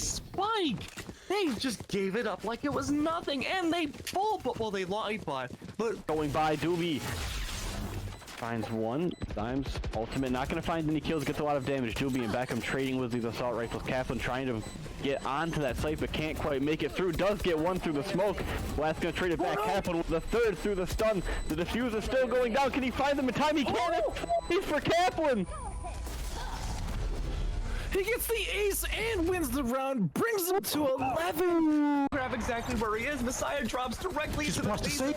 spike. They just gave it up like it was nothing, and they full, but well, they lied, but going by Doobie. Finds one. Dimes ultimate, not gonna find any kills, gets a lot of damage. Doobie and Beckham trading with these assault rifles. Kaplan trying to get onto that site, but can't quite make it through. Does get one through the smoke. Last gonna trade it back. Kaplan with the third through the stun. The diffuse is still going down. Can he find them in time? He can. He's for Kaplan. He gets the ace and wins the round, brings him to 11. Grab exactly where he is. Messiah drops directly into the face of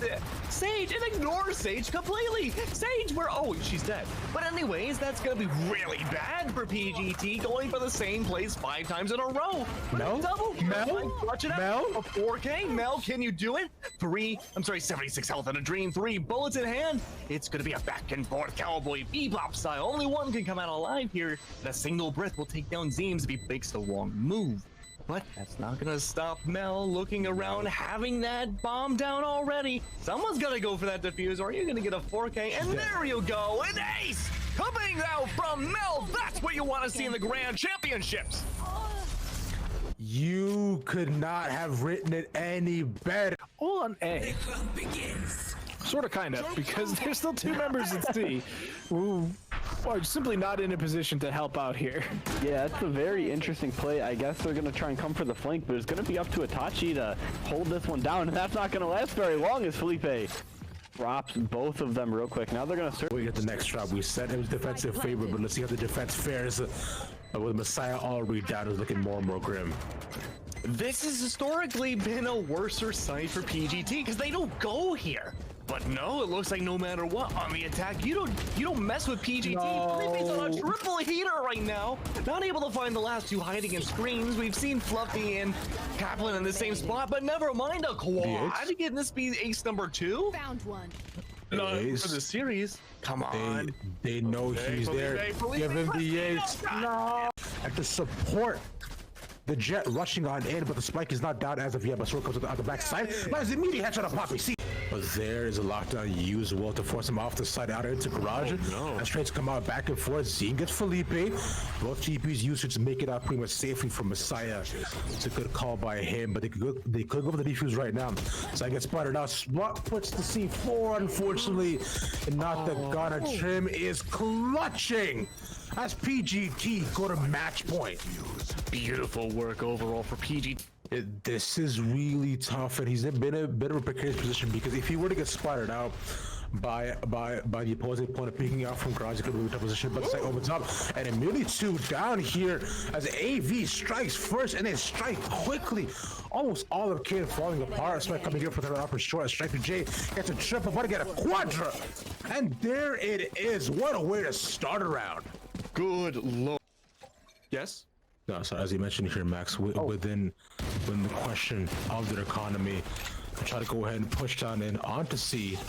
Sage and ignores Sage completely. Sage, oh, she's dead. But anyways, that's gonna be really bad for PGT, going for the same place 5 times in a row. Mel? Watch it out. Mel? A 4K? Mel, can you do it? 76 health and a dream, 3 bullets in hand. It's gonna be a back and forth cowboy bebop style. Only one can come out alive here. And a single breath will take down Zeems if he makes the wrong move. But that's not gonna stop Mel looking around, having that bomb down already. Someone's gonna go for that defuse, or you're gonna get a 4K, and there you go, an ace coming out from Mel. That's what you want to see in the Grand Championships. You could not have written it any better. All on A. Sort of, kind of, because there's still 2 members at C who are simply not in a position to help out here. Yeah, that's a very interesting play. I guess they're going to try and come for the flank, but it's going to be up to Itachi to hold this one down, and that's not going to last very long as Felipe drops both of them real quick. Now they're going to search. We get the next drop. We said it was defensive favor, but let's see how the defense fares. With Messiah already down, is looking more and more grim. This has historically been a worser site for PGT because they don't go here. But no, it looks like no matter what on the attack, you don't mess with PGT. No. Felipe's on a triple heater right now. Not able to find the last 2 hiding in screens. We've seen Fluffy and Kaplan in the same spot, but never mind a quad. Can this be ace number 2? Found one. No, for the series. Come on. They know he's there. Give him the ace. No. And to support the jet rushing on in, but the spike is not down as of yet. But sword comes on the back side. But it's immediate headshot on Poppy. See. But there is a lockdown used well to force him off the side out into garage. As trades come out back and forth, Zine gets Felipe. Both GPs used to make it out pretty much safely from Messiah. It's a good call by him, but they could go for the defuse right now. So I get spotted out. Swat puts the C4, unfortunately, and not the Ghana. Trim is clutching as PGT go to match point. Beautiful work overall for PGT. This is really tough, and he's been in a bit of a precarious position because if he were to get spotted out by the opposing opponent peeking out from garage, he could move to position, but the site opens up, and immediately 2 down here as AV strikes first and then strike quickly. Almost all of Kid falling apart. Spike coming here for the upper short. Strike to J gets a triple, but to get a quadra, and there it is. What a way to start a round. Good lord. Yes. No, so as you mentioned here, Max, within the question of their economy, I try to go ahead and push down in onto C,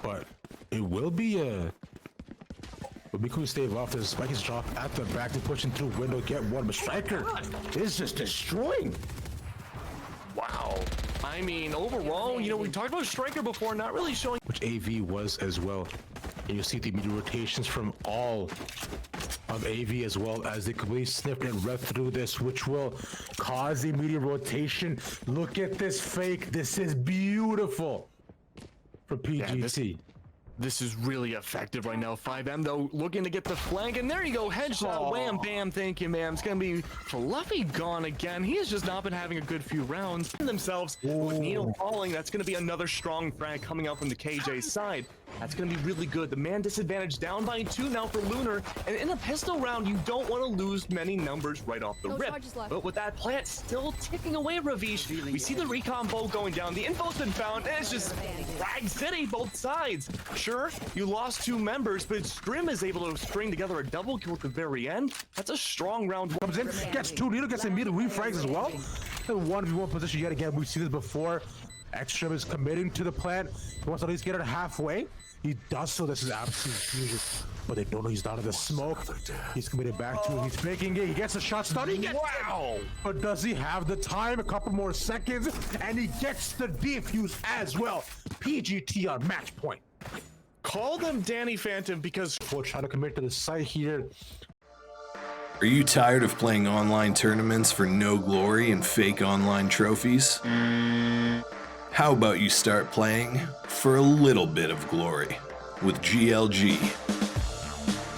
but it will be cool to stave off this. Spike is dropped at the back to pushing through window, get one, but Striker is just destroying. Wow. I mean, overall, we talked about Striker before, not really showing. Which AV was as well. And you'll see the immediate rotations from all of AV as well as they completely sniffed and read through this, which will cause the immediate rotation. Look at this fake. This is beautiful for PGT. Yeah, this is really effective right now. 5M though looking to get the flank, and there you go, headshot. Wham bam, thank you ma'am. It's gonna be Fluffy gone again. He has just not been having a good few rounds themselves. With Neil falling, that's gonna be another strong frag coming out from the KJ side. That's going to be really good. The man disadvantage down by 2 now for Lunar. And in a pistol round, you don't want to lose many numbers right off the rip. But with that plant still ticking away, Ravish, we see the recon bow going down. The info's been found, and it's just Frag City, both sides. Sure, you lost 2 members, but Scrim is able to string together a double kill at the very end. That's a strong round. Comes in, gets 2, Needle gets immediate refrags as well. In 1v1 position yet again. We've seen this before. Extrem is committing to the plant. He wants to at least get it halfway. He does so. This is absolute fusion. But they don't know he's out of the smoke. He's committed back to it. He's faking it. He gets a shot stun. He gets it. But does he have the time? A couple more seconds. And he gets the defuse as well. PGT on match point. Call them Danny Phantom because we're trying to commit to the site here. Are you tired of playing online tournaments for no glory and fake online trophies? How about you start playing for a little bit of glory with GLG?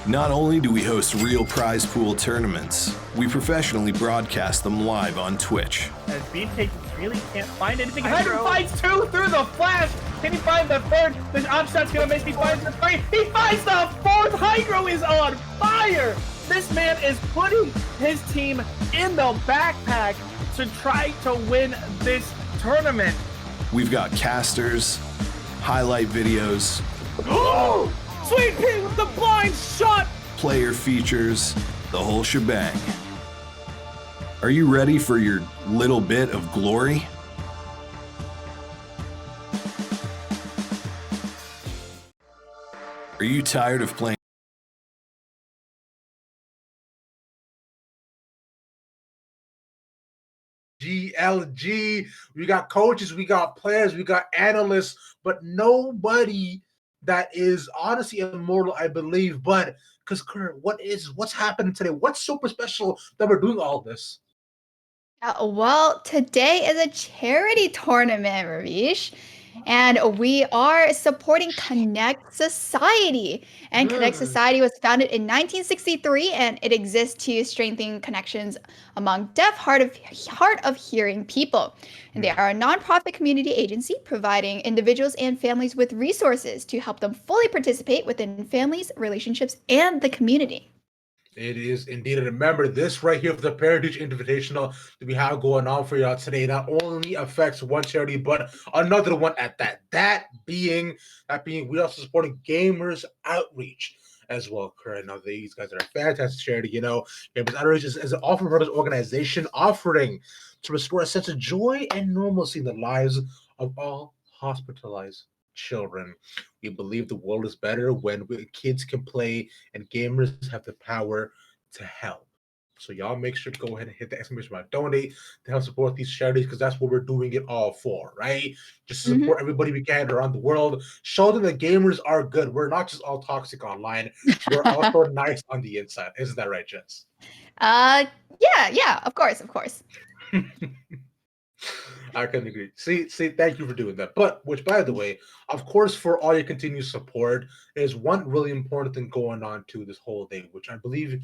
Not only do we host real prize pool tournaments, we professionally broadcast them live on Twitch. As Beefcake really can't find anything. Hydro finds 2 through the flash. Can he find the 3rd? The offset's gonna make me find the 3. He finds the 4th. Hydro is on fire. This man is putting his team in the backpack to try to win this tournament. We've got casters, highlight videos, Oh! Sweet Pea with the blind shot! player features, the whole shebang. Are you ready for your little bit of glory? Are you tired of playing GLG? We got coaches, we got players, we got analysts, but nobody that is honestly immortal, I believe. But because Kurt, what's happening today? What's super special that we're doing all this? Well, today is a charity tournament, Ravish, and we are supporting Connect Society. And Connect Society was founded in 1963, and it exists to strengthen connections among deaf, hard of hearing people. And they are a nonprofit community agency providing individuals and families with resources to help them fully participate within families, relationships, and the community. It is indeed. And remember, this right here for the Parentage Invitational that we have going on for y'all today not only affects one charity, but another one at that. That being we also supporting Gamers Outreach as well. Kurt, now these guys are a fantastic charity. You know, Gamers Outreach is an Orphan Brothers organization offering to restore a sense of joy and normalcy in the lives of all hospitalized children. We believe the world is better when kids can play and gamers have the power to help. So y'all make sure to go ahead and hit the exclamation mark donate to help support these charities, because that's what we're doing it all for, right? Just to support everybody we can around the world. Show them that gamers are good. We're not just all toxic online. We're also nice on the inside. Isn't that right, Jess? Yeah, of course, of course. I can agree. See, thank you for doing that. But which, by the way, of course, for all your continued support, there's one really important thing going on to this whole day, which I believe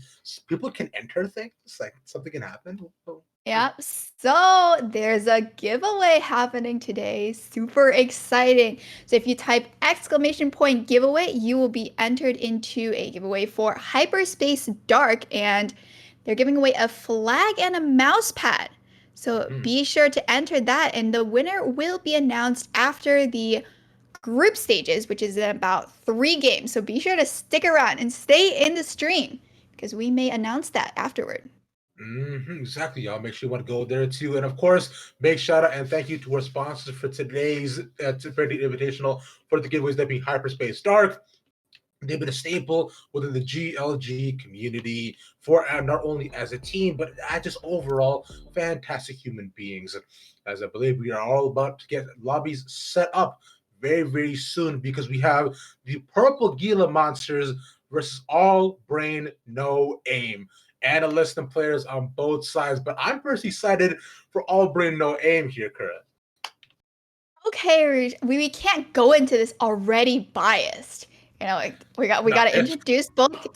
people can enter things. Like something can happen. Yeah, so there's a giveaway happening today. Super exciting. So if you type exclamation point giveaway, you will be entered into a giveaway for Hyperspace Dark, and they're giving away a flag and a mouse pad. So be sure to enter that, and the winner will be announced after the group stages, which is in about 3 games. So be sure to stick around and stay in the stream because we may announce that afterward. Exactly, y'all. Make sure you want to go there too. And of course, big shout out and thank you to our sponsors for today's Invitational for the giveaways, that being Hyperspace Dark. They've been a staple within the GLG community for not only as a team, but as just overall fantastic human beings. As I believe we are all about to get lobbies set up very, very soon, because we have the Purple Gila Monsters versus All Brain No Aim. Analysts and players on both sides, but I'm personally excited for All Brain No Aim here, Kara. Okay, we can't go into this already biased. You know, like, we got to introduce both.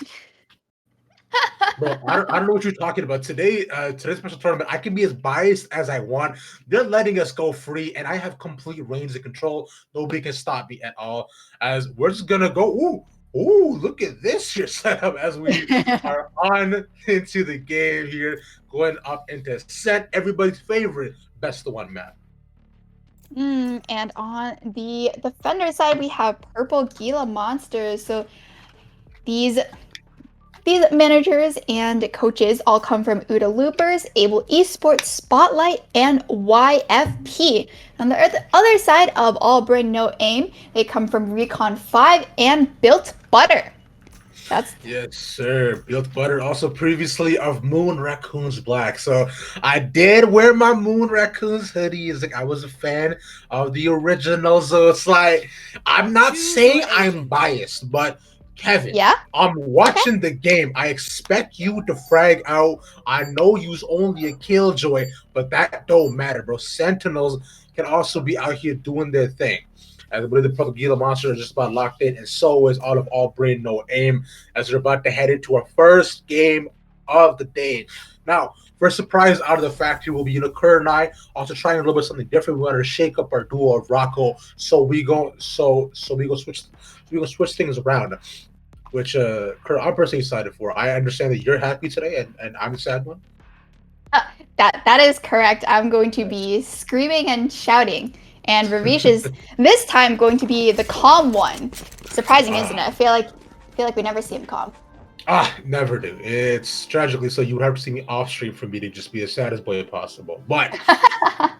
Bro, I don't know what you're talking about. Today's special tournament, I can be as biased as I want. They're letting us go free, and I have complete reins of control. Nobody can stop me at all. As we're just gonna go. Ooh, look at this here setup as we are on into the game here, going up into set everybody's favorite best of one map. And on the defender side, we have Purple Gila Monsters. So these managers and coaches all come from Uda Loopers, Able Esports, Spotlight, and YFP. On the other side of All Brain No Aim, they come from Recon 5 and Built Butter. Yes, sir. Built Butter, also previously of Moon Raccoons Black. So I did wear my Moon Raccoons hoodie. It's like I was a fan of the original. So it's like I'm not saying I'm biased, but Kevin, Yeah? I'm watching the game. I expect you to frag out. I know you's only a killjoy, but that don't matter, bro. Sentinels can also be out here doing their thing. As I believe the Propagila monster is just about locked in, and so is all of All Brain No Aim, as we're about to head into our first game of the day. Now, first surprise out of the factory will be Kerr and I also trying a little bit something different. We wanted to shake up our duo of Rocco, so we go switch things around, which Kurt, I'm personally excited for. I understand that you're happy today, and I'm the sad one. That is correct. I'm going to be screaming and shouting, and Ravish is this time going to be the calm one. Surprising, isn't it? I feel like we never see him calm. Never do. It's tragically so. You would have to see me off stream for me to just be the saddest boy possible. But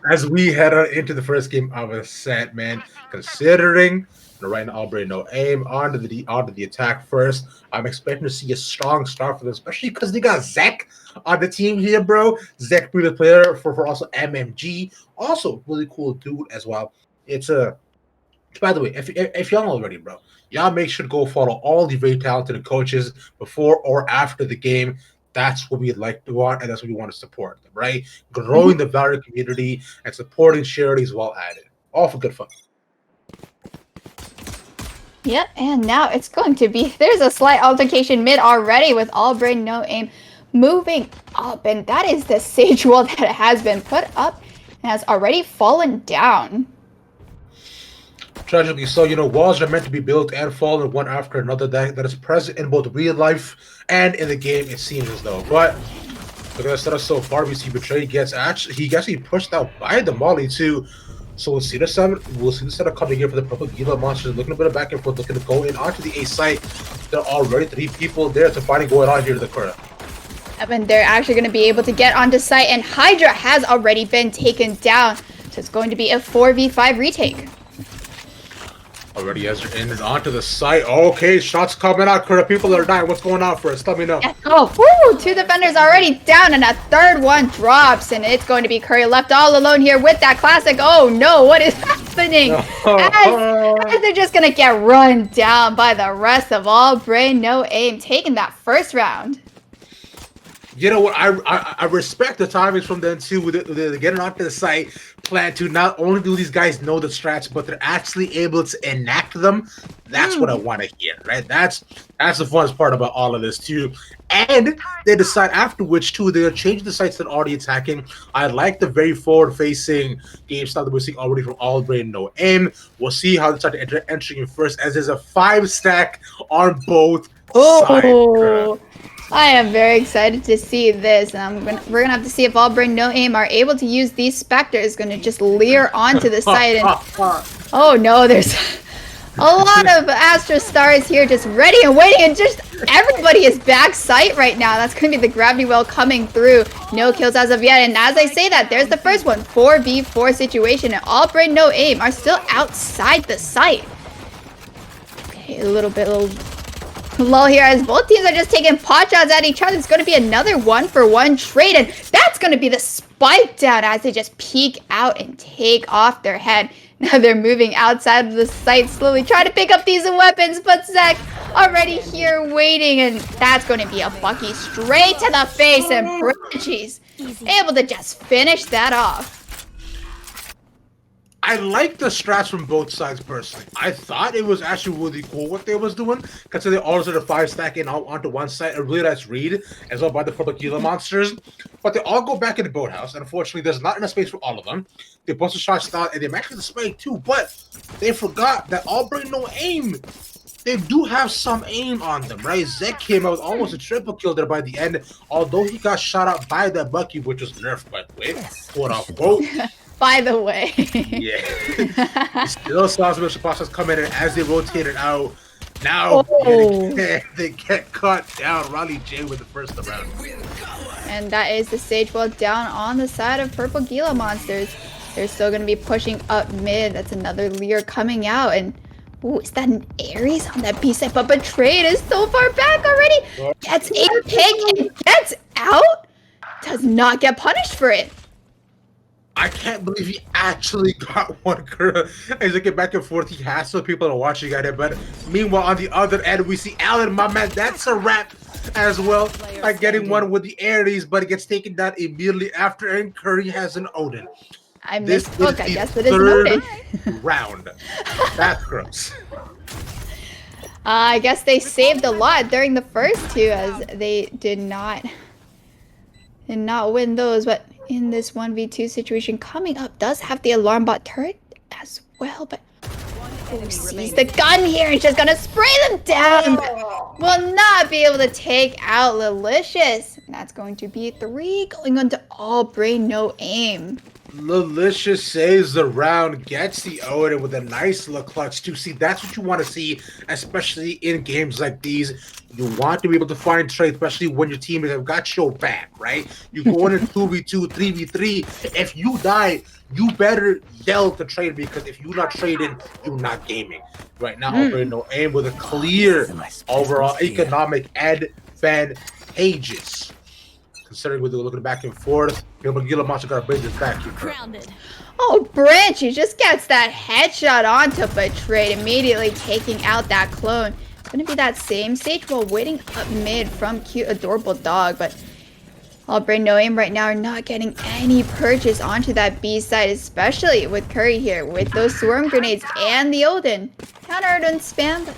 as we head into the first game of a set, man, considering right now All Brain No Aim onto the attack first, I'm expecting to see a strong start for them, especially because they got Zek on the team here, bro. Zek, the player for also MMG, also really cool dude as well. It's a by the way, if y'all know already, bro, y'all make sure to go follow all the very talented coaches before or after the game. That's what we like to want, and that's what we want to support them, right? Growing the Valorant community and supporting charities while at it. All for good fun. Yep, and now it's going to be, there's a slight altercation mid already with All Brain No Aim moving up, and that is the sage wall that has been put up and has already fallen down. Tragically so, walls are meant to be built and fallen one after another. That is present in both real life and in the game, it seems as though. But look at the setup so far. We see Betray he gets actually pushed out by the Molly too. So we'll see the setup coming here for the Purple Gila monsters, looking a bit of back and forth, looking to go in onto the A site. There are already 3 people there to find going on here to the corner. And they're actually going to be able to get onto site, and Hydra has already been taken down. So it's going to be a 4v5 retake. Already as they're in and onto the site. Okay, shots coming out. Current people are dying. What's going on for us? Let me know. Oh, woo! 2 defenders already down, and a third one drops, and it's going to be Curry left all alone here with that classic. Oh no, what is happening? As they're just gonna get run down by the rest of All Brain No Aim, taking that first round. You know what? I respect the timings from them too. With getting onto the site, plan to not only do these guys know the strats, but they're actually able to enact them. That's what I want to hear, right? That's the funnest part about all of this too. And they decide after which too they're gonna change the sites that are already attacking. I like the very forward-facing game style that we're seeing already from All Brain No Aim. We'll see how they start to entering in first, as there's a 5-stack on both sides. I am very excited to see this, and we're gonna have to see if All Brain No Aim are able to use these Spectres. Gonna just leer onto the site, and oh no, there's a lot of Astra Stars here, just ready and waiting, and just everybody is back site right now. That's gonna be the gravity well coming through. No kills as of yet, and as I say that, there's the first one, 4v4 situation, and All Brain No Aim are still outside the site. Okay, a little lull here as both teams are just taking pot shots at each other. It's going to be another 1-for-1 trade, and that's going to be the spike down as they just peek out and take off their head. Now they're moving outside of the site, slowly trying to pick up these weapons, but Zek already here waiting, and that's going to be a Bucky straight to the face, and Bridgie's able to just finish that off. I like the strats from both sides personally. I thought it was actually really cool what they was doing, considering all sort of 5-stack in onto one side. A really nice read as well by the Purple Gila monsters. But they all go back in the boathouse. And unfortunately, there's not enough space for all of them. They bust a shot style and they match the spike too. But they forgot that All Brain No Aim, they do have some aim on them, right? Zek came out with almost a triple kill there by the end, although he got shot out by that Bucky, which was nerfed, by the way, quote unquote. By the way. Yeah. Still saw some Shapasa's come in, and as they rotated out, now they get cut down. Riley J with the first round. And that is the stage wall down on the side of Purple Gila monsters. They're still going to be pushing up mid. That's another Lear coming out. And ooh, is that an Ares on that B side? But Betrayed is so far back already. Gets a pick and gets out. Does not get punished for it. I can't believe he actually got one, Kura. He's looking back and forth. He has some people are watching at it, but meanwhile, on the other end, we see Allen, my man. That's a wrap as well. Like getting one with the Aries, but it gets taken down immediately after, and Curry has an Odin. I This misspoke. is I the guess it is third noted. round. That's gross. I guess they saved a lot during the first two, as they did not win those. But in this 1v2 situation coming up, does have the alarm bot turret as well. But sees the gun here and just gonna spray them down. But will not be able to take out Lilicious. And that's going to be 3 going on to All Brain No Aim. Lilicious saves the round, gets the Odin with a nice little clutch too. See, that's what you want to see, especially in games like these. You want to be able to find trade, especially when your teammates have got your back, right? You go in a 2v2, 3v3. If you die, you better yell to trade, because if you're not trading, you're not gaming. Right now, All Brain No Aim with a clear overall economic advantages. Considering we're looking back and forth, Gila Monster got to bring this back here. Grounded. Oh, Branchy just gets that headshot onto Betrayed, immediately taking out that clone. It's going to be that same stage while waiting up mid from Cute Adorable Dog, but All Brain No Aim right now are not getting any purchase onto that B side, especially with Curry here with those Swarm Grenades and the Odin. Counter Odin spam, but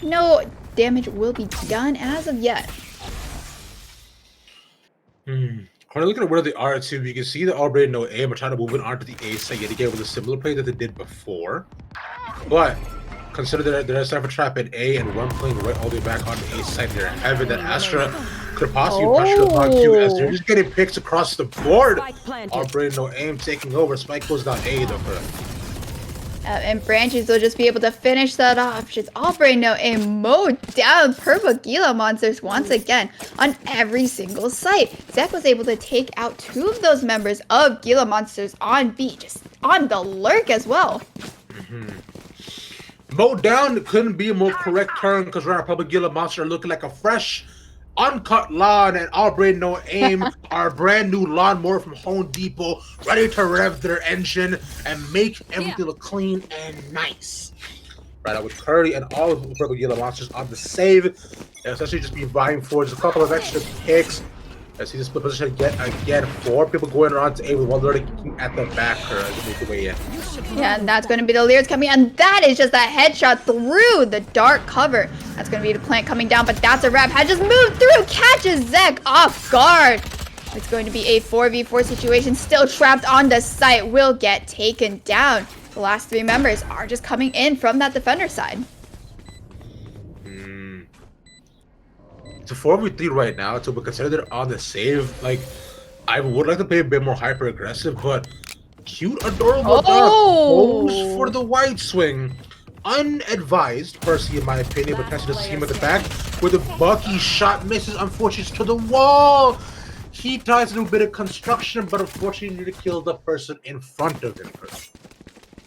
no damage will be done as of yet. When I look at where they are too, you can see that All Brain No Aim are trying to move it onto the A side yet again with a similar play that they did before. But consider that there's a trap in A and one playing right all the way back on the A side there. Having that Astra could possibly pressure upon Q as they're just getting picks across the board. All Brain No Aim taking over. Spike goes down A though. And Branches will just be able to finish that off. Just All Brain No Aim mowed down purple Gila monsters once again on every single site. Zek was able to take out 2 of those members of Gila monsters on B, just on the lurk as well. Mowed down couldn't be a more correct term, because right now Public Gila monster are looking like a fresh, uncut lawn, and All Brain No Aim our brand new lawnmower from Home Depot, ready to rev their engine and make everything look clean and nice. Right now with Curry and all of the Purple Gila monsters on the save, and essentially just be vying for just a couple of extra picks. As he just split position again, 4 people going around to A with one lurking at the back to make the way in. Yeah, and that's going to be the Leers coming, and that is just a headshot through the dark cover. That's going to be the plant coming down, but that's a wrap. Had just moved through, catches Zek off guard. It's going to be a 4v4 situation, still trapped on the site, will get taken down. The last 3 members are just coming in from that defender side. It's a 4v3 right now, so we consider they're on the save. Like, I would like to play a bit more hyper aggressive, but Cute Adorable Dog goes for the wide swing. Unadvised, personally, in my opinion, but catches the team at the back where the Bucky shot misses, unfortunately, to the wall. He tries to do a bit of construction, but unfortunately, need to kill the person in front of him.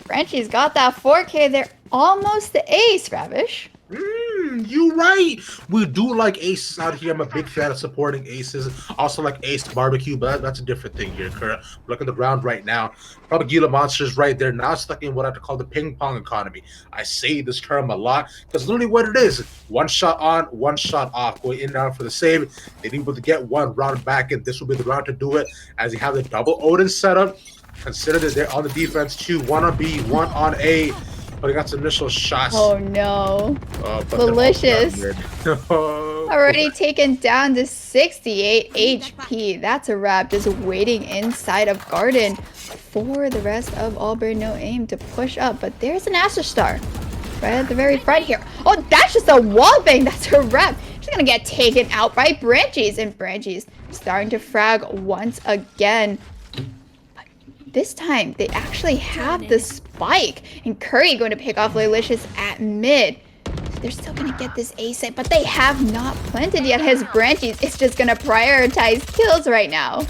Frenchie's got that 4K there, almost the ace, Ravish. You right. We do like aces out here. I'm a big fan of supporting aces. Also like ace barbecue, but that's a different thing here, Kurt. Look at the ground right now. Probably Gila monsters right there, now stuck in what I have to call the ping pong economy. I say this term a lot because literally what it is: one shot on, one shot off. Going in and out for the save. They need to get one round back, and this will be the round to do it. As you have the double Odin setup. Consider that they're on the defense too. 1 on B, 1 on A. But he got some initial shots. Oh no. Delicious. Already taken down to 68 HP. That's a wrap. Just waiting inside of Garden for the rest of All Brain No Aim to push up. But there's an Astra Star right at the very front here. Oh, that's just a wall bang. That's a wrap. She's gonna get taken out by Branchies. And Branchies starting to frag once again. This time, they actually have the spike. And Curry going to pick off Lilicious at mid. So they're still going to get this A site, but they have not planted yet. His Branchies is just going to prioritize kills right now.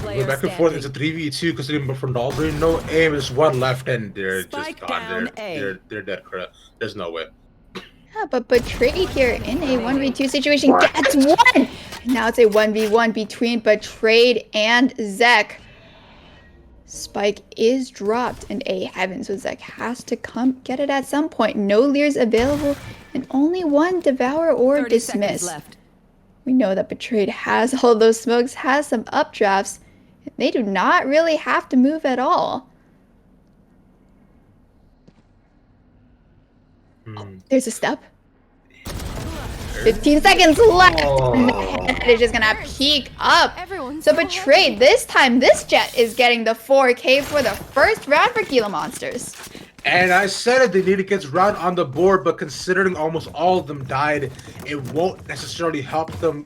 Going back and forth, it's a 3v2 because they're from All Brain No Aim. There's one left, and they're just gone. They're dead. There's no way. Yeah, but Betrayed here in a 1v2 situation gets one. Now it's a 1v1 between Betrayed and Zek. Spike is dropped in A heaven, so Zek has to come get it at some point. No Leers available, and only one Devour or Dismiss. Left. We know that Betrayed has all those smokes, has some updrafts. They do not really have to move at all. There's a step. 15 seconds left. And it's just gonna peek up. So Betrayed, this time this Jet is getting the 4K for the first round for Gila Monsters. And I said it, they need to get this round on the board, but considering almost all of them died, it won't necessarily help them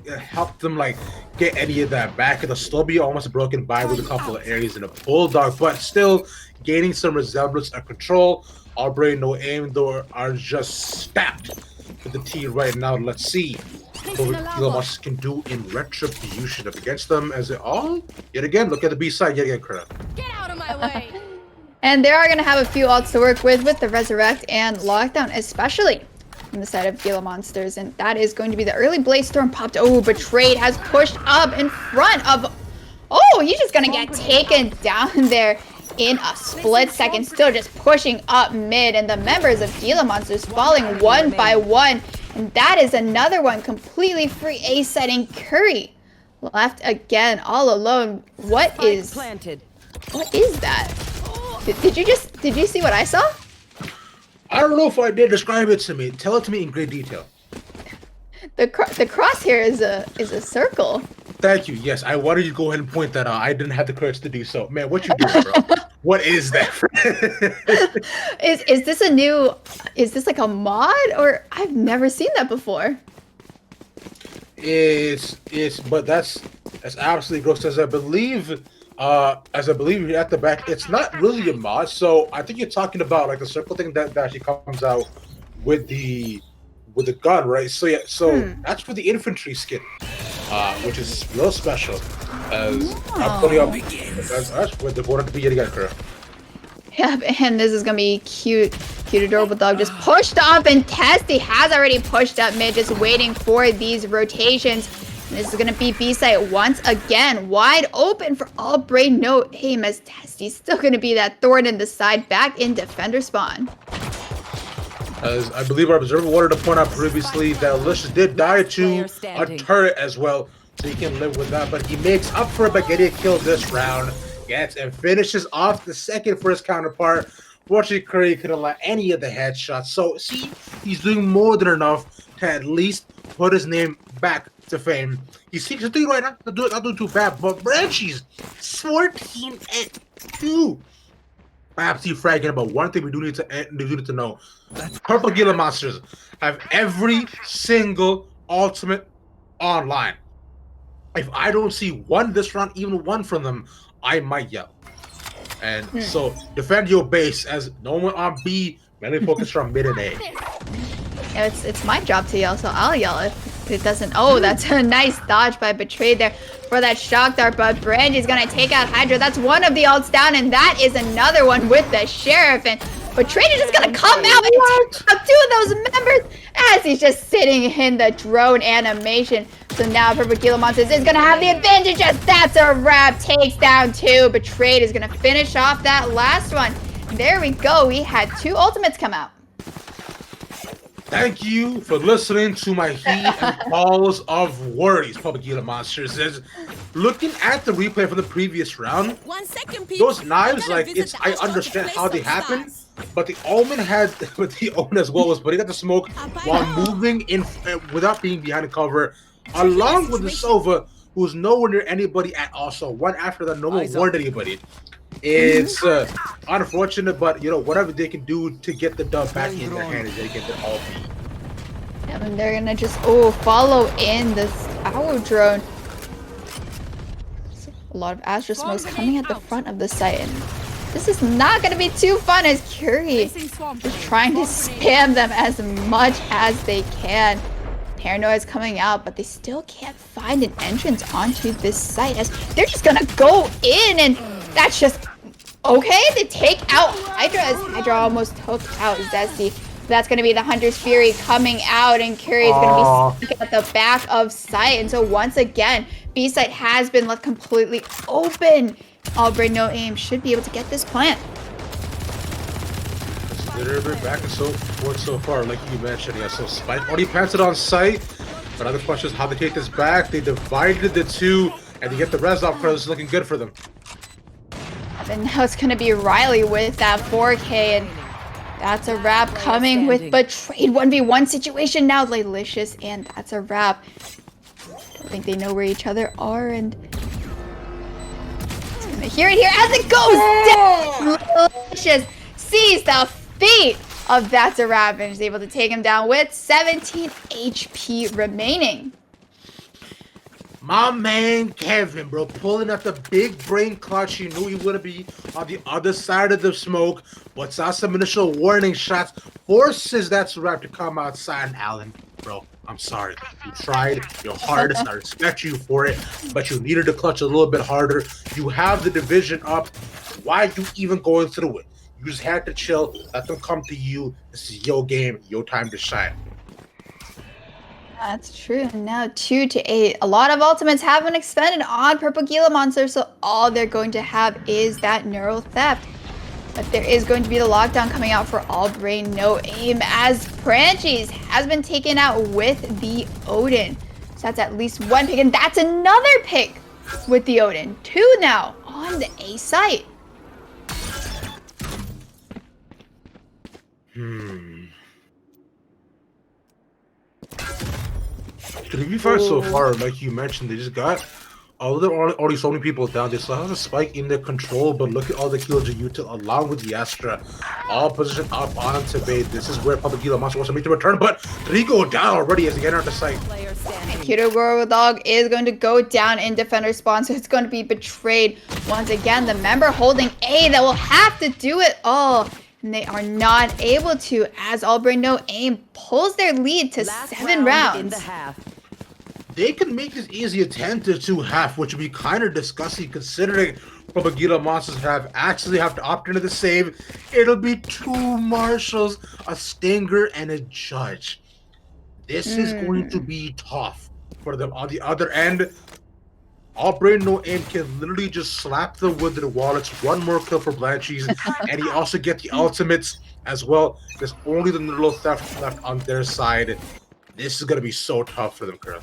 like get any of that back. It'll still be almost a broken by with a couple of areas in a Bulldog, but still gaining some resemblance of control. Aubrey, no aim, though, are just stacked with the T right now. Let's see what Gila Monsters can do in retribution up against them as it all yet again. Look at the B side yet again, correct. Get out of my way. And they are going to have a few ults to work with the Resurrect and Lockdown, especially on the side of Gila Monsters. And that is going to be the early Blaze Storm popped. Oh, Betrayed has pushed up in front of... Oh, he's just going to get taken down there in a split second. Still just pushing up mid. And the members of Gila Monsters falling one by one. And that is another one completely free A setting. Curry left again all alone. What is that? Did you see what I saw? I don't know if I did. Describe it to me. Tell it to me in great detail. The crosshair is a circle. Thank you. Yes, I wanted you to go ahead and point that out. I didn't have the courage to do so. Man, what you doing, bro? What is that? Is this a new? Is this like a mod, or I've never seen that before? But that's absolutely gross. As I believe you're at the back, it's not really a mod. So I think you're talking about like the circle thing that actually comes out with the gun, right? So yeah, that's for the infantry skin, which is real special. As I'm putting up, that's what the border to be yet again, correct? Yep, and this is gonna be cute adorable dog just pushed up, and Testy has already pushed up mid, just waiting for these rotations. And this is gonna be B-site once again, wide open for Albright. No aim as Testy's still gonna be that thorn in the side, back in defender spawn. As I believe our observer wanted to point out previously that Alicious did die to a turret as well, so he can live with that. But he makes up for it by getting a kill this round. Gets and finishes off the second for his counterpart. Fortunately, Curry couldn't let any of the headshots. So, see, he's doing more than enough to at least put his name back to fame. He's 6-3 right now, not doing too bad. But Branchies, 14-2. Perhaps he's fragging about one thing we do need to know. Purple Gila Monsters have every single ultimate online. If I don't see one this round, even one from them, I might yell. And so defend your base as no one on B, mainly focused from mid and A. Yeah, it's my job to yell, so I'll yell if it doesn't. Oh, that's a nice dodge by Betrayed there for that shock dart, but Brandy's gonna take out Hydra. That's one of the ults down, and that is another one with the Sheriff. And Betrayed is just gonna come out and take out two of those members as he's just sitting in the drone animation. So now Purple Gila Monsters is gonna have the advantage as that's a wrap. Takes down two. Betrayed is gonna finish off that last one. There we go. We had two ultimates come out. Thank you for listening to my heat and calls of worries, Purple Gila Monsters. Is looking at the replay from the previous round. 1 second, those knives, like I understand how they happen, but the Omen as well was putting out the smoke while moving in without being behind the cover, along with the Sova, who's nowhere near anybody at all. So one after that, no one warned anybody. It's unfortunate, but you know, whatever they can do to get the dub back in their hands, they get it all beat. Yeah, and they're gonna just follow in this Owl drone. A lot of Astra smokes coming at the front of the site, and this is not gonna be too fun as Curie is trying to spam them as much as they can. Paranoia is coming out, but they still can't find an entrance onto this site as they're just gonna go in, and that's just okay. They take out Hydra as Hydra almost took out Zesty. That's going to be the Hunter's Fury coming out, and Curry is going to be stuck at the back of site. And so once again, B site has been left completely open. Albright No Aim should be able to get this plant. They're back and so forth so far, like you mentioned. Yeah, so Spike already plants it on site. But other question is how they take this back. They divided the two, and they get the res off. It's looking good for them. And now it's going to be Riley with that 4K, and that's a wrap coming with Betrayed 1v1 situation now. Delicious, and that's a wrap. Don't think they know where each other are, and it's going to hear it here as it goes down. Delicious sees the fate of That's a Wrap and is able to take him down with 17 HP remaining. My man Kevin, bro, pulling up the big brain clutch. He knew he would be on the other side of the smoke, but saw some initial warning shots. Forces That's a Wrap to come outside. And Alan, bro, I'm sorry. You tried your hardest. I respect you for it, but you needed to clutch a little bit harder. You have the division up. Why are you even going through it? You just had to chill. Let them come to you. This is your game, your time to shine. That's true. Now 2-8. A lot of ultimates have been expended on Purple Gila Monster, so all they're going to have is that Neural Theft. But there is going to be the lockdown coming out for Albright No Aim as Pranchies has been taken out with the Odin. So that's at least one pick, and that's another pick with the Odin. 2 now on the A site. To be fair, so far, like you mentioned, they just got already so many people down. They still have a Spike in their control, but look at all the kills of Utah along with the Astra. All positioned up onto bait. This is where Purple Gila Monster wants to make the return, but 3 go down already as they get out the site. Cuter World Dog is going to go down in defender spawn, so it's going to be Betrayed once again. The member holding A that will have to do it all. And they are not able to, as Albright No Aim pulls their lead to 7 rounds. They can make this easy a 10-2 which would be kind of disgusting considering Purple Gila Monsters have to opt into the save. It'll be 2 marshals, a stinger, and a judge. This is going to be tough for them. On the other end, Albright No Aim can literally just slap them with their wallets. 1 more kill for Blanchies, and he also get the ultimates as well. There's only the Neural Theft left on their side. This is going to be so tough for them, Kurt.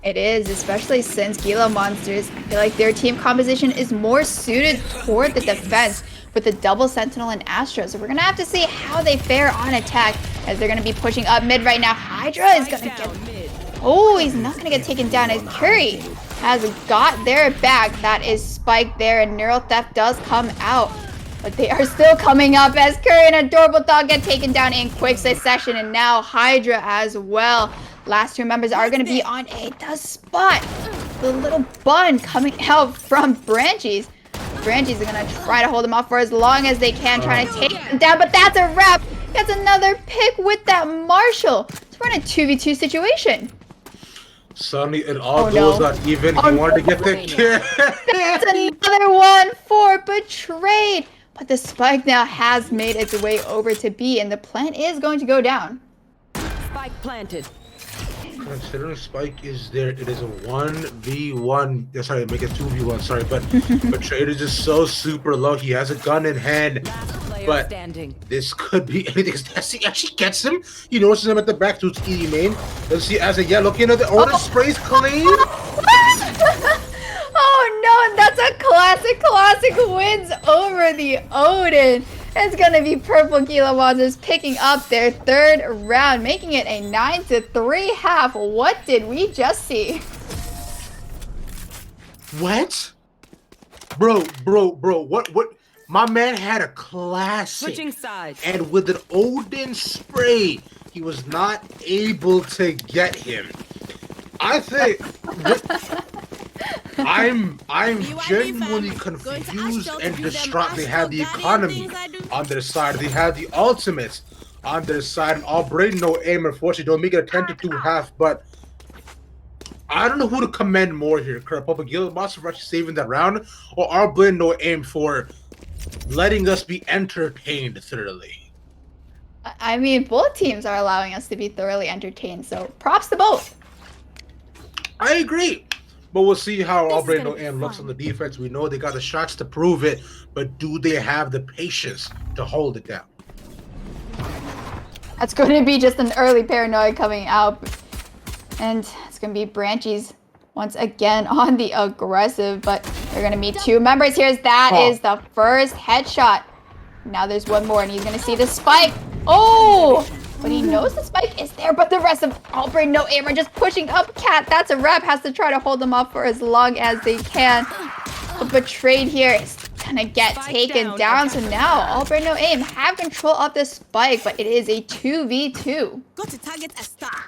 It is, especially since Gila Monsters, I feel like their team composition is more suited toward the defense with the double Sentinel and Astra. So we're going to have to see how they fare on attack as they're going to be pushing up mid right now. Hydra is going to get... Oh, he's not going to get taken down as Curry has got their back. That is Spike there, and Neural Theft does come out. But they are still coming up as Curry and Adorable Dog get taken down in quick succession, and now Hydra as well. Last 2 members are going to be on A. The spot. The little bun coming out from Branchies. Branchies are going to try to hold him off for as long as they can, trying to take him down. But that's a wrap. That's another pick with that Marshall. So we're in a 2v2 situation. Suddenly, it all goes not even. He wanted to get the kill. That's another one for Betrayed. But the Spike now has made its way over to B, and the plant is going to go down. Spike planted. Considering Spike is there, it is a 1v1. Sorry, make it 2v1. Sorry, but Betrayed is just so super low. He has a gun in hand, but this could be anything. He actually gets him. He notices him at the back to his E main. Let's see as a looking at the Odin sprays clean. Oh no, that's a classic wins over the Odin. It's going to be Purple Gila Monsters picking up their 3rd round, making it a 9-3 half. What did we just see? What? Bro, what? My man had a classic. Switching sides. And with an Odin spray, he was not able to get him. I think... I'm genuinely confused and distraught. They had the economy on their side. They had the ultimates on their side. And Albright No Aim, unfortunately, don't make it a 10-2 half. But I don't know who to commend more here. Purple Gila Monster for actually saving that round, or Albright No Aim for letting us be entertained thoroughly. I mean, both teams are allowing us to be thoroughly entertained, so props to both. I agree. But we'll see how Aubrey No Aim looks on the defense. We know they got the shots to prove it, but do they have the patience to hold it down? That's going to be just an early paranoia coming out. And it's going to be Branchies once again on the aggressive, but they're going to meet two members here. That is the first headshot. Now there's one more, and he's going to see the spike. Oh! But he knows the spike is there, but the rest of Aubrey No Aim are just pushing up. Cat, that's a rep, has to try to hold them off for as long as they can. The Betrayed here is gonna get taken down. So now Aubrey No Aim have control of the spike, but it is a 2v2. Got to target a star.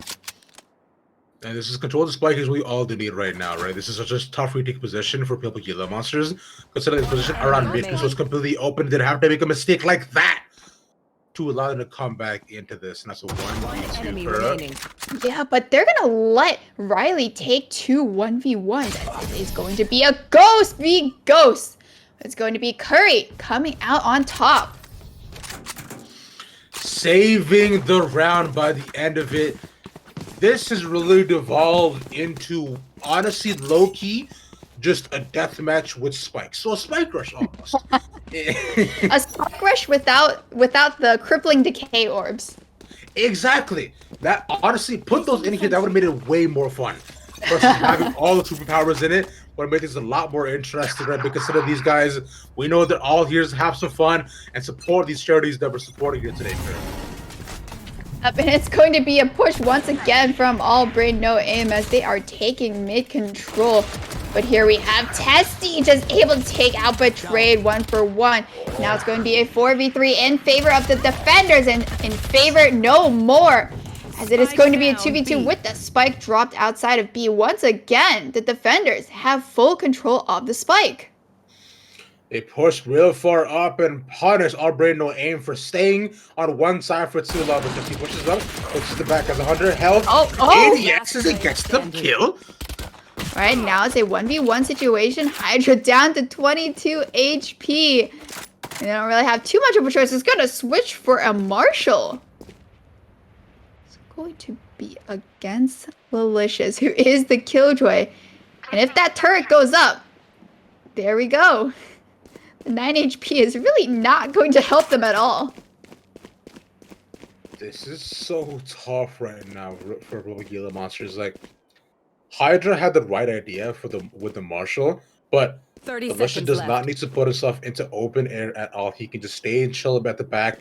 And this is control of the spike is what we all need right now, right? This is such a tough retake position for people Gila monsters. Consider the position around mid, so it's completely open. They have to make a mistake like that to allow them to come back into this. And that's a 1v2 for Yeah, but they're gonna let Riley take 2 1v1s. It is going to be a ghost v ghost. It's going to be Curry coming out on top. saving the round by the end of it. This has really devolved into, honestly, low-key, just a death match with spikes. So a spike rush almost. A spike rush without the crippling decay orbs. Exactly. That honestly, put those in here, that would have made it way more fun. Versus having all the superpowers in it would have made things a lot more interesting, right? Because some of these guys, we know they're all here to have some fun and support these charities that we're supporting here today. And it's going to be a push once again from Aubrey No Aim as they are taking mid control. But here we have Testy just able to take out Betrayed 1-for-1. Now it's going to be a 4v3 in favor of the defenders and in favor no more. As it is going to be a 2v2 with the spike dropped outside of B. Once again, the defenders have full control of the spike. They push real far up and punish Aubrey No Aim for staying on one side for too long because he pushes up, pushes the back as 100 health. ADXs and gets the kill. Alright, now it's a 1v1 situation. Hydra down to 22 HP. They don't really have too much of a choice. It's going to switch for a Marshall. It's going to be against Lilicious, who is the Killjoy. And if that turret goes up, there we go. The 9 HP is really not going to help them at all. This is so tough right now for Gila monsters. Like, Hydra had the right idea for with the Marshall, but Lilicious does not need to put himself into open air at all. He can just stay and chill up at the back,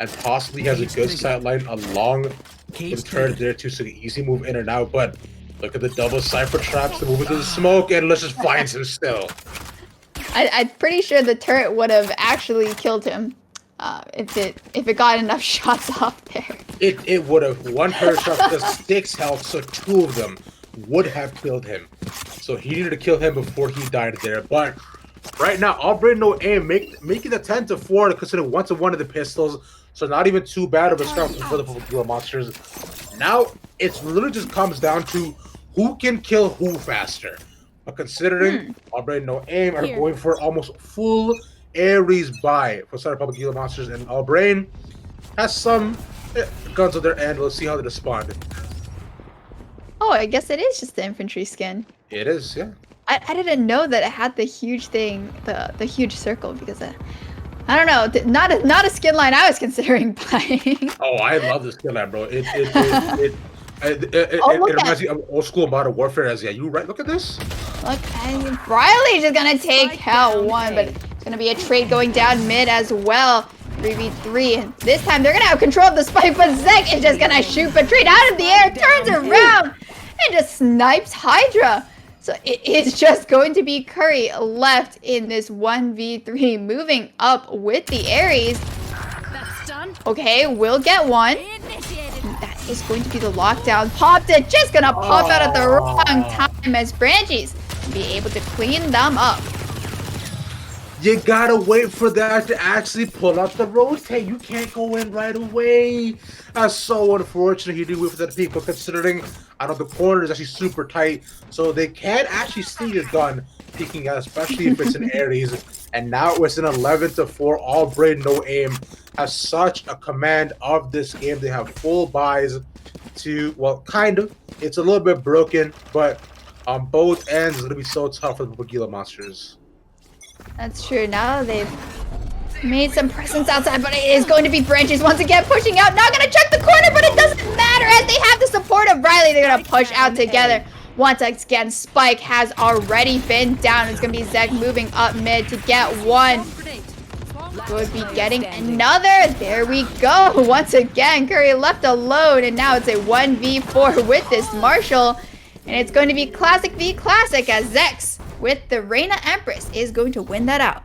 and possibly has a good sight line along the turret there too, so he can easily move in and out. But look at the double Cypher traps to move into the smoke, and Lilicious finds him still. I'm pretty sure the turret would have actually killed him if it got enough shots off there. It would have. One turret shot does 6 health, so 2 of them would have killed him. So he needed to kill him before he died there. But right now, Aubrey No Aim making the 10-4 to consider 1-1 of the pistols. So not even too bad of a start for the Gila monsters. Now it's literally just comes down to who can kill who faster. But considering Aubrey No Aim are going for almost full Ares buy for Star Republic Gila monsters, and Aubrey has some guns on their end. Let's see how they respond. Oh, I guess it is just the infantry skin. It is, yeah. I didn't know that it had the huge thing, the huge circle, because I don't know, not a skin line I was considering buying. Oh, I love the skin line, bro. It reminds me of old school Modern Warfare. As you right? Look at this. Look, Riley's just gonna take out one, but it's gonna be a trade going down mid as well. 3v3, and this time they're gonna have control of the spike, but Zek is just gonna shoot Betrayed out of the air, turns around, and just snipes Hydra. So it is just going to be Curry left in this 1v3, moving up with the Ares. Okay, we'll get one. That is going to be the lockdown. Popped it, just gonna pop out at the wrong time as Branchies be able to clean them up. You gotta wait for that to actually pull up the rotate. You can't go in right away. That's so unfortunate. He did wait for that to peek, but considering I know the corner is actually super tight, so they can't actually see your gun peeking out, especially if it's an Ares. And now it's an 11-4. Aubrey No Aim has such a command of this game. They have full buys to, well, kind of. It's a little bit broken, but on both ends, it's going to be so tough for the Gila Monsters. That's true. Now they've made some presence outside, but it is going to be Branches once again pushing out. Not going to check the corner, but it doesn't matter as they have the support of Riley. They're going to push out together. Once again, Spike has already been down. It's going to be Zeg moving up mid to get one. Would be getting another. There we go. Once again, Curry left alone, and now it's a 1v4 with this Marshall. And it's going to be Classic v Classic as Zex with the Reina Empress is going to win that out.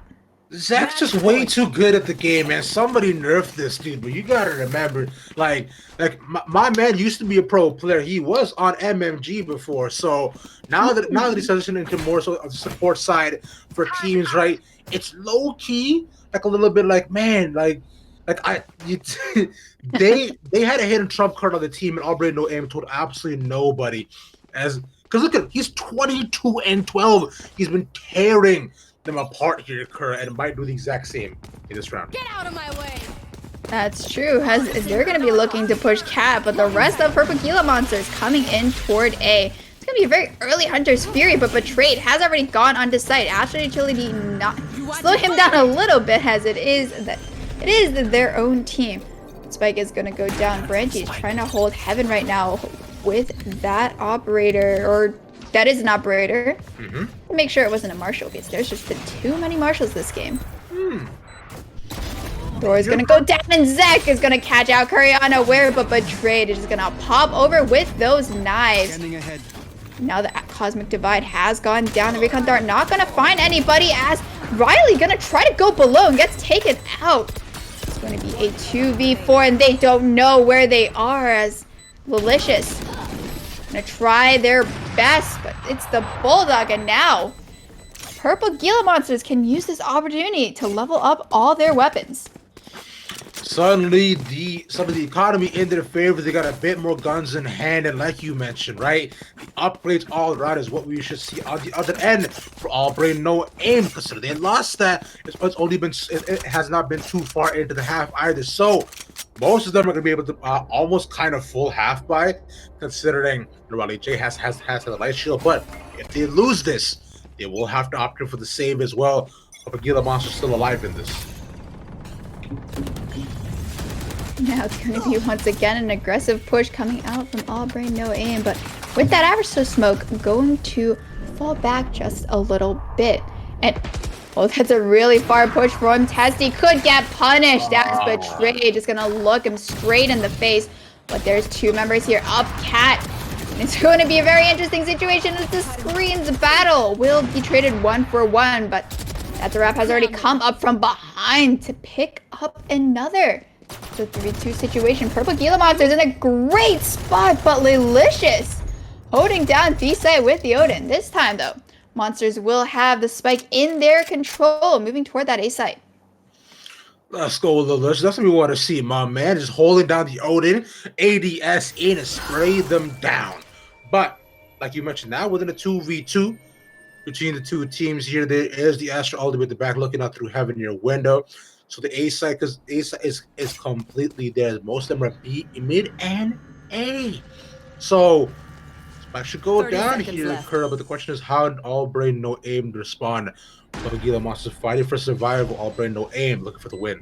Zach's just way too good at the game, man. Somebody nerfed this dude, but you gotta remember, like my man used to be a pro player. He was on MMG before, so now that he's transitioning into more so of the support side for teams, right? It's low key, like a little bit like, man, they had a hidden trump card on the team, and Aubrey No Aim told absolutely nobody, because look at, he's 22-12. He's been tearing them apart here, Kerr, and might do the exact same in this round. Get out of my way. That's true. They're going to be looking to push Cat, but the rest of Purple Gila Monsters coming in toward A. It's going to be a very early Hunter's Fury, but Betrayed has already gone onto site. Astral Utility not slow him down a little bit, as it is their own team. Spike is going to go down. Branchy is trying to hold Heaven right now with that operator, or that is an operator. Make sure it wasn't a Marshall, because there's just been too many Marshalls this game. Thor is going to go down, and Zek is going to catch out Curry unaware, but Betrayed is just going to pop over with those knives. Now the Cosmic Divide has gone down. The Recon Dart not going to find anybody, as Riley going to try to go below and gets taken out. It's going to be a 2v4, and they don't know where they are, as Malicious gonna try their best, but it's the Bulldog, and now Purple Gila Monsters can use this opportunity to level up all their weapons. Suddenly, some of the economy in their favor. They got a bit more guns in hand, and like you mentioned, right, the upgrades all around is what we should see on the other end for Aubrey No Aim. Consider they lost that. It has not been too far into the half either, so most of them are going to be able to almost kind of full half by, considering Riley J has a light shield. But if they lose this, they will have to opt in for the save as well. But Gila Monster's still alive in this. Now it's going to be once again an aggressive push coming out from Aubrey No Aim, but with that Averso smoke going to fall back just a little bit. And oh, that's a really far push for him. Testy could get punished as Betrayed. Just gonna look him straight in the face. But there's two members here up Cat. And it's going to be a very interesting situation as the screens battle will be traded 1-for-1. But That's a Wrap has already come up from behind to pick up another. It's a 3-2 situation. Purple Gila Monster's in a great spot, but Lilicious holding down B-side with the Odin. This time, though, Monsters will have the spike in their control, moving toward that A site. Let's go with Lilicious. That's what we want to see, my man. Just holding down the Odin, ADS in and spray them down. But, like you mentioned, now within a 2v2 between the two teams here, there is the Astra Ultimate at the back looking out through Heaven near window. So the A site, because A site is completely there. Most of them are B, mid, and A. So I should go down here, Curl, but the question is, how did All Brain No Aim respond? Gila Monsters fighting for survival, All Brain No Aim looking for the win.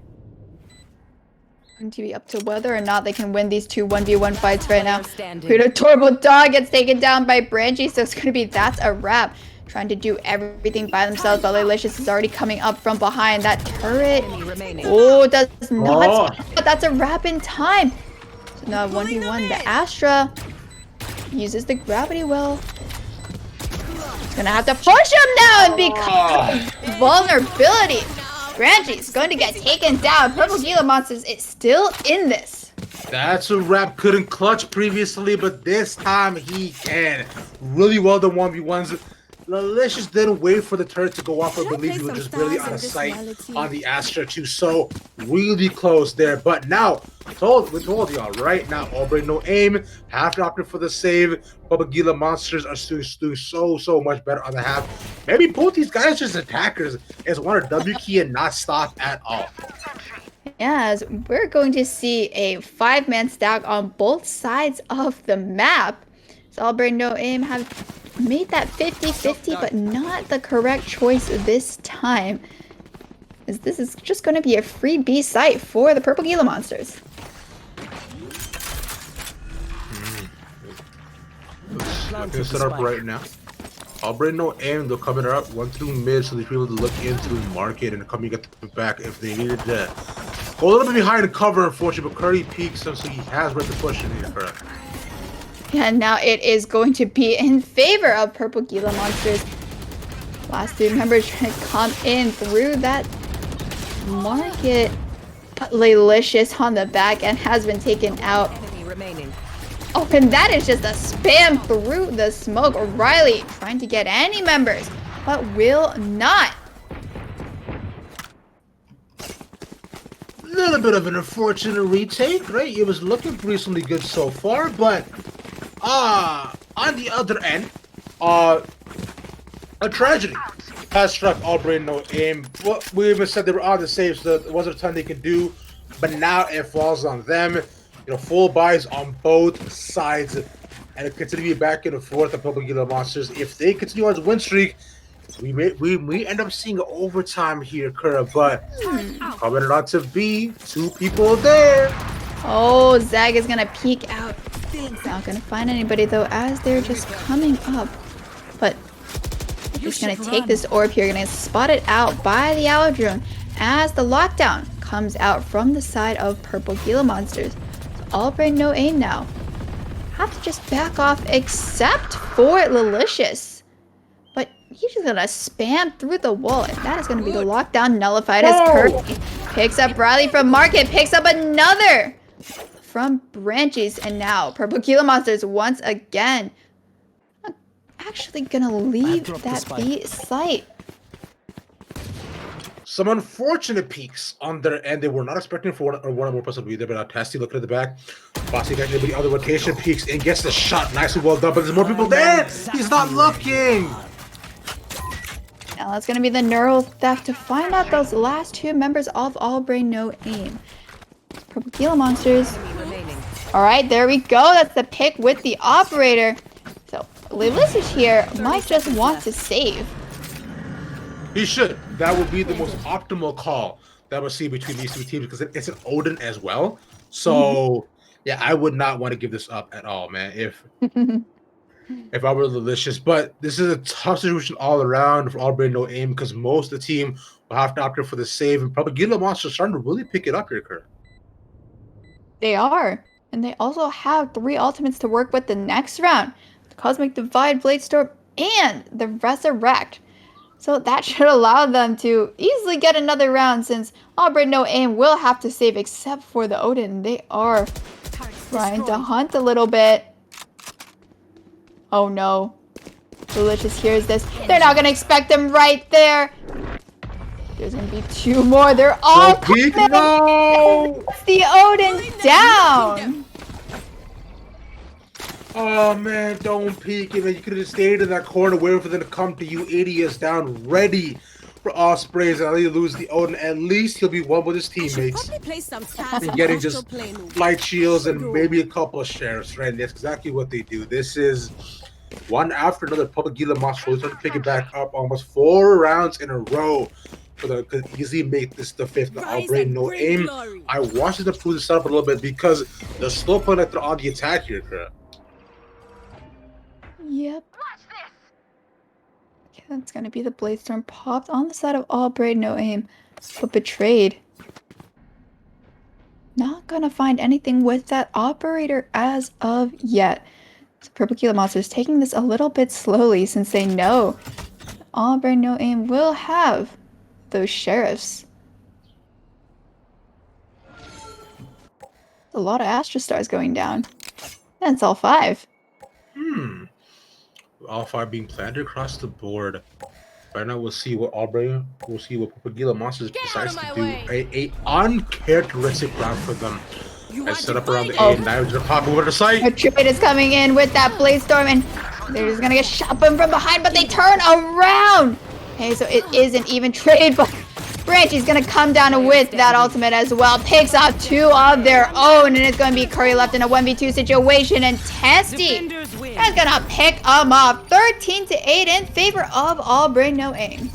Going to be up to whether or not they can win these two 1v1 fights right now. Turbo Dog gets taken down by Branchy, so it's going to be that's a wrap. Trying to do everything by themselves, but Lilicious is already coming up from behind that turret. Oh, does not. But that's a wrap in time. So now 1v1, the Astra uses the gravity well. He's gonna have to push him now, and because of vulnerability, Branchy's going to get taken down. Purple Gila Monsters is still in this. That's a wrap. Couldn't clutch previously, but this time he can. Really well done 1v1s. Lilicious didn't wait for the turret to go off. I believe he was just really out of sight on the Astra too. So really close there. But now, we told y'all right now, All Brain No Aim, half opted for the save. Purple Gila Monsters are doing so much better on the half. Maybe both these guys just attackers is want a W key and not stop at all. As we're going to see a 5-man stack on both sides of the map. So Albright No Aim have made that 50-50, but not the correct choice this time. As this is just going to be a free B site for the Purple Gila Monsters. Looking set up right now. Albright No Aim, they'll come in up, one through mid, so they'll be able to look into the market and come and get the back if they needed to. Go a little bit behind the cover, unfortunately, but Curry peeks, so he has read the push in here, correct? And now it is going to be in favor of Purple Gila Monsters. Last 3 members trying to come in through that market. But Lelicious on the back end has been taken out. Enemy remaining. Oh, and that is just a spam through the smoke. Riley trying to get any members, but will not. Little bit of an unfortunate retake, right? It was looking reasonably good so far, but on the other end, a tragedy has struck Albright No Aim. Well, we even said they were on the save, so there wasn't a ton they could do, but now it falls on them. You know, full buys on both sides, and it continue to be back and forth. The Purple Gila Monsters, if they continue on the win streak, we end up seeing overtime here, Kura, but coming not to be 2 people there. Oh, Zag is gonna peek out. Not gonna find anybody though, as they're just coming up. But he's gonna take this orb here, gonna spot it out by the Owl Drone as the lockdown comes out from the side of Purple Gila Monsters. Albright No Aim now have to just back off, except for Lelicious. But he's just gonna spam through the wall, and that is gonna be the lockdown nullified as Kirby picks up Riley from Market, picks up another from Branches, and now Purple Gila Monsters once again actually gonna leave that B site. Some unfortunate peaks on their end. They were not expecting for one or more person to be there, but Tasty looking at the back. Bossy got the other rotation, peaks and gets the shot. Nicely well done, but there's more people there. He's not looking. Now that's going to be the neural theft to find out those last 2 members of Albright No Aim. Purple Gila Monsters. Alright, there we go. That's the pick with the operator. So, Lelicious here might just want to save. He should. That would be the most optimal call that we'll see between these 2 teams because it's an Odin as well. So, yeah, I would not want to give this up at all, man. If I were Lelicious, but this is a tough situation all around for Albright No Aim because most of the team will have to opt for the save, and probably Gila Monsters starting to really pick it up here, Kurt. They are, and they also have 3 ultimates to work with the next round: the Cosmic Divide, Bladestorm, and the Resurrect. So that should allow them to easily get another round, since Albright No Aim will have to save except for the Odin. They are trying to hunt a little bit. Oh no. Delicious hears this. They're not gonna expect them right there. There's gonna be 2 more. They're all coming. No! The Odin down. Oh man, don't peek it, man. You could have stayed in that corner waiting for them to come to you. 80 is down, ready for Ospreys. And you lose the Odin. At least he'll be one with his teammates. And getting just flight shields and maybe a couple of sheriffs, right? And that's exactly what they do. This is one after another. Purple Gila Monsters trying to pick it back up almost 4 rounds in a row. Could easily make this the 5th. Albright No Aim. I wanted to prove this up a little bit because the slow point that they're on the attack here, Kurt. Yep. Okay, that's gonna be the Bladestorm popped on the side of Albright No Aim, but betrayed. Not gonna find anything with that operator as of yet. So Purple Gila Monsters taking this a little bit slowly, since they know Albright No Aim will have those sheriffs. A lot of Astra Stars going down. And it's all 5. All 5 being planted across the board. Right now, we'll see what Purple Gila Monsters decides to do. A uncharacteristic round for them. And set up around the A. Now they're popping over the site. A trade is coming in with that Bladestorm, and they're just gonna get shot from behind, but they turn around. Okay, so it is an even trade, but Branchy's gonna come down with that ultimate as well. Picks off 2 of their own, and it's gonna be Curry left in a 1v2 situation, and Testy is gonna pick them off 13-8 in favor of All Brain No Aim.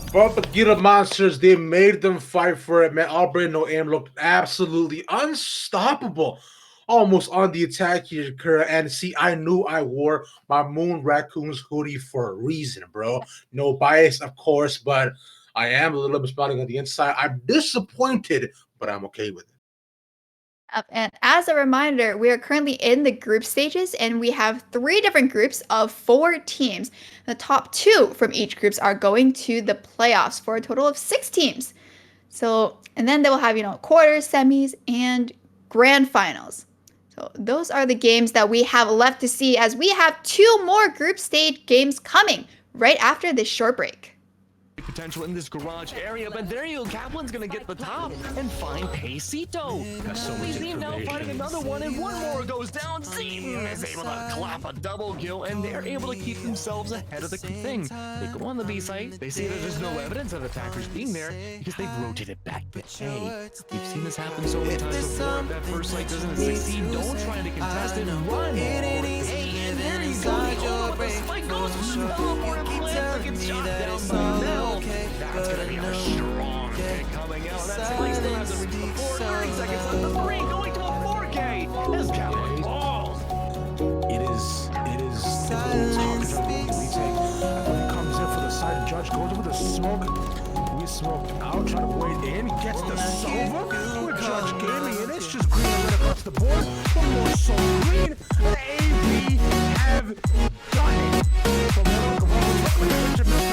Propaganda Monsters, they made them fight for it, man. All Brain No Aim looked absolutely unstoppable. Almost on the attack here, Kura. And see, I knew I wore my Moon Raccoons hoodie for a reason, bro. No bias, of course, but I am a little bit spouting on the inside. I'm disappointed, but I'm okay with it. And as a reminder, we are currently in the group stages, and we have 3 different groups of 4 teams. The top 2 from each groups are going to the playoffs for a total of 6 teams. So, and then they will have, quarters, semis, and grand finals. So those are the games that we have left to see, as we have 2 more group stage games coming right after this short break. Potential in this garage area, but there you go. Kaplan's gonna get the top and find Pacito. Zim now finding another one, and one more goes down. Zim is able to clap a double kill, and they're able to keep themselves ahead of the thing. They go on the B site. They see that there's no evidence of attackers being there because they've rotated back to A. We've seen this happen so many times before. If that first site doesn't succeed, don't try to contest it and run. Hey, and there you go. The spike goes for the teleport plant. Gets shot down now. That's gonna be a strong pick coming out. That spike still hasn't reached the 4. 30 seconds left. The 3 going to a 4K. As Kaplan falls. It is difficult to retake. When he comes in for the side, Judge goes with the smoke. We smoked out, trying to wade in, gets the silver. With Judge Gaming, and it's just green right across the board. One more soul green. The AB have done it.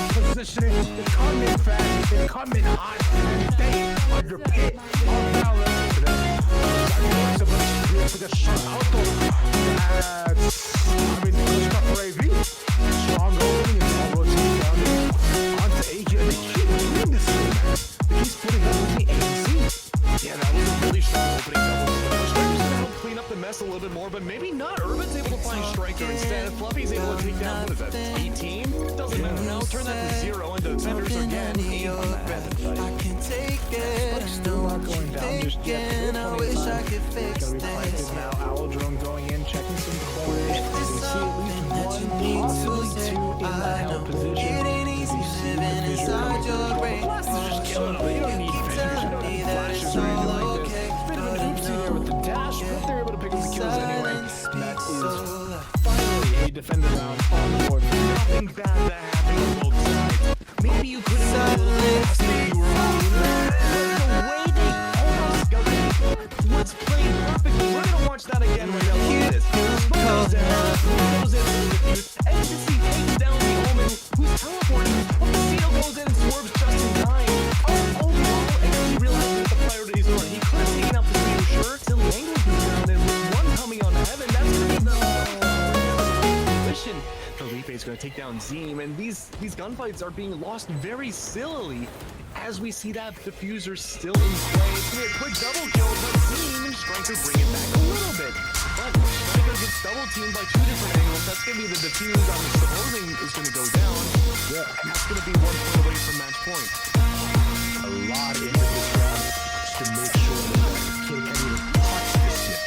From positioning, they come in fast, they come in hot, and they under pit on balance to them. It's like a shot out though. Good stuff for AV. Strong opening and all rotating down onto AJ, and they keep doing this thing, man. They keep putting up with the AC. Yeah, that was a really strong opening double. Striker's gonna help clean up the mess a little bit more, but maybe not. Urban's able to find Striker instead. Fluffy's able to take down, what is that, 18? Doesn't matter now. Turn that to 0, and defenders again aim on that method. I can take it. Still not going down just yet. I wish I could fix Gonna be this. now. Owl drone going in, checking some corners. You see at least 1, possibly 2 in that held position. It ain't easy living inside your brain. Plus, it's just killing them. You don't need fingers. You don't need flashes or anything like this. Bit of an oopsie there with the dash, but they're able to pick up the kills anyway. And that is finally a defender round on the board. Nothing bad that happened on both sides. Maybe you couldn't have a little less than you were moving, but the way they almost got it was played perfectly. We're gonna watch that again right now. Look at this. Smoke goes down, goes in with the defuse, and you can see takes down the Omen, who's teleporting. Pacito goes in and swerves just in time. Overall, and he realized that the priorities were. He could have taken out the speeder, sure. Silly angles was down, and with one coming on heaven, that's gonna be the mission. Felipe's going to take down Zim, and these gunfights are being lost very sillily as we see that diffuser still in play. It's going to be a quick double kill, but Zim and Striker bring it back a little bit. But Striker gets double teamed by 2 different angles. That's going to be the diffuse I'm supposing is going to go down. Yeah, that's going to be 1 point away from match point. A lot into this round just to make sure that the kid can even touch this shit.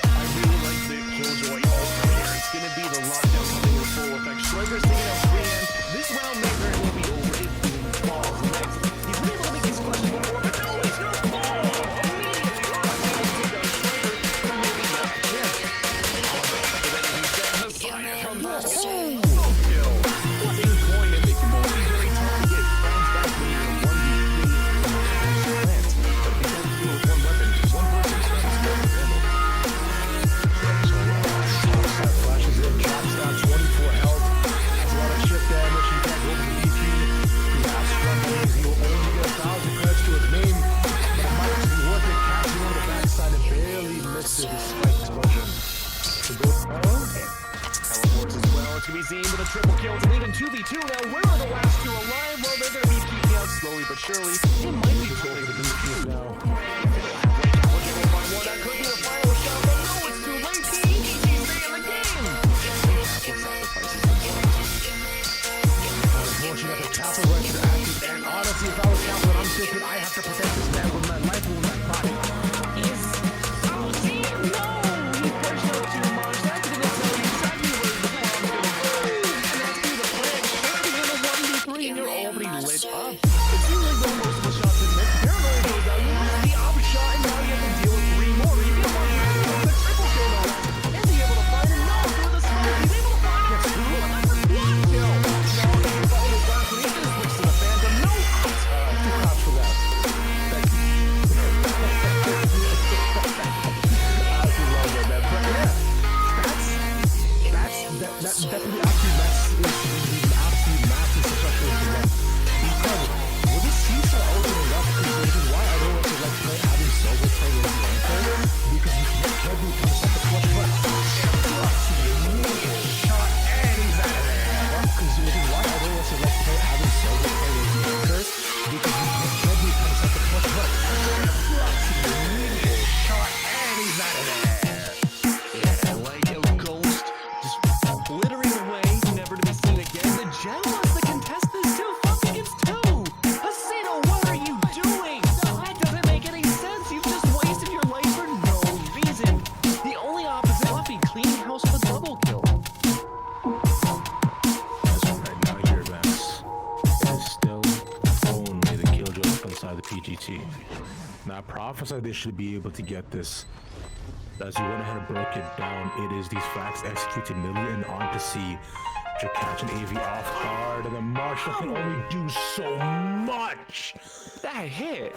I really like the Killjoy ult here. It's going to be the lockdown coming in full effect. Striker's taking out Brienne. This round may very well be over if Boom falls next. He's been able to make these questions before, but no, he's going to fall immediately. Take down Striker, and maybe not him. But then he said, Messiah comes out. Oh, kill. Flipping coin and making more very tough to get rounds back when you can 1v3 plant. But because you with one weapon, one person is going to handle. Flashes in, drops down 24 health. Has a lot of chip damage. He can't go to the DP. He has strong enemies. He will only get 1,000 credits to his name. But it might be worth it. Catching on the backside and barely misses his spike explosion. To go Teleports as well. It's going to be Zane with a triple kill to lead in 2v2. Now, where are the last 2 alive? Well, they're going to be peeking out slowly but surely. It might be too late to defuse now. That could be the final shot, but no, it's too late. He's staying in the game. Unfortunately, the Kaplan right should active. And honestly, if I was Kaplan, thinking I have to protect this man with my life or my body. Lit up. It seems like though most of the shots in this paranoia goes out. You lose the op shot and now you have to deal with 3 more. You get one with the triple kill no less. Is he able to find it? No, through the smoke. He's able to find it. Two, and that's a quad kill. Now he's all his last when he just switched to the Phantom. No ops. Props for that. Thank you. That's definitely actually that's absolute massive successful event. Because with this season opening up, this is why I don't want to like play having solo play with Ranger, because you can every time set the clutch button. Shot and he's out of there. Because this is why I don't want to like play having solo play with Ranger, because you can every time set the clutch button. Shot and he's out of there. Glittering away, never to be seen again. The Jen wants to contest this too. Fuck against 2. Hasito, what are you doing? That doesn't make any sense. You've just wasted your life for no reason. The only opposite, Fluffy cleaning house with a double kill. As of right now, here, Max, it is still only the killjoy up inside the PGT. Now, I prophesy they should be able to get this. As you went ahead and broke it down, it is these facts executed Millie and on to see to catch an AV off guard, and then Marshall can only do so much. That hit.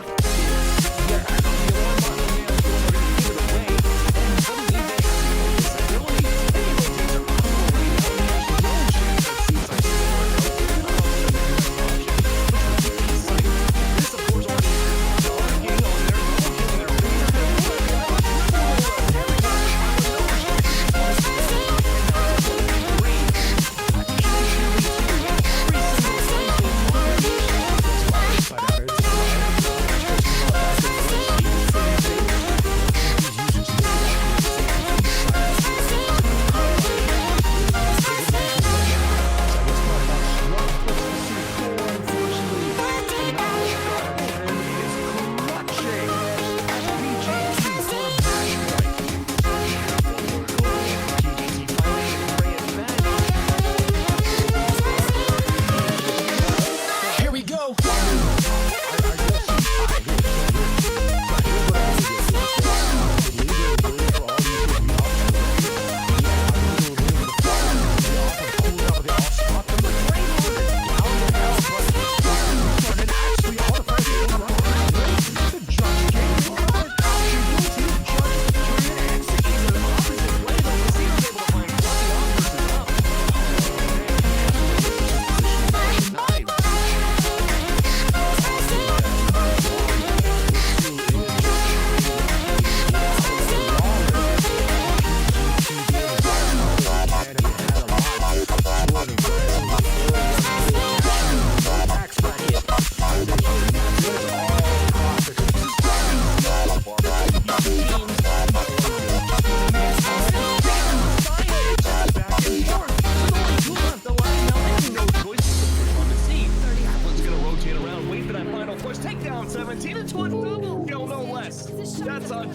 Takedown 17 into a double kill, no less. That's a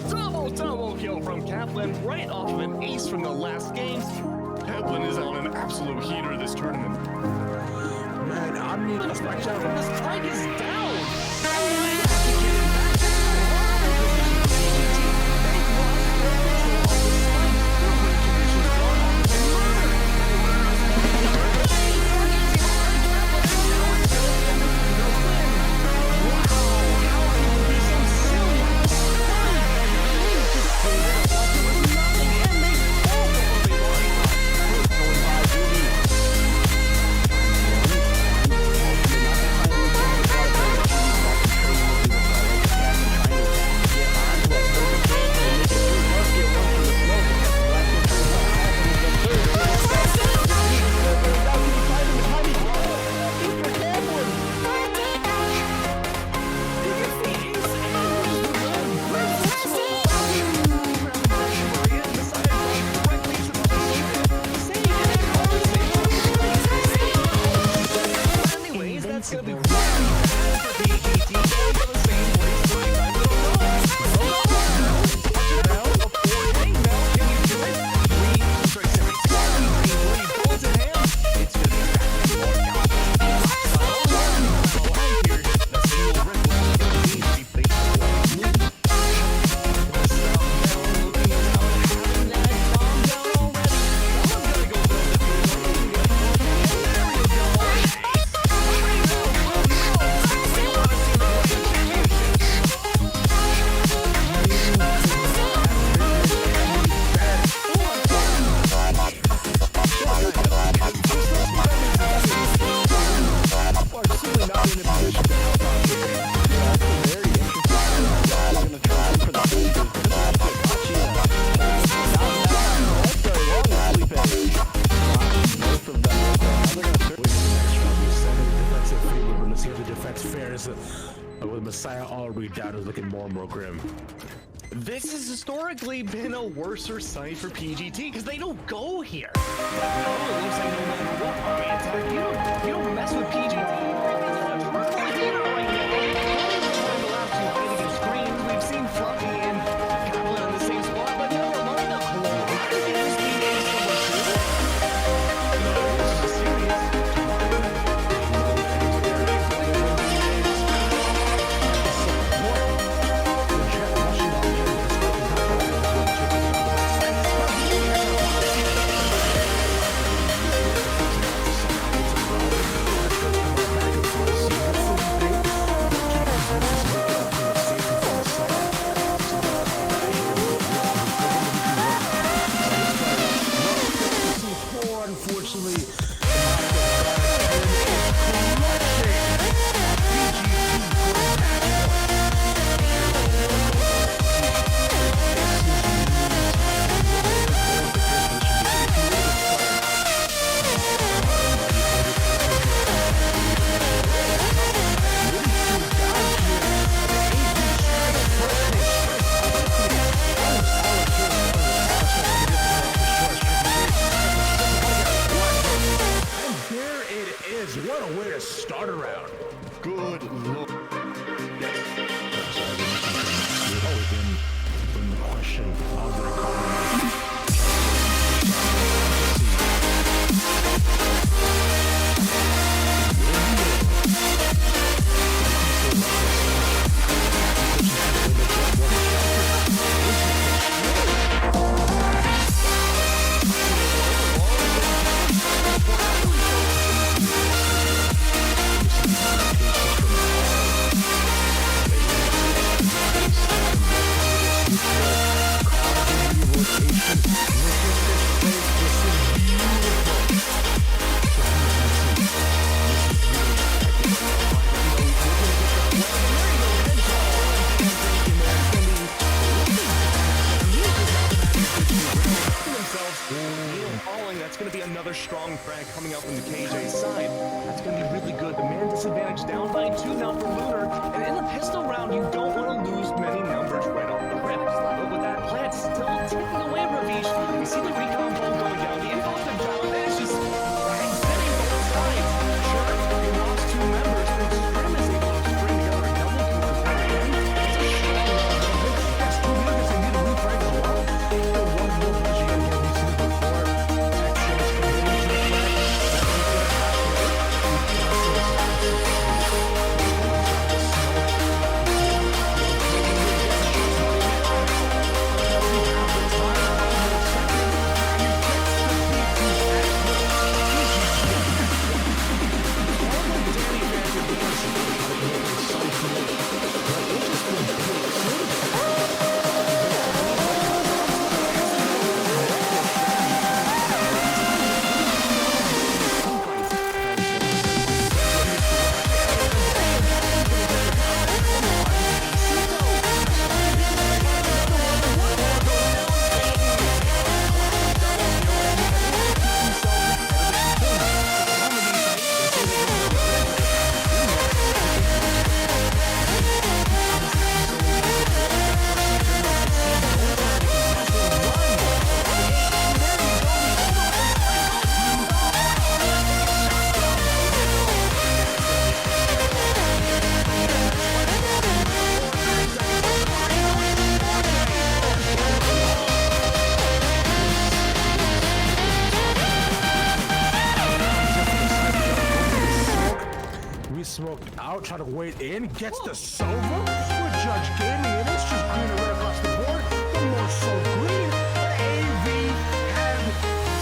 double kill from Kaplan right off of an ace from the last game. Kaplan is on an absolute heater this tournament. Man, I mean, This strike is down. Messiah all redown is looking more and more grim. This has historically been a worser site for PGT because they don't go here. It looks like no matter what army attack, you don't mess with PGT. The last two hiding in screens, we've seen Fluffy and Goblin in the same spot, but never mind the Claw. Why does he use PGT so much? No, it's serious. What a way to start a round. Good lord. Always been the question of the economy. That's going to be another strong frag coming out from the KJ side. That's going to be really good. The man disadvantage down by 2 now for Lunar. And in a pistol round, you don't want to lose many numbers right off the rip. But with that plant still ticking away, Ravish, we see the recon ball going down. The info's been down. And it's just setting both sides. Sure, you lost 2 members, but Scrim is able to string together a double kill for him. It's a strong round. That's 2 minutes. They need a refrag as well. The one more push you gotta get we've seen it before. Smoked out, trying to wait in, gets the silver with Judge Gaming, and it's just green right across the board. The more so green, AV have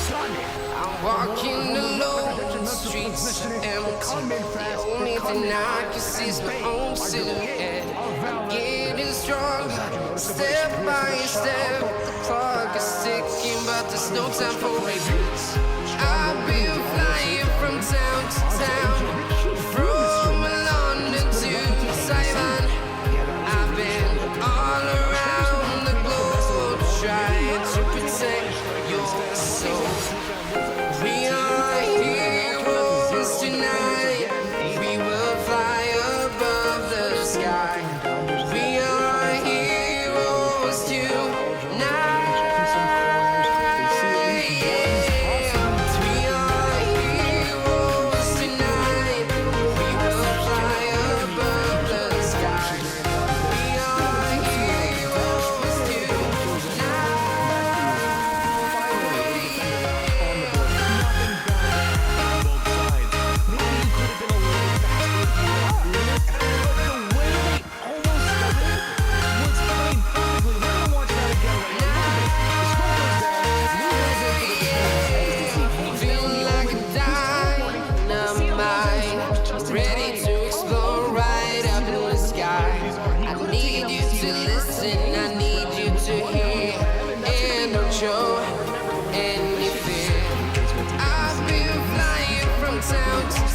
done it. I'm walking alone, the streets are empty. The only thing I can see is my own silhouette. I'm getting stronger, step by step. The clock is ticking, but there's no time for regrets. I've been flying from town to town. From London to Taiwan, I've been all around the globe trying to protect your soul. We are heroes tonight. We will fly above the sky.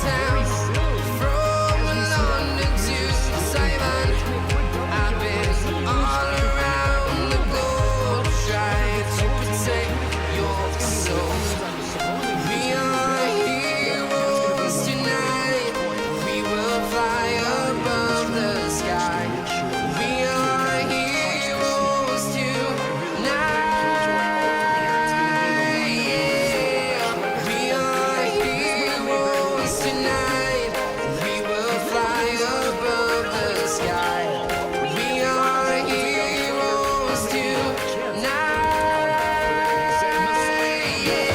town. From London to Taiwan, I've been all around the globe trying to protect your soul. We are heroes tonight. We will fly above the sky. We are heroes tonight. Yeah. We are heroes tonight. We will fly above the sky. We are heroes tonight. Yeah.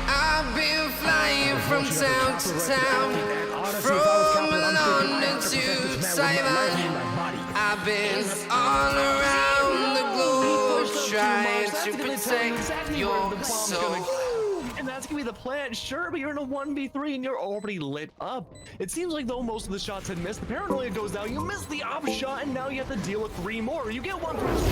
I've been flying from town to town, from London to Taiwan. I've been all around the globe trying to protect your soul. And that's gonna be the plan. Sure, but you're in a 1v3 and you're already lit up. It seems like though most of the shots had missed. The paranoia goes down. You miss the op shot, and now you have to deal with 3 more. You get one person.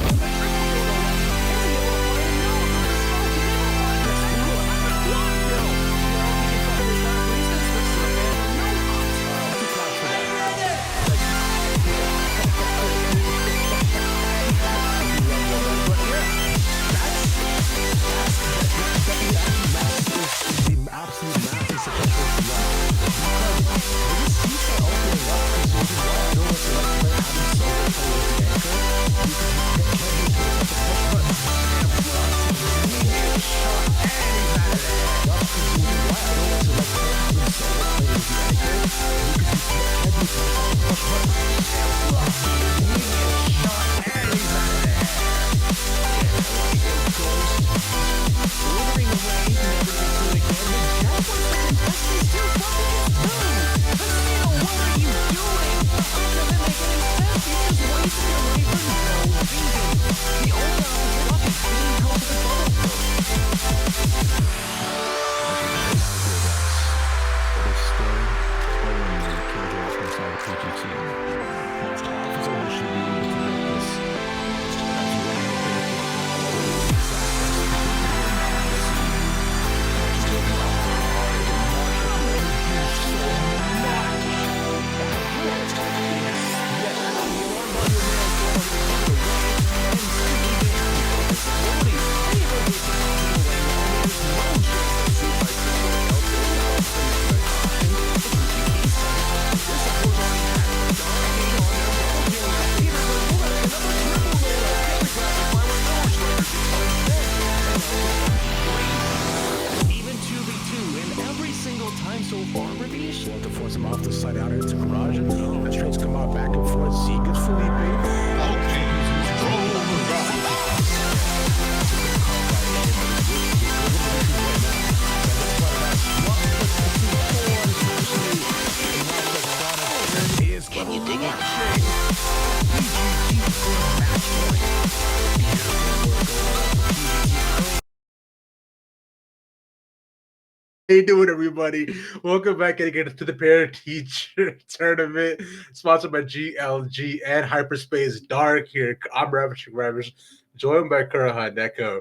How you doing, everybody? Welcome back again to the Parent Teacher Tournament, sponsored by GLG and Hyperspace Dark here. I'm Ravishing Ravish, joined by Kuraha Neko.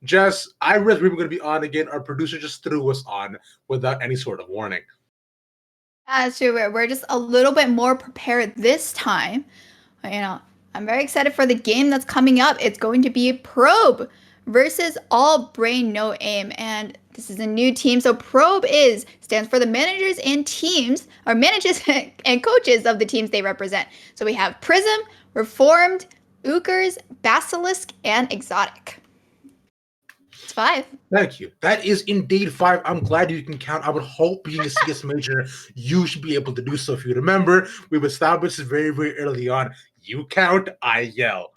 Jess, I realized we were going to be on again. Our producer just threw us on without any sort of warning. That's true. We're just a little bit more prepared this time. I'm very excited for the game that's coming up. It's going to be Probe versus All Brain No Aim, and this is a new team. So Probe stands for the managers and teams, or managers and coaches of the teams they represent. So we have Prism, Reformed, Ukers, Basilisk, and Exotic. It's 5. Thank you. That is indeed 5. I'm glad you can count. I would hope being a CS major, you should be able to do so. If you remember, we've established very, very early on. You count, I yell.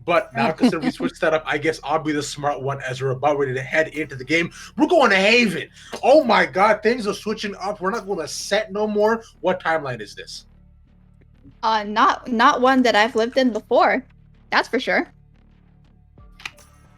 But now, considering we switched that up, I guess I'll be the smart one as we're about ready to head into the game. We're going to Haven. Oh my God, things are switching up. We're not going to set no more. What timeline is this? Not one that I've lived in before. That's for sure.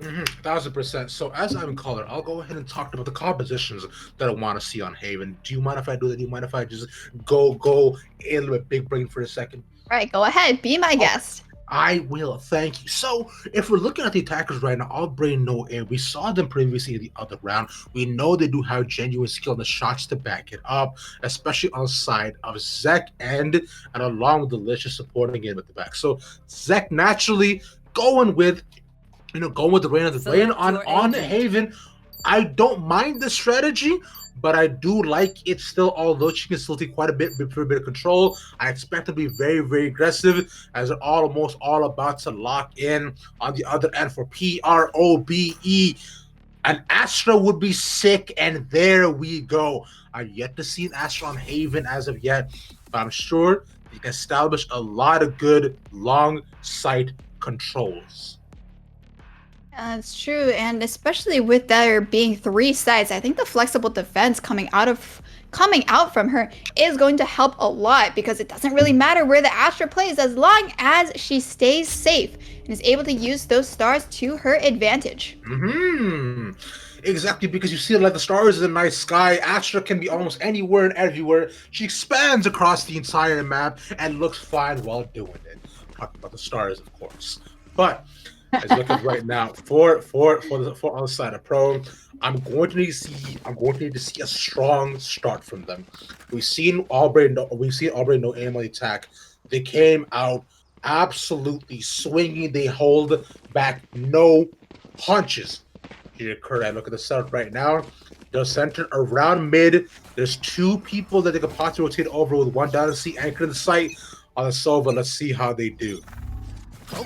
1000%. So as I'm in color, I'll go ahead and talk about the compositions that I want to see on Haven. Do you mind if I do that? Do you mind if I just go a little bit big brain for a second? All right, go ahead. Be my guest. I will. Thank you. So if we're looking at the attackers right now, all brain, no air. We saw them previously in the other round. We know they do have genuine skill in the shots to back it up, especially on the side of Zek and along with Delicious supporting it with the back. So Zek naturally going with the rain of the rain on Haven. I don't mind the strategy, but I do like it still, although she can still take quite a bit for a bit of control. I expect to be very, very aggressive as they're almost all about to lock in on the other end for PROBE. An Astra would be sick, and there we go. I've yet to see an Astra on Haven as of yet, but I'm sure they can establish a lot of good long sight controls. That's true, and especially with there being 3 sides, I think the flexible defense coming out from her is going to help a lot, because it doesn't really matter where the Astra plays as long as she stays safe and is able to use those stars to her advantage. Exactly, because you see like the stars in the night sky. Astra can be almost anywhere and everywhere. She expands across the entire map and looks fine while doing it. Talking about the stars, of course, but as you look at right now for on the side of Pro, I'm going to need to see a strong start from them. We've seen Aubrey no aim on the attack. They came out absolutely swinging. They hold back no punches. Here, Kurt, look at the setup right now. They're centered around mid. There's 2 people that they could possibly rotate over with one down to see anchor in the site on the Sova. Let's see how they do.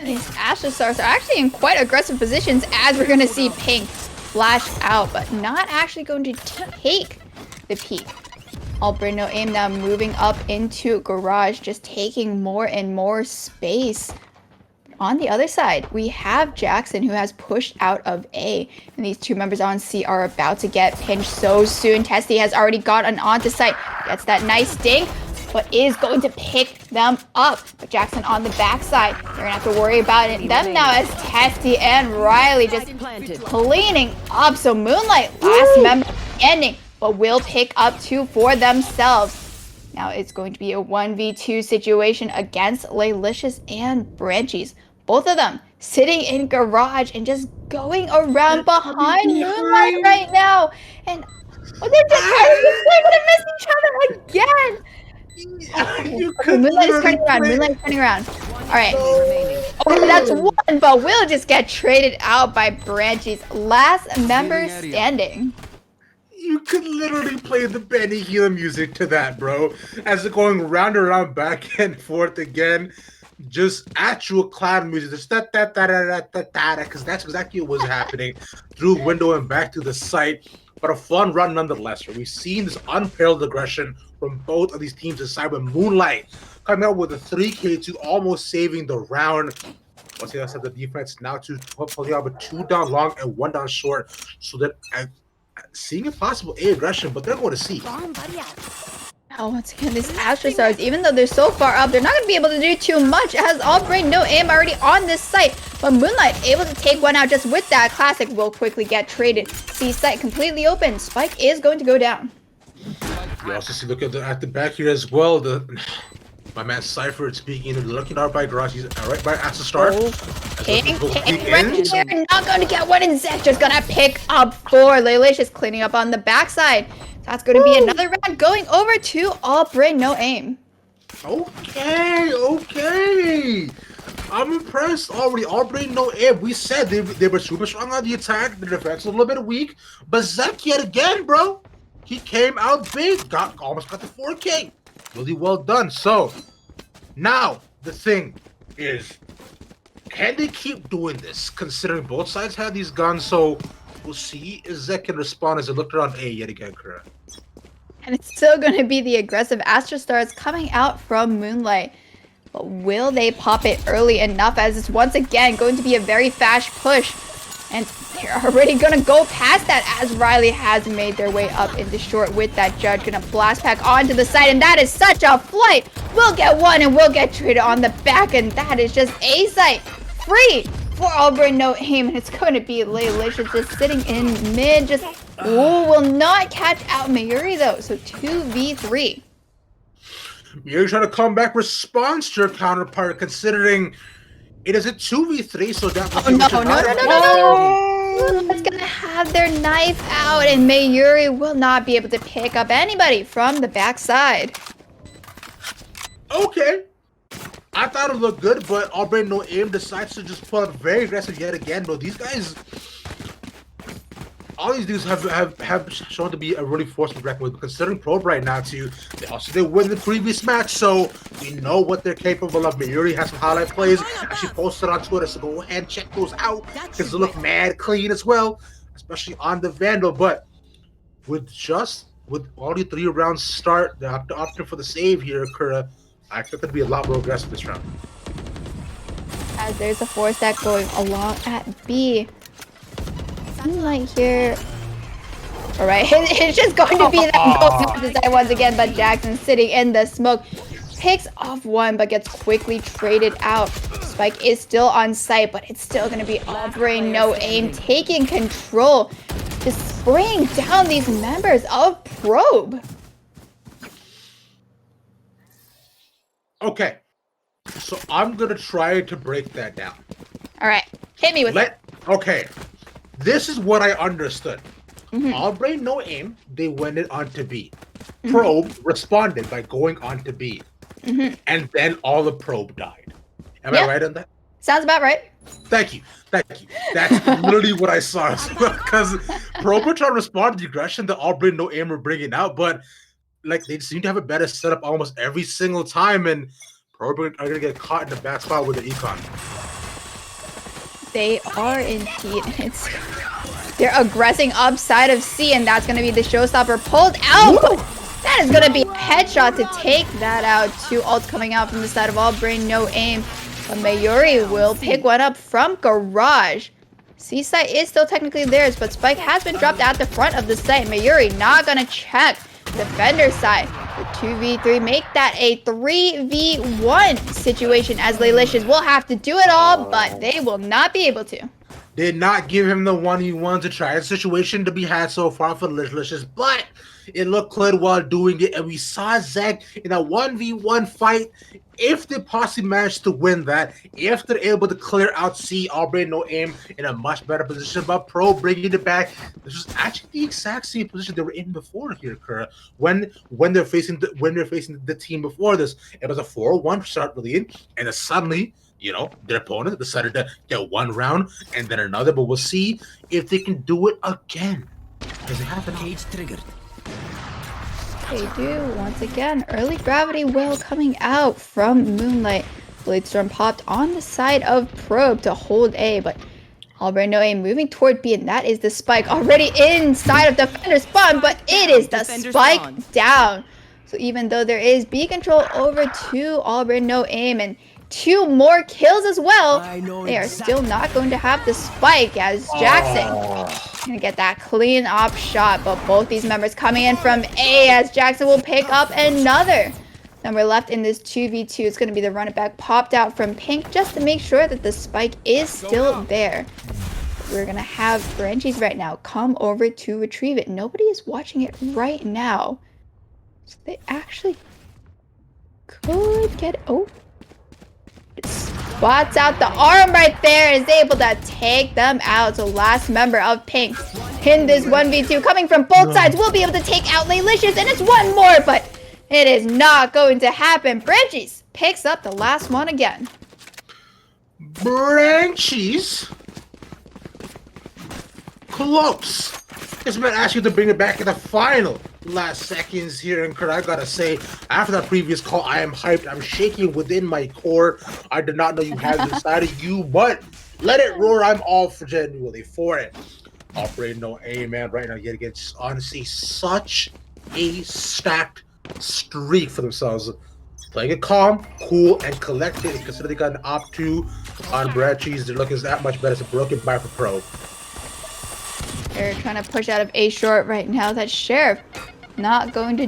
These Astra stars are actually in quite aggressive positions, as we're going to see Pink flash out, but not actually going to take the peak. Aubrey no aim now moving up into Garage, just taking more and more space. On the other side, we have Jackson, who has pushed out of A, and these 2 members on C are about to get pinched so soon. Testy has already gotten onto site, gets that nice ding, but is going to pick them up. But Jackson on the backside, they're gonna have to worry about it. Them now as Testy and Riley just cleaning up. So Moonlight, last member ending, but will pick up 2 for themselves. Now it's going to be a 1v2 situation against Laylicious and Branchies. Both of them sitting in Garage and just going around behind Moonlight right now. And they're gonna miss each other again. Moonlight is turning around. Moonlight is turning around. All right. Okay, that's 1, but we'll just get traded out by Branchies. Last member standing. You could literally play the Benny Hill music to that, bro. As they're going round and round, back and forth again. Just actual clown music. Just because that's exactly what was happening through window and back to the site. But a fun run nonetheless. We've seen this unparalleled aggression from both of these teams aside, with Moonlight coming out with a 3K to almost saving the round. Once he has the defense now to pull out with 2 down long and 1 down short, so that seeing a possible A aggression, but they're going to see. Oh, once again, these Astra stars, even though they're so far up, they're not going to be able to do too much, as Aubrey no aim already on this site. But Moonlight able to take one out just with that. Classic will quickly get traded. See site completely open. Spike is going to go down. You also see, look at the back here as well. My man Cypher speaking, looking out by Garage. He's right by Astra start. King right here, not going to get one, and Zek just going to pick up 4. Laylicious cleaning up on the backside. That's going to be another round going over to Aubrey no aim. Okay. I'm impressed already. Aubrey no aim. We said they were super strong on the attack. The defense a little bit weak. But Zek yet again, bro. He came out big. Almost got the 4K. Really well done. So, now the thing is, can they keep doing this? Considering both sides have these guns, so we'll see if Zek can respond as they look around A yet again, correct? And it's still going to be the aggressive Astra Stars coming out from Moonlight. But will they pop it early enough, as it's once again going to be a very fast push? And they're already going to go past that, as Riley has made their way up into short with that Judge. Going to blast back onto the side, and that is such a flight. We'll get one, and we'll get traded on the back, and that is just a site free for Auburn, no aim, and it's going to be Laylicious just sitting in mid, just will not catch out Mayuri though, so 2v3. Mayuri trying to come back, response to your counterpart, considering it is a 2v3, so that no. It's gonna have their knife out, and Mayuri will not be able to pick up anybody from the backside. Okay. I thought it looked good, but Auburn no aim decides to just pull up very aggressive yet again, bro. These guys, all these dudes have shown to be a really force to reckon with. Considering Probe right now too, they also did win the previous match, so we know what they're capable of. Mayuri has some highlight plays, and she posted on Twitter, so go ahead and check those out because they look mad clean as well, especially on the Vandal. But with only 3 rounds start, the option for the save here, Kura, I expect it to be a lot more aggressive this round. As there's a 4-stack going along at B. Moonlight here. Alright, it's just going to be that design once again, but Jackson sitting in the smoke. Picks off one, but gets quickly traded out. Spike is still on site, but it's still going to be Aubrey, no aim, taking control. Just spraying down these members of Probe. Okay, so I'm gonna try to break that down. All right, hit me with it. Okay, this is what I understood. Aubrey no aim, they went it onto B. Probe responded by going onto B, and then all the Probe died. Am I right on that? Sounds about right. Thank you. That's literally what I saw. Because Probe were trying to respond to the aggression that Aubrey no aim were bringing out, but like they seem to have a better setup almost every single time, and probably are gonna get caught in the bad spot with the econ. They are indeed. They're aggressing upside of C, and that's gonna be the showstopper pulled out. But that is gonna be a headshot to take that out. 2 ults coming out from the side of Aubrey, no aim. But Mayuri will pick one up from Garage. C site is still technically theirs, but Spike has been dropped at the front of the site. Mayuri not gonna check defender side. The 2v3 make that a 3v1 situation, as Laylicious will have to do it all, but they will not be able to. Did not give him the 1v1 to try a situation to be had so far for Laylicious, but it looked good while doing it, and we saw Zach in a 1v1 fight. If they possibly manage to win that, if they're able to clear out C, Aubrey no aim in a much better position, but Pro bringing it back. This was actually the exact same position they were in before here, Kura. When they're facing the team before this, it was a 4-1 start really in, and then suddenly, you know, their opponent decided to get 1 round and then another. But we'll see if they can do it again. Does it happen? Cage triggered. They do, once again. Early Gravity Will coming out from Moonlight. Bladestorm popped on the side of Probe to hold A, but Aubrey no aim moving toward B, and that is the Spike already inside of Defender spawn, but it is the Spike down. So even though there is B control over to Aubrey no aim and 2 more kills as well, they are still not going to have the Spike, as Jackson gonna get that clean op shot. But both these members coming in from A, as Jackson will pick up another member left in this 2v2. It's gonna be the run it back popped out from Pink, just to make sure that the Spike is still there. We're gonna have Branchies right now come over to retrieve it. Nobody is watching it right now, so they actually could get spots out the arm right there, is able to take them out. So last member of Pink in this 1v2 coming from both sides will be able to take out Laylicious, and it's 1 more, but it is not going to happen. Branchies picks up the last one again. Branchies? Close. This man asked you to bring it back in the final last seconds here, and I gotta say, after that previous call, I am hyped. I'm shaking within my core. I did not know you had it inside of you, but let it roar. I'm all for genuinely for it. Operating no aim, man. Right now, yet again, honestly, such a stacked streak for themselves. Playing it calm, cool, and collected. Consider they got an op 2 on Brad Cheese. They're looking that much better. It's a broken by for Pro. They're trying to push out of A short right now. That Sheriff not going to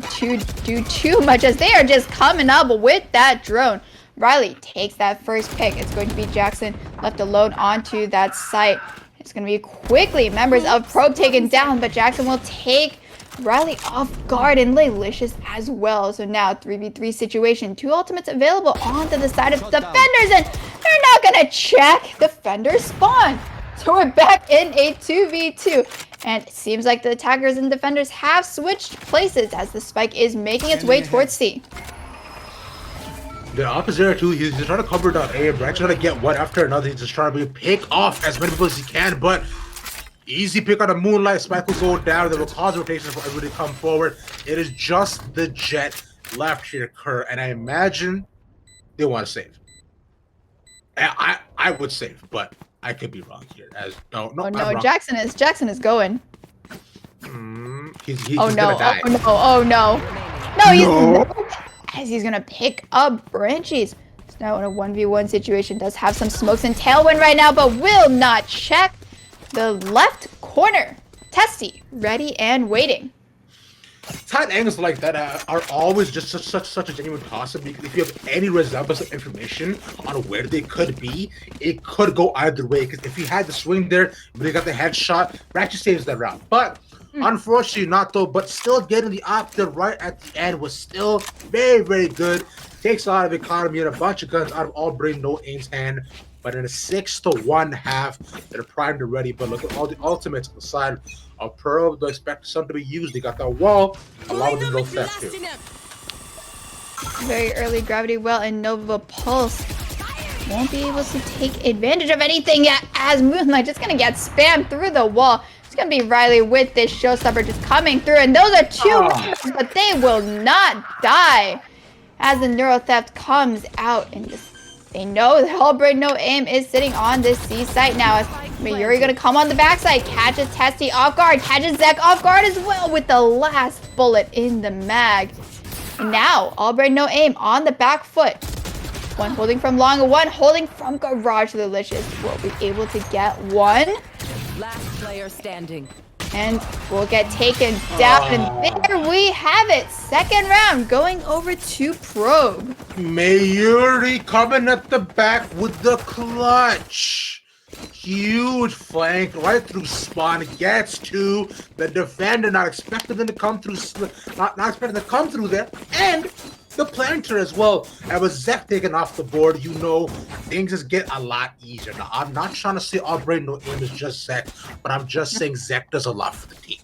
do too much as they are just coming up with that drone. Riley takes that first pick. It's going to be Jackson left alone onto that site. It's going to be quickly members of Probe taken down, but Jackson will take Riley off guard and Laylicious as well. So now 3v3 situation. 2 ultimates available onto the side of defenders, and they're not going to check. Defenders spawn. So we're back in a 2v2. And it seems like the attackers and defenders have switched places as the spike is making its way towards C. The opposite too, he's trying to cover down A, and Brad trying to get one after another. He's just trying to pick off as many people as he can, but easy pick on the Moonlight. Spike will go down. There will cause rotation for everybody to come forward. It is just the Jet left here, Kerr, and I imagine they want to save. I would save, but I could be wrong here. Oh no, Jackson is going. He's oh no! Gonna die. Oh no! Oh no! No, he's not. As he's gonna pick up Branchies. It's now in a 1v1 situation. Does have some smokes and tailwind right now, but will not check the left corner. Testy, ready and waiting. Tight angles like that are always just such a genuine toss-up, because if you have any resemblance of information on where they could be, it could go either way. Because if he had the swing there, but he got the headshot, Ratchet saves that round. But unfortunately not though, but still getting the op there right at the end was still very, very good. Takes a lot of economy and a bunch of guns out of all Brain No Aim's hand. But in a 6-1 half, they're primed and ready. But look at all the ultimates on the side of Pearl. They expect some to be used. They got that wall. A lot of them go theft too. Very early gravity well, and Nova Pulse won't be able to take advantage of anything yet, as Moonlight just gonna get spammed through the wall. It's gonna be Riley with this showstopper just coming through, and those are 2 rounds, but they will not die as the Neuro Theft comes out, and just they know that Hellbraid No Aim is sitting on this C site now, as Mayuri gonna come on the backside, catches Testy off guard, catches Zek off guard as well with the last bullet in the mag. And now Hellbraid No Aim on the back foot. One holding from long, one holding from Garage. Delicious will be able to get one. Last player standing. And will get taken down. And there we have it. Second round going over to Probe. Mayuri coming at the back with the clutch. Huge flank right through spawn, gets to the defender, not expecting them to come through, not expecting to come through there, and the planter as well. And with Zek taken off the board, you know things just get a lot easier. Now, I'm not trying to say Brain No Aim is just Zek, but I'm just saying Zek does a lot for the team.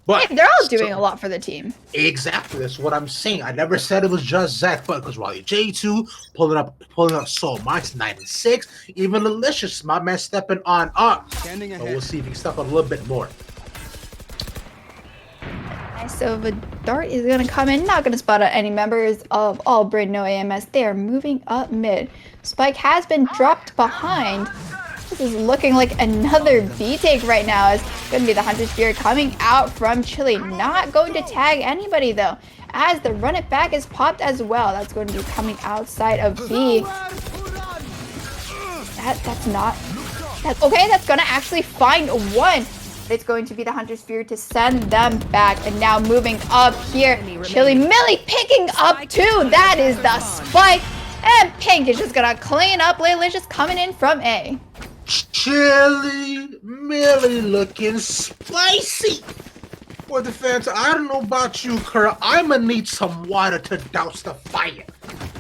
But yeah, they're all doing a lot for the team. Exactly, that's what I'm saying. I never said it was just Zach, but because Raleigh J2 pulling up Soul Max 9 and 6, even Delicious, my man stepping on up. But we'll see if he can step up a little bit more. So the dart is gonna come in, not gonna spot out any members of Brain No AMS. They are moving up mid. Spike has been dropped behind. This is looking like another B-take right now. It's going to be the Hunter Spear coming out from Chile. Not going to tag anybody, though, as the run it back is popped as well. That's going to be coming outside of B. That's going to actually find one. It's going to be the Hunter Spear to send them back. And now moving up here, Chili Millie picking up two. That is the spike. And Pink is just going to clean up. Laylicious coming in from A. Chili Millie looking spicy. For the fans, I don't know about you, Kerr. I'm gonna need some water to douse the fire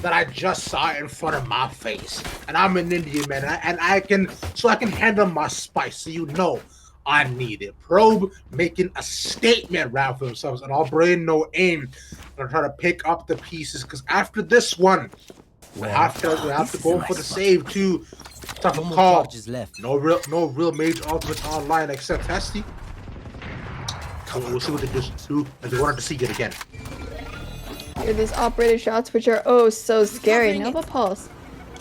that I just saw in front of my face. And I'm an Indian man, and I can handle my spice. So you know I need it. Probe making a statement round for themselves, and Brain No Aim gonna try to pick up the pieces, because after this one, we have to go for the save too. Tough call. No real major ultimates online except Testy. We'll see what they just do, and they wanted to see it again. Here, these operator shots, which are oh so scary. Nova Pulse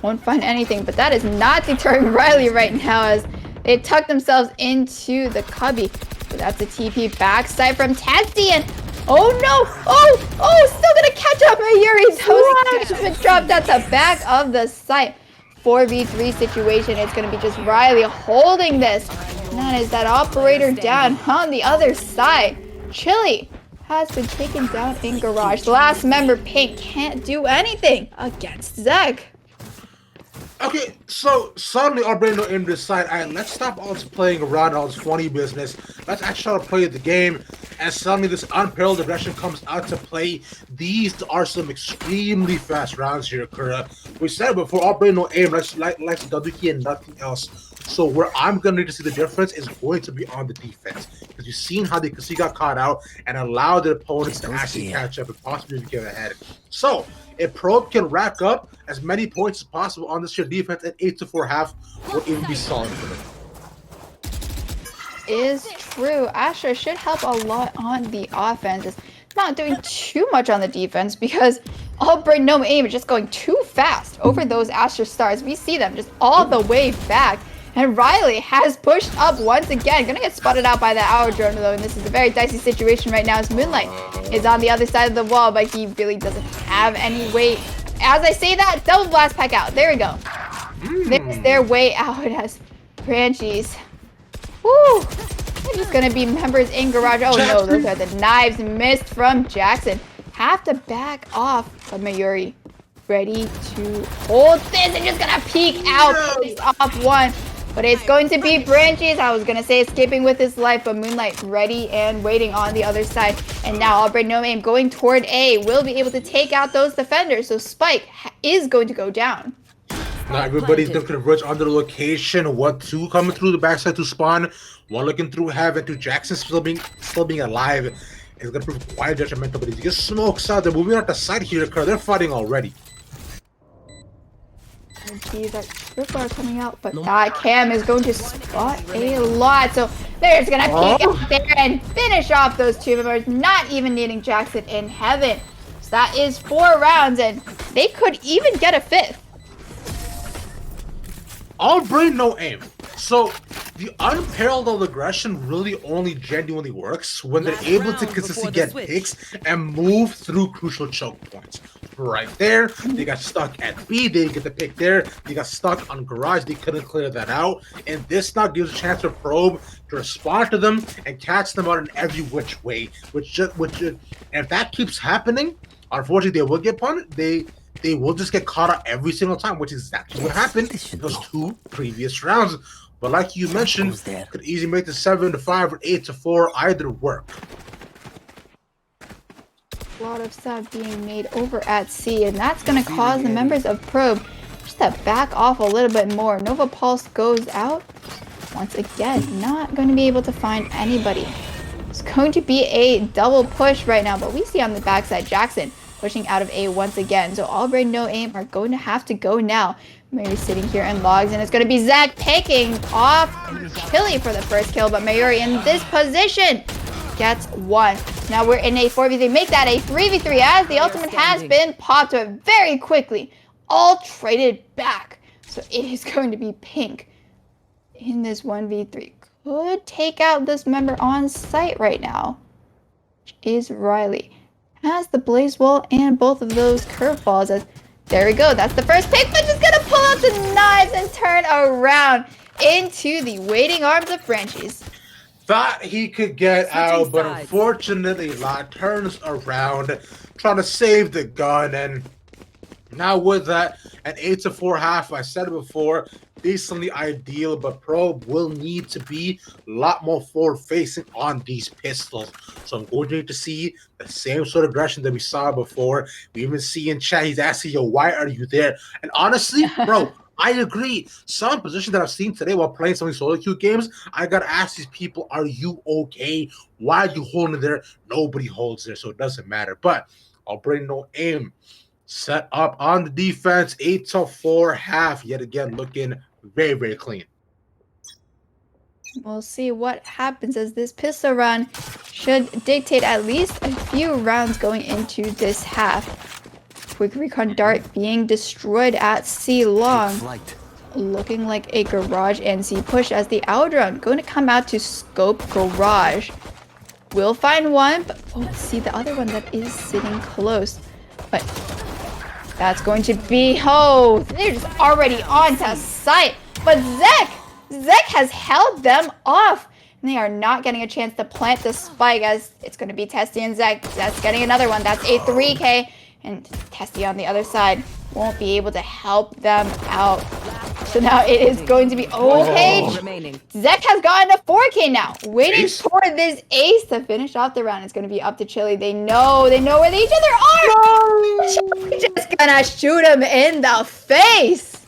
won't find anything, but that is not deterring Riley right now, as They tucked themselves into the cubby. But that's a TP backside from Testy, and oh no! Oh, still gonna catch up Mayuri. Those have been dropped at the back of the site. 4v3 situation. It's gonna be just Riley holding this. And that is that operator down on the other side. Chili has been taken down in garage. The last member, Pink, can't do anything against Zeg. Okay, so suddenly our brain will aim to decide, alright, let's stop all this playing around, all this funny business. Let's actually try to play the game. And suddenly this unparalleled aggression comes out to play. These are some extremely fast rounds here, Kura. We said it before, our brain will aim likes WK and nothing else. So where I'm gonna need to see the difference is going to be on the defense. Because you've seen how the Kasi got caught out and allowed the opponents to actually catch up and possibly get ahead. So if Probe can rack up as many points as possible on this sheer defense at 8-4 half, will even be solid for them. Is true. Astra should help a lot on the offense. It's not doing too much on the defense because Albright no aim is just going too fast over those Astra stars. We see them just all the way back. And Riley has pushed up once again. Gonna get spotted out by the Hour Drone though, and this is a very dicey situation right now as Moonlight is on the other side of the wall, but he really doesn't have any weight. As I say that, double blast pack out. There we go. There's their way out as Branchies. Woo! They're just gonna be members in garage. Oh no, those are the knives missed from Jackson. Have to back off, but Mayuri ready to hold this and just gonna peek out. He's off one. But it's going to be Branchies. I was going to say escaping with his life, but Moonlight ready and waiting on the other side. And now Albright no aim going toward A will be able to take out those defenders. So Spike is going to go down. Now everybody's going to converge on the location. 1-2 coming through the backside to spawn. One looking through heaven to Jackson still being alive. It's going to prove quite detrimental, but he gets smokes out. They're moving out the side here, because they're fighting already. See that Triple are coming out, but that Cam is going to spot a lot. So they're just gonna peek out there and finish off those two members, not even needing Jackson in heaven. So that is 4 rounds, and they could even get a 5th. Albright no aim. So the unparalleled aggression really only genuinely works when they're able to consistently get picks and move through crucial choke points. Right there, they got stuck at B, they didn't get the pick there, they got stuck on garage, they couldn't clear that out, and this now gives a chance for Probe to respond to them and catch them out in every which way, and if that keeps happening, unfortunately they will get punted, they will just get caught out every single time, which is exactly what happened in those 2 previous rounds. But like you mentioned, could easily make the 7-5 or 8-4 either work. A lot of stuff being made over at C, and that's going to cause the members of Probe just to back off a little bit more. Nova Pulse goes out. Once again, not going to be able to find anybody. It's going to be a double push right now, but we see on the backside Jackson pushing out of A once again. So Albright no aim are going to have to go now. Mayuri sitting here and logs, and it's going to be Zach picking off Chili for the first kill, but Mayuri in this position gets 1. Now we're in a 4v3. Make that a 3v3 as the ultimate has been popped very quickly. All traded back. So it is going to be Pink in this 1v3. Could take out this member on site right now, which is Riley. Has the Blaze Wall and both of those curveballs. As there we go. That's the first pick, but just gonna pull out the knives and turn around into the waiting arms of Branchies. Thought he could get out, but unfortunately, La turns around, trying to save the gun, and now with that, an 8-4 half, I said it before, decently ideal, but Probe will need to be a lot more forward-facing on these pistols. So I'm going to need to see the same sort of aggression that we saw before. We even see in chat, he's asking, yo, why are you there? And honestly, bro, I agree. Some position that I've seen today while playing some of these solo queue games, I gotta ask these people, are you okay? Why are you holding there? Nobody holds there, so it doesn't matter. But I'll bring no aim. Set up on the defense, 8-4 half. Yet again, looking very, very clean. We'll see what happens as this pistol run should dictate at least a few rounds going into this half. Quick recon dart being destroyed at C long. looking like a garage NC push as the Aldron going to come out to scope garage. We'll find one, but we'll see the other one that is sitting close. But that's going to be, oh, they're just already on to sight. But Zek has held them off. And they are not getting a chance to plant the spike as it's going to be Testy and Zek. That's getting another one. That's a 3K. And Testy on the other side won't be able to help them out. So now it is going to be okay. Zek has gotten a 4K now. Waiting for this ace to finish off the round. It's going to be up to Chili. They know where each other are. Chili just gonna shoot him in the face.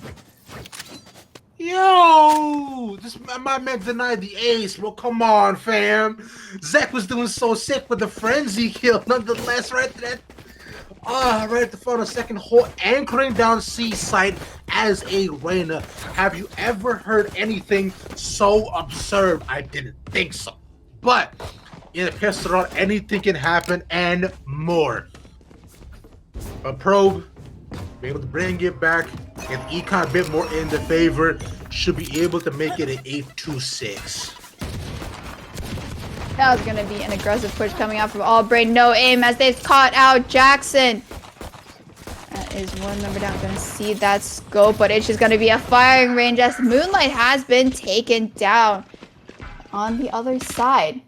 Yo, my man denied the ace, bro. Come on, fam. Zek was doing so sick with the frenzy kill. Nonetheless, right at the front of second hole, anchoring down C site as a Reyna. Have you ever heard anything so absurd? I didn't think so. But in a pistol round, anything can happen and more. A probe, be able to bring it back, and Econ a bit more in the favor, should be able to make it an 8-2-6. That was going to be an aggressive push coming out from Albrain. No aim as they've caught out Jackson. That is one member down. Going to see that scope, but it's just going to be a firing range as Moonlight has been taken down. On the other side,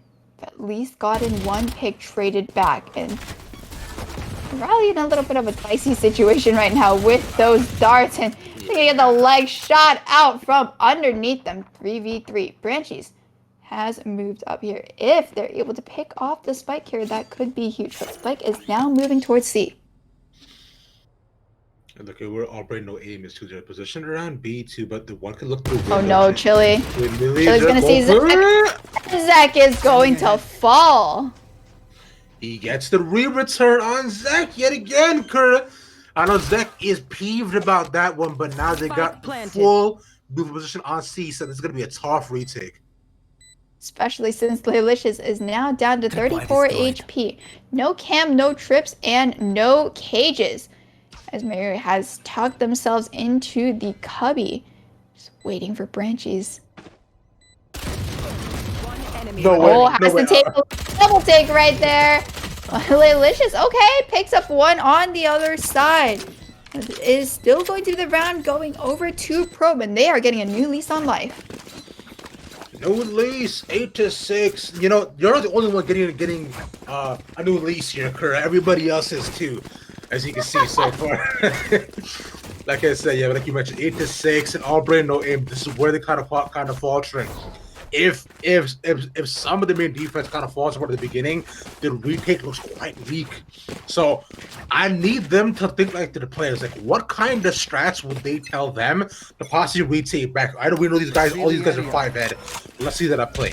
at least gotten one pick traded back. And Riley in a little bit of a dicey situation right now with those darts. And they're going to get the leg shot out from underneath them. 3v3. Branchies has moved up here. If they're able to pick off the spike here, that could be huge. But Spike is now moving towards C. And look, we're already no aim is 2-0 position around B2, but the one can look through. Oh no, Chili. Chili's gonna see Zek. Zek is going to fall. He gets the re-return on Zek yet again, Kurt. I know Zek is peeved about that one, but now they got full move position on C, so this is gonna be a tough retake. Especially since Delicious is now down to 34 HP. No cam, no trips, and no cages. As Mary has tucked themselves into the cubby. Just waiting for Branchies. No way. Oh, has to take a double take right there. Delicious, okay, picks up one on the other side. It is still going to be the round going over to Probe, and they are getting a new lease on life. No lease, 8-6. You know, you're not the only one getting a new lease here, Kurt. Everybody else is too, as you can see so far. Like I said, yeah, like you mentioned, 8-6, and Albrain no aim. This is where they kind of faltering. If some of the main defense kind of falls apart at the beginning, the retake looks quite weak. So I need them to think like to the players, like what kind of strats would they tell them to possibly retake back? I know we know these guys, all these guys are 5-head. Let's see that I play.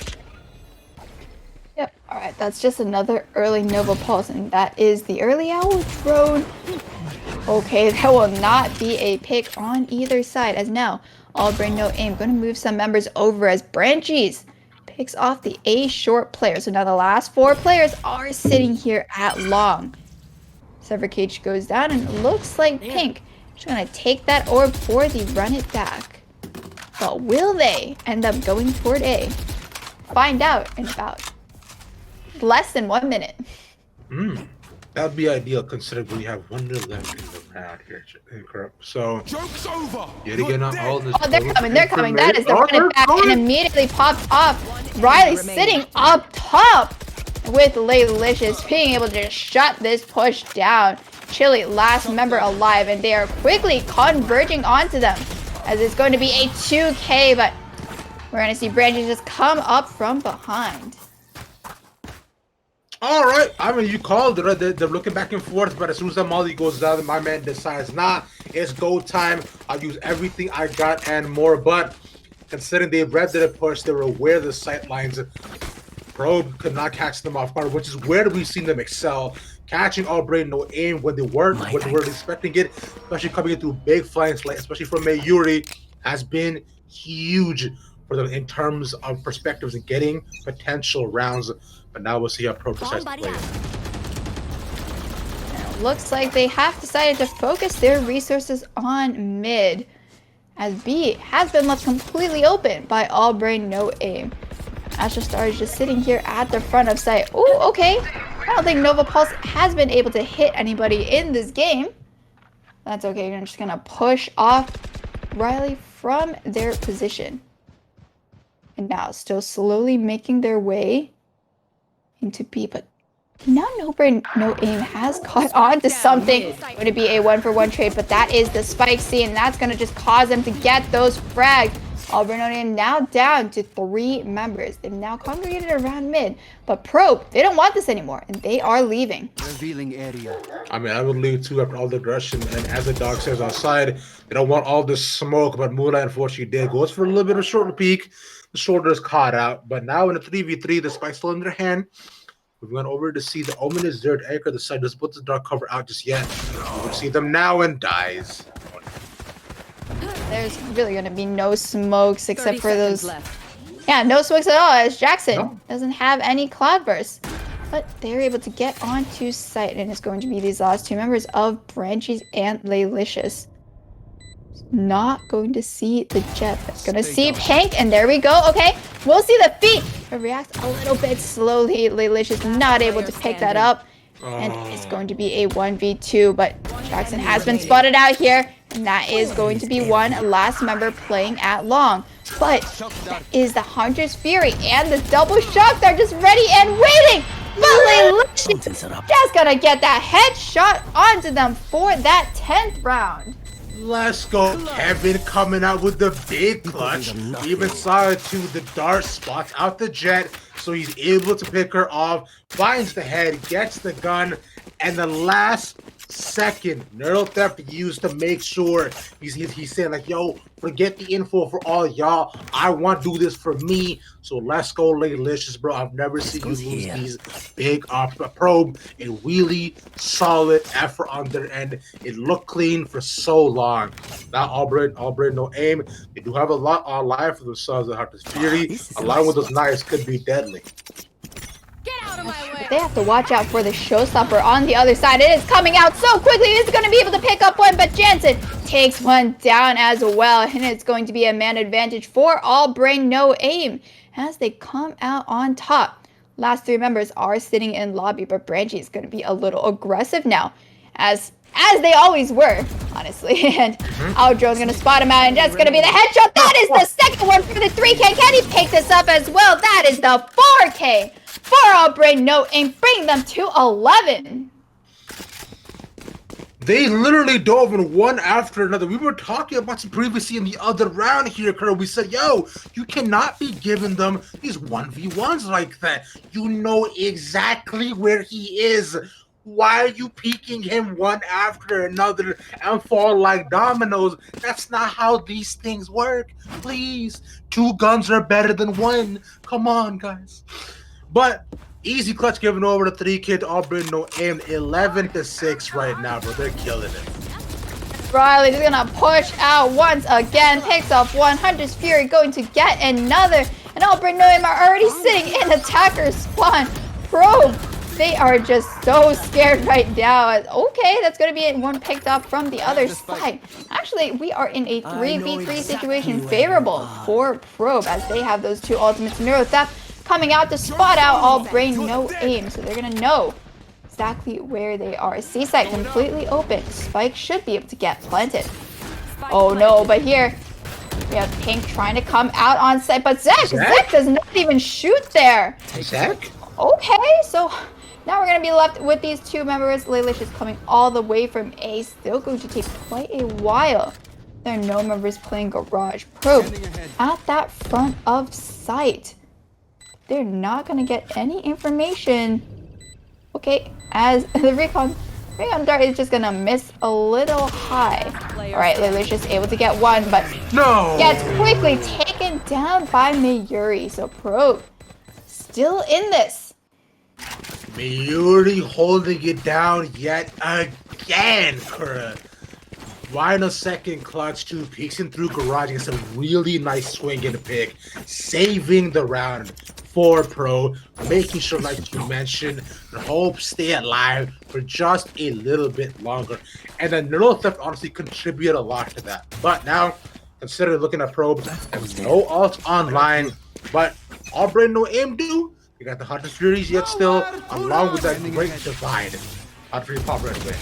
Yep. All right, that's just another early Nova Pulse, and that is the early owl drone. Okay, there will not be a pick on either side, as now Albrain no aim. Going to move some members over as Branchies picks off the A short player. So now the last 4 players are sitting here at long. Sever Cage goes down, and it looks like Pink is going to take that orb for the run it back. But will they end up going toward A? Find out in about less than 1 minute. That would be ideal considering we have 1 minute left in the round here. So, joke's over. Yet again, not all in this. Oh, they're coming. That is the run it back, and immediately pops off. Riley sitting up top with Laylicious being able to just shut this push down. Chili, last member alive, and they are quickly converging onto them as it's going to be a 2K, but we're going to see Branchies just come up from behind. All right, I mean, you called it, right? They're looking back and forth, but as soon as the molly goes down, my man decides, nah, it's go time. I'll use everything I got and more, but considering they read the push, they were aware of the sight lines. Probe could not catch them off guard, which is where we've seen them excel. Catching Albrain no aim when they weren't expecting it, especially coming in through big flying slate, especially from Mayuri, has been huge for them in terms of perspectives and getting potential rounds. But now we'll see how Pro decides to play it. Looks like they have decided to focus their resources on mid, as B has been left completely open by All Brain No Aim. Astra Star is just sitting here at the front of site. Ooh, okay. I don't think Nova Pulse has been able to hit anybody in this game. That's okay. You're just going to push off Riley from their position. And now still slowly making their way into B, but now No Brain No Aim has caught on to something. It's going to be a 1-for-1 trade, but that is the spike C, and that's going to just cause them to get those frags. All Brain No Aim now down to 3 members. They've now congregated around mid, but Probe, they don't want this anymore, and they are leaving. Revealing area. I mean, I would leave too after all the aggression, and as the dog says outside, they don't want all this smoke, but Moonlight unfortunately did. Goes for a little bit of a shorter peak. The shoulder is caught out, but now in a 3v3, the spike's still in their hand. We went over to see the Omen is there to anchor the side. Doesn't put the dark cover out just yet. We can see them now and dies. There's really going to be no smokes except for those. Yeah, no smokes at all as Jackson doesn't have any cloudbursts. But they're able to get onto site, and it's going to be these last 2 members of Branchies and Laylicious. Not going to see the Jet. That's going to see Pink, and there we go. Okay, we'll see the feet. It reacts a little bit slowly. Laylicious not able to pick that up. And it's going to be a 1v2, but Jackson has been spotted out here, and that is going to be one last member playing at long. But that is the Hunter's Fury and the double shock. They're just ready and waiting. But Laylicious just gonna get that headshot onto them for that 10th round. Let's go. Kevin coming out with the big clutch. We even saw it to the dart spots out the Jet, so he's able to pick her off, finds the head, gets the gun, and the last second neural theft used to make sure he's saying like, yo, forget the info for all y'all. I want to do this for me. So let's go, Laylicious, bro. I've never seen you lose these big Probe. A really solid effort on their end. It looked clean for so long. Now All Brain No Aim. They do have a lot on live for themselves. They have this Fury. A lot of those knives could be deadly. They have to watch out for the showstopper on the other side. It is coming out so quickly. It is going to be able to pick up one, but Jansen takes one down as well. And it's going to be a man advantage for All Brain No Aim as they come out on top. Last 3 members are sitting in lobby, but Branchie is going to be a little aggressive now, as they always were, honestly. And Aldrone's going to spot him out, and that's going to be the headshot. That is the second one for the 3K. Can he pick this up as well? That is the 4K for All Brain No Aim, bring them to 11. They literally dove in one after another. We were talking about some previously in the other round here, Kurt. We said, yo, you cannot be giving them these 1v1s like that. You know exactly where he is. Why are you peeking him one after another and fall like dominoes? That's not how these things work. Please, 2 guns are better than 1. Come on, guys. But easy clutch given over to 3K to All Brain No Aim. 11-6 right now, bro. They're killing it. Riley's gonna push out once again, picks up one. Hunter's Fury going to get another. And All Brain No Aim are already sitting in attacker spawn. Probe, they are just so scared right now. Okay, that's gonna be one picked up from the other side. Actually, we are in a 3v3 situation favorable for Probe, as they have those 2 ultimates. Neuro Theft coming out to spot out All Brain No Aim, so they're gonna know exactly where they are. C-site completely open. Spike should be able to get planted. Oh no, but here we have Pink trying to come out on site, but Zach does not even shoot there. Zach? Okay, so now we're gonna be left with these 2 members. Laylicious coming all the way from A, still going to take quite a while. There are no members playing Garage. Probe at that front of site. They're not going to get any information. Okay, as the recon dart is just going to miss a little high. Alright, Laylicious able to get one, but gets quickly taken down by Mayuri. So Probe still in this. Mayuri holding it down yet again, Kura. Rhino second clutch, 2 peeks in through garage, and some really nice swing and a pick, saving the round for Pro, making sure, like you mentioned, the Hope stay alive for just a little bit longer. And then Neural Theft honestly contributed a lot to that. But now, considering looking at Probe. No ult online, but all Brain No Aim do. You got the Hunter's Furies yet still, along with that great divide. After your pop right away.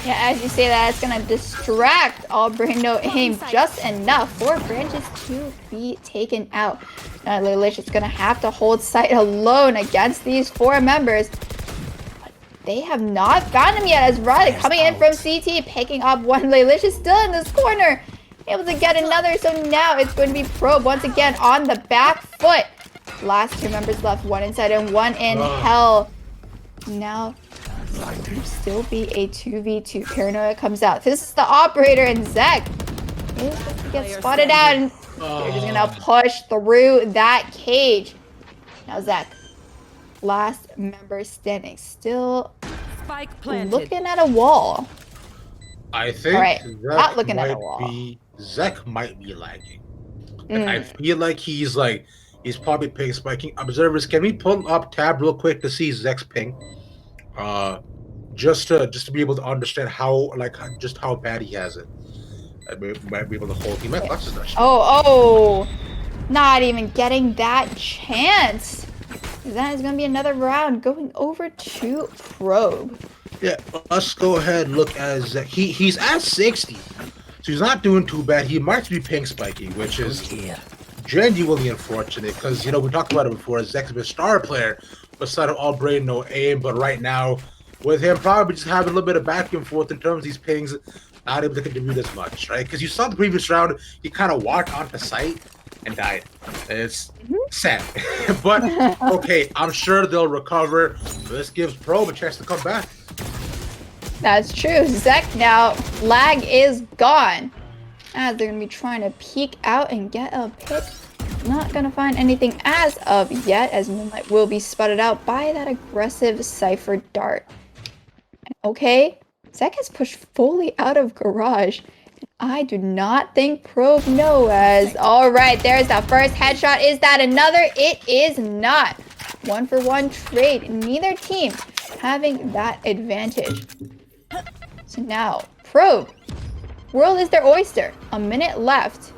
Yeah, as you say that, it's gonna distract all Brain No Aim just enough for Branches to be taken out. Now Lilish is gonna have to hold site alone against these 4 members. But they have not found him yet as Riley coming in from CT, picking up one. Lilish is still in this corner, able to get another, so now it's going to be Probe once again on the back foot. Last 2 members left, one inside and one in hell. Now still be a 2v2. Paranoia comes out. This is the operator, and Zek is going to get spotted out, and they're just going to push through that cage. Now Zek, last member standing, still looking at a wall. I think not looking at a wall. Zek might be lagging. I feel like he's probably ping spiking. Observers, can we pull up tab real quick to see Zek's ping? Just to be able to understand how bad he has it. I might be able to hold. He might clutch his that. Oh, not even getting that chance. That is gonna be another round going over to Probe. Yeah, let's go ahead and look at Zek. He's at 60, so he's not doing too bad. He might be ping spiking, which is genuinely unfortunate because we talked about it before. Zek's been a star player beside of all Brain No Aim, but right now with him probably just having a little bit of back and forth in terms of these pings, not able to contribute as much, right? Because you saw the previous round, he kind of walked onto site and died. It's sad, but okay, I'm sure they'll recover. This gives Probe a chance to come back. That's true. Zek now, lag is gone. As they're going to be trying to peek out and get a pick. Not going to find anything as of yet, as Moonlight will be spotted out by that aggressive Cypher dart. Okay, Zek has pushed fully out of Garage. I do not think Probe know as. Alright, there's the first headshot. Is that another? It is not. 1-for-1 trade. Neither team having that advantage. So now, Probe. World is their oyster. A minute left.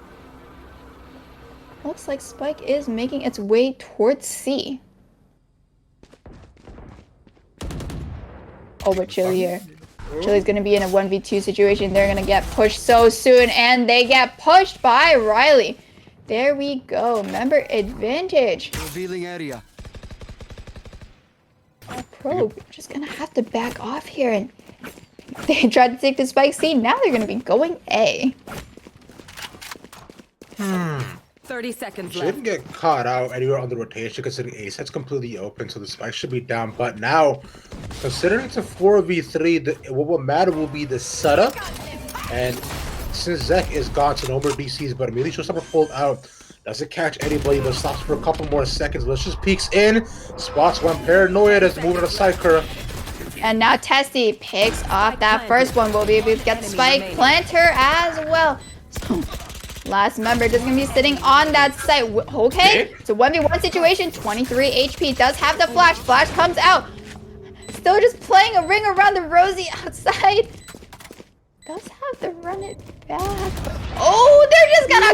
Looks like Spike is making its way towards C. Oh, but Chili here. Chili's going to be in a 1v2 situation. They're going to get pushed so soon, and they get pushed by Riley. There we go. Member advantage. Revealing area. Probe just going to have to back off here, and they tried to take the Spike C. Now they're going to be going A. 30 seconds left. Shouldn't get caught out anywhere on the rotation considering A set's completely open, so the Spike should be down. But now, considering it's a 4v3, what will matter will be the setup. And since Zek is gone, so no more DCs, but immediately Showstopper pulled out. Doesn't catch anybody, but stops for a couple more seconds. Let's just peeks in. Spots one. Paranoia that's moving to side Kura. And now Testy picks off that first one. Will be able to get the Spike planter as well. So, last member just gonna be sitting on that site. Okay, it's a 1v1 situation. 23 HP. Does have the flash. Flash comes out. Still just playing a ring around the Rosie outside. Does have to run it back. Oh, they're just gonna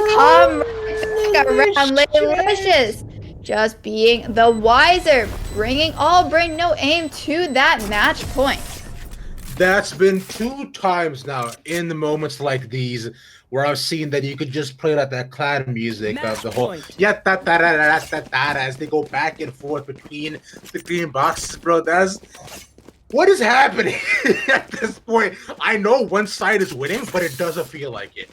come around Lilicious. Just being the wiser. Bringing all Brain No Aim to that match point. That's been 2 times now in the moments like these where I've seen that you could just play that clan music of the whole as they go back and forth between the green boxes, bro. What is happening at this point? I know one side is winning, but it doesn't feel like it.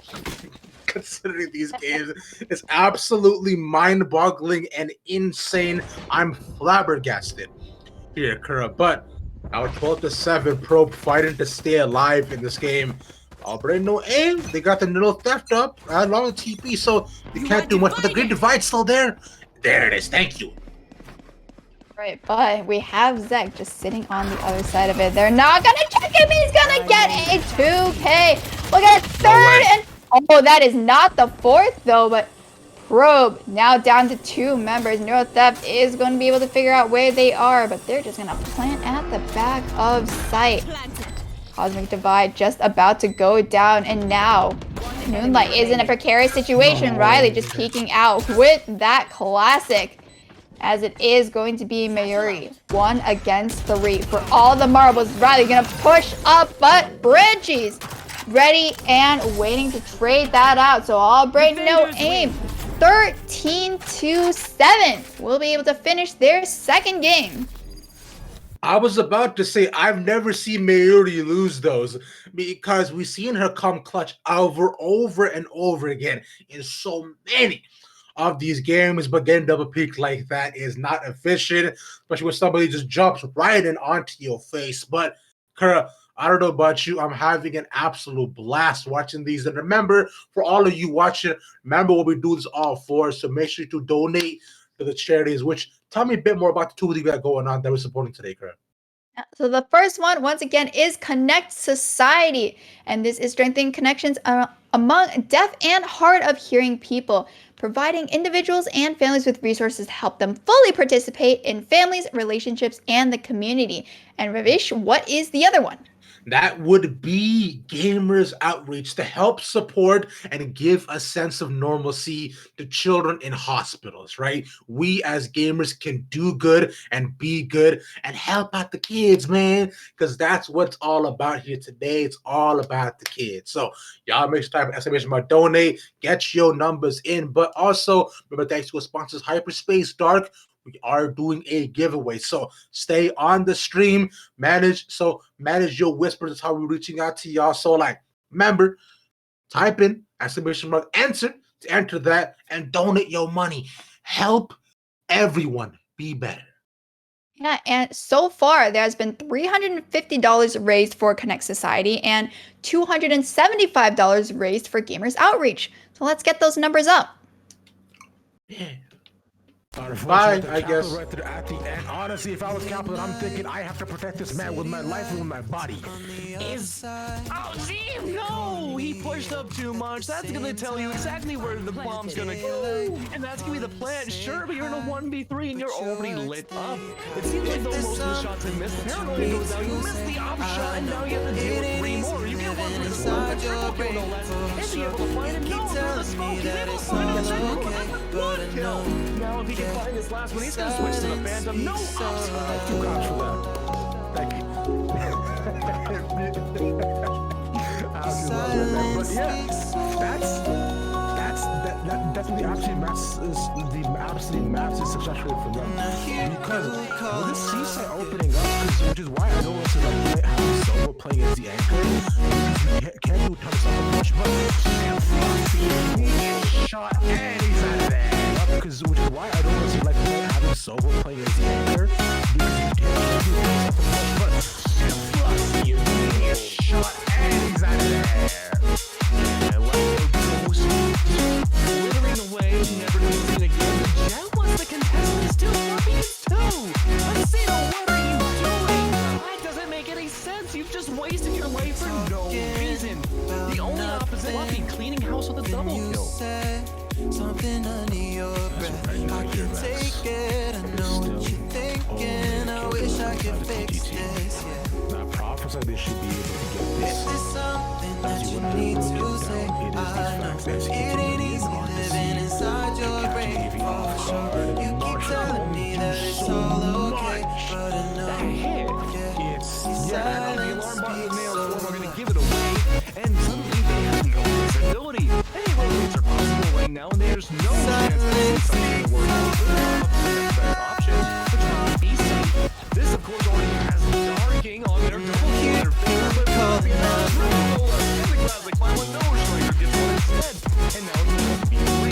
Considering these games, it's absolutely mind-boggling and insane. I'm flabbergasted here, Kura. But now 12-7, Probe fighting to stay alive in this game. Brain No Aim, they got the little theft up along the TP, so they can't do much. But the green divide's still there. There it is. Thank you. Right, but we have Zek just sitting on the other side of it. They're not gonna check him. He's gonna get a 2K. Look at third and oh, that is not the fourth though. But Probe now down to 2 members. Neuro Theft is going to be able to figure out where they are, but they're just gonna plant at the back of site. Cosmic Divide just about to go down, and now Moonlight is in a precarious situation. Riley just peeking out with that classic, as it is going to be Mayuri 1 against 3 for all the marbles. Riley gonna push up, but Bridgie's ready and waiting to trade that out. So all break, no aim. 13-7 will be able to finish their second game. I was about to say, I've never seen Mayuri lose those because we've seen her come clutch over and over again in so many of these games, but getting double peaked like that is not efficient, especially when somebody just jumps right in onto your face. But Kara, I don't know about you, I'm having an absolute blast watching these. And remember, for all of you watching, remember what we do this all for, so make sure to donate to the charities. Which, tell me a bit more about the two we got going on that we're supporting today, Kara. So the first one, once again, is Connect Society, and this is strengthening connections among deaf and hard of hearing people, providing individuals and families with resources to help them fully participate in families, relationships, and the community. And Ravish, what is the other one? That would be Gamers Outreach to help support and give a sense of normalcy to children in hospitals, right? We as gamers can do good and be good and help out the kids, man, because that's what's all about here today. It's all about the kids. So y'all make sure to type exclamation mark donate, get your numbers in, but also remember, thanks to our sponsors, Hyperspace Dark, we are doing a giveaway. So stay on the stream, manage your whispers. That's how we're reaching out to y'all. So remember, type in exclamation mark answer to enter that and donate your money. Help everyone be better. Yeah, and so far there has been $350 raised for Connect Society and $275 raised for Gamers Outreach. So let's get those numbers up. Yeah. Bye, I guess. Right there at the end. Honestly, if I was Kaplan, I'm thinking I have to protect this man with my life and with my body. Oh, see, no! He pushed up too much. That's gonna tell you exactly where the bomb's gonna go. And that's gonna be the plan. Sure, but you're in a 1v3 and you're already lit up. It seems like though most of the shots have missed. Paranoia goes out. You missed the op shot, and now you have to deal with 3 more. You get 1 for 4, but triple kill no less. Is he able to find him? No, through the smoke. He's able to find him. One kill. Now if he can find this last one, he's gonna switch to the Phantom. No upside. 2 cops for that. Thank you. But yeah, that's what the absolute massive success rate for them. Because with this seaside opening up, which is why I don't want to have solo playing as the anchor. You can't do a ton of stuff with push, but shot and he's out of there. Which is why I don't want to having solo playing as the anchor. Because you can't do stuff with push, but you shot and he's out of there. Withering away, never to be seen again. Jet was the contestant, still Scorpions too. Asino, what are you doing? That doesn't make any sense. You've just wasted your life for no reason. The only opposite would be cleaning house with a double kill. Something under your breath. I can take it. I know what you're thinking. I wish I could fix this. Now, prophets like this should be able to get this. If there's something that you need to say, I know it ain't easy living inside your brain. For sure, you keep telling me that it's all okay, but I know silence speaks so we're gonna give it away, and suddenly they have no visibility. Any rotates are possible right now, and there's no chance that something will work out. Option, which might be safe. This, of course, already has Darking on their double kill. Their favorite, but the classic clown with no striker gets one instead, and now it's going to be 3.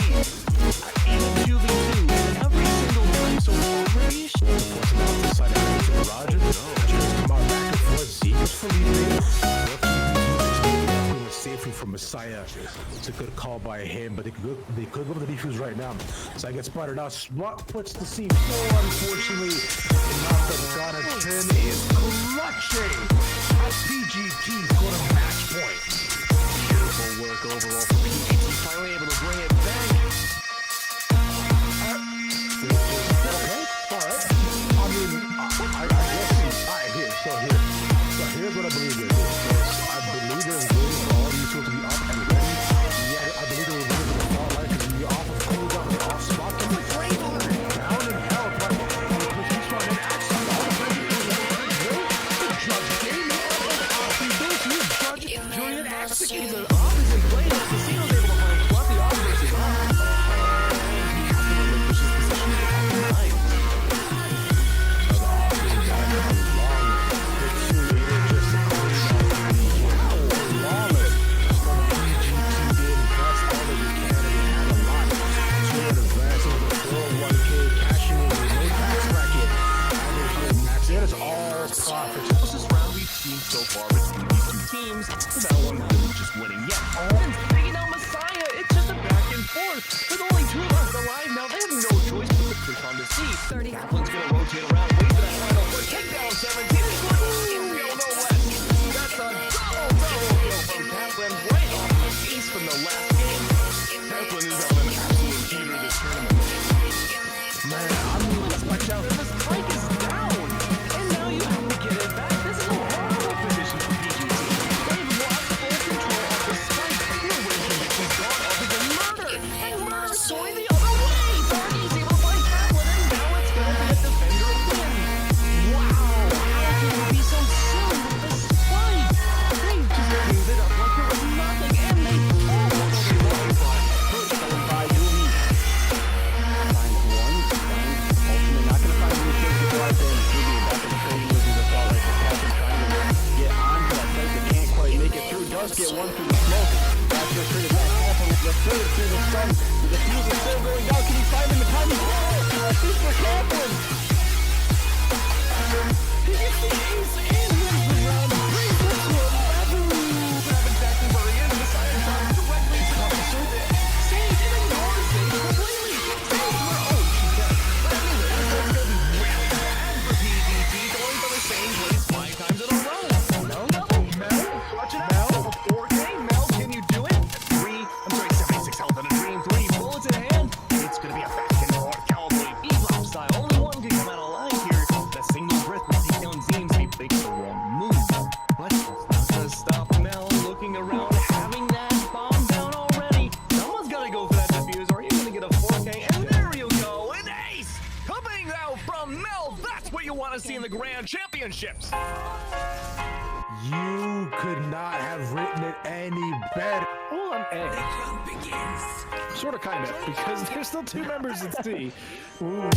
In a 2v2, every single time, so already safely from Messiah. It's a good call by him, but they could go to the defuse right now. So I get spotted out. Swat puts the C4, unfortunately. Not the Donovan is clutching. PGT's going to match point. Beautiful work overall for PGT. Finally able to bring it back. Okay, alright. I mean, I guess he's here's what I believe it is. Sticky's an opposite play. Casino's able to find Fluffy off versus so far between these two teams, without one really just winning yet. And taking out Messiah, it's just a back and forth. With only 2 left alive now, they have no choice but to push on the seat. Kaplan's gonna rotate around, wait for that final push, take down 17, and no less. That's a double kill from Kaplan, right off the face from the last game. Kaplan is on an absolute heater this tournament. Man, I'm going to watch out, this spike is down, and now you have to get it back. This is a horrible position for PGC. They've lost full control of the spike. The away condition's gone off into Murder, and Murder's going the other way. Darky's able to find Kaplan, and now it's going to be a defender again. Wow, how can you be so silly with the spike? They just gave it up like it was nothing, and they almost won. First going by Doobie. Finds one. Ultimately not going to find any kills to go out there, and Doobie back in the trading with his assault rifle. Kaplan trying to get onto that site, but can't quite make it through. Does get one through the smoke. That's going to trigger back. Kaplan the third through the sun. The defuse is still going down. Can he find him in time? Oh, this for Kaplan. He gets the ace and wins the round. Brings this one. Grab exactly where he is. The side shot directly to the surface. Sage and ignores it completely. Sage where, oh, she got it. But anyway, this one's going to be really bad for PGC. Going for the same place 5 times in a row. Mel, watch it out. 4K, Mel, can you do it? 76 health and a dream. 3 bullets in hand. It's going to be a back and forth cowboy bebop style. Only one can come out alive here. The single breath will take down Zines. He makes the wrong move. But it's not going to stop Mel looking around, having that bomb down already. Someone's got to go for that defuse, or you're going to get a 4K. And there you go, an ace coming out from Mel. That's what you want to see in the Grand Championships. You could not have written it any better. Hold on, A. Sort of, kind of, because there's still 2 members at C. Ooh.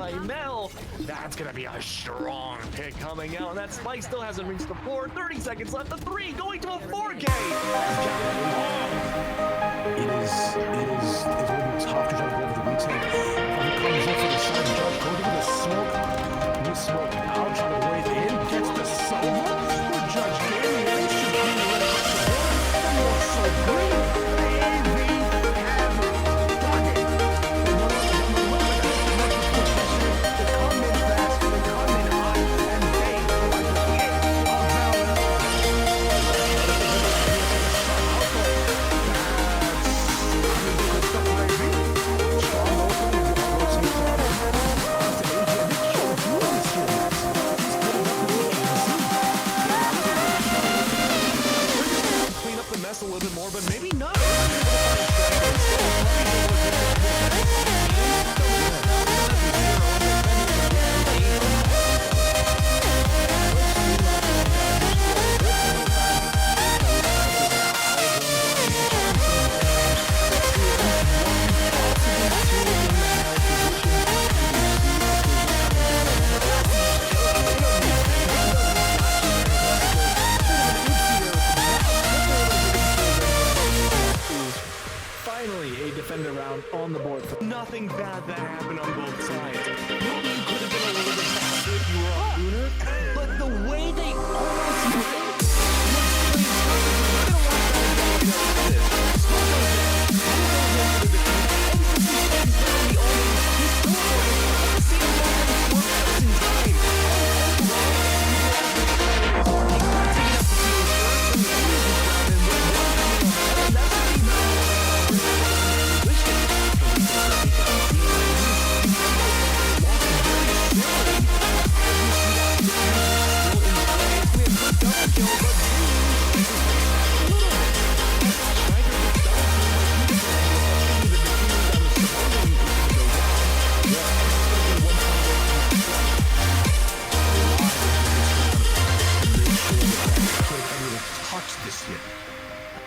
by Mel. That's gonna be a strong pick coming out, and that spike still hasn't reached the floor. 30 seconds left. The 3 going to a 4K. It is going to be tough to try to go over the retake. When he comes in for the side jump, going to the smoke. He's smoking out, trying to wave in, gets the solo. The judge Damian should be right across the board. The more so green. A little bit more, but maybe not. defender round on the board. Nothing bad that happened on both sides. Maybe you could have been a little bit faster if you were a Gunner, but the way they almost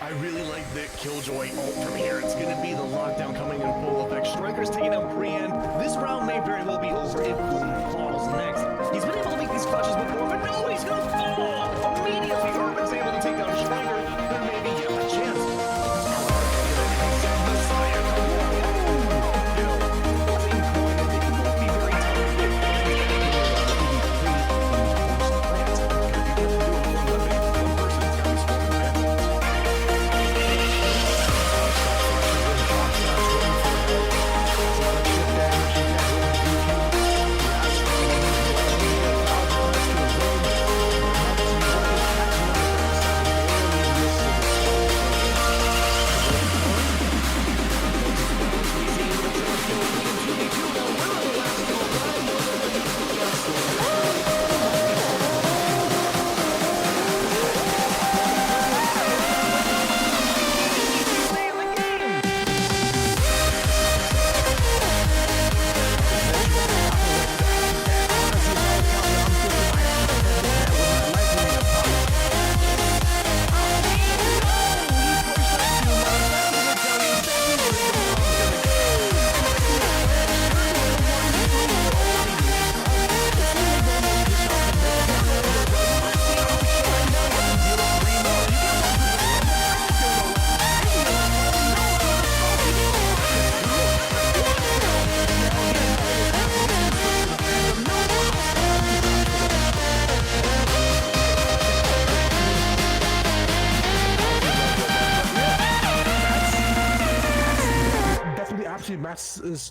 I really like the Killjoy ult from here. It's going to be the lockdown coming in full effect. Striker's taking out Brienne. This round may very well be over if Boom falls next. He's been able to make these clutches before, but no, he's going to fall! Immediately, Urban's able to take down Striker, then maybe give him a chance.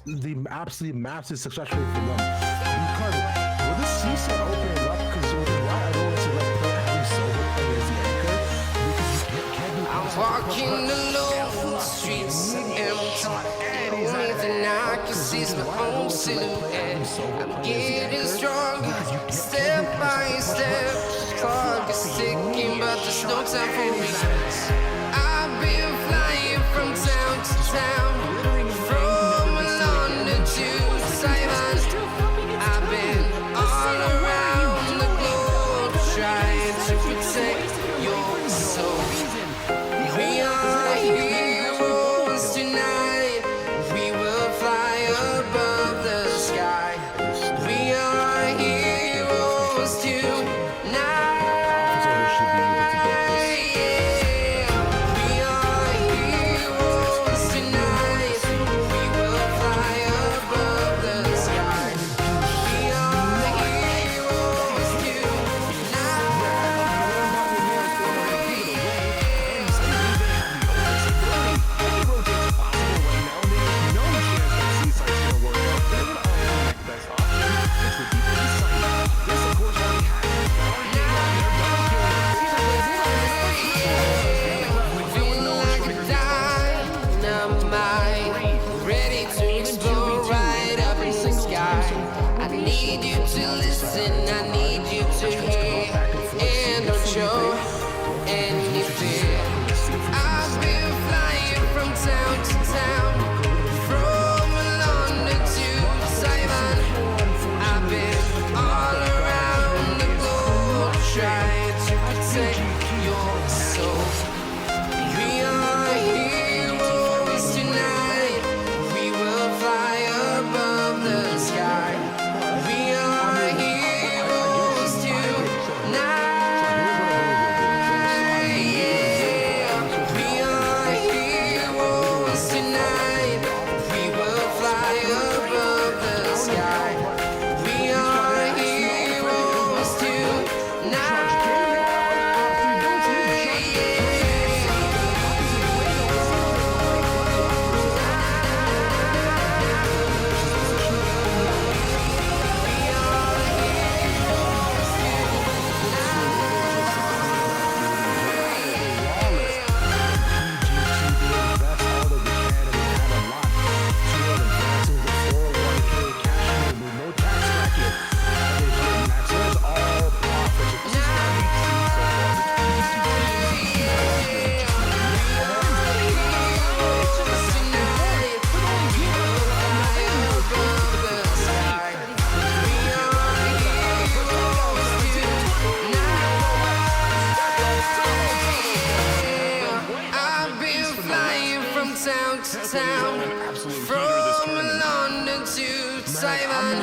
The absolute massive success rate for them. Because will the CSET open it up? Because why I don't want to like play having solo play as the anchor because you can't do. I'm walking alone, the streets are empty. Only I can see is my own silhouette. I'm getting stronger, step by step. Clock is ticking, but there's no time for regrets. I've been flying from town to town. I've been all around the globe trying to protect your soul. We are heroes tonight. We will fly above the sky. my mind, ready to explore right up in the sky. I need you to listen, I need you to hear, and don't show any fear. I've been flying from town to town, from London to Taiwan. I've been all around the globe trying to protect your soul. We are heroes tonight. We will fly above the sky. We are heroes tonight. Yeah. We are heroes tonight. We will fly above the sky. We are heroes tonight. I've been flying from town to town, from London to Taiwan.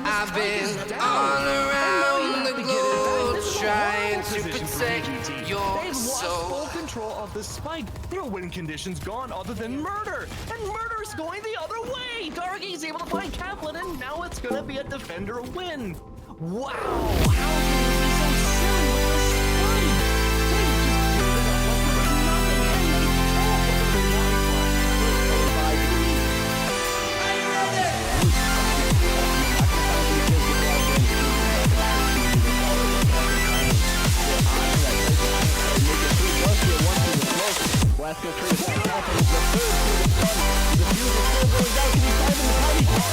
I've been all around the globe trying to protect your soul. Full control of the spike. Their win conditions gone other than murder. And murder's going the other way. Darky's able to find Kaplan, and now it's gonna be a defender win. Wow. How can you be so silly with the spike? Blasco three to second half, and it's the third to the sun. The fuse is still going down. Can he find him? How do you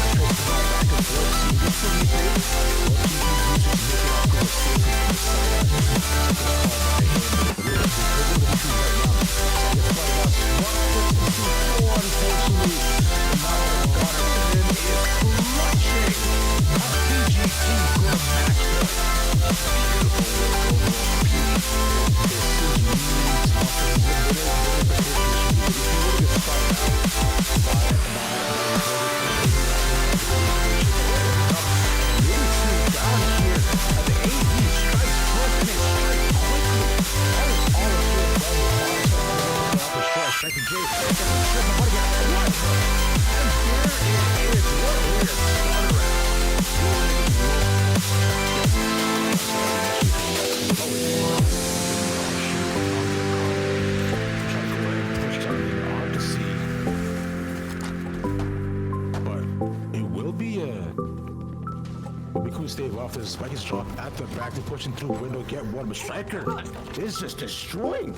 Trade Back to Jay. What? And there it is. What a weird stave off. There's Spike is dropped at the back. They're pushing through window. Get one. But Striker is just destroying.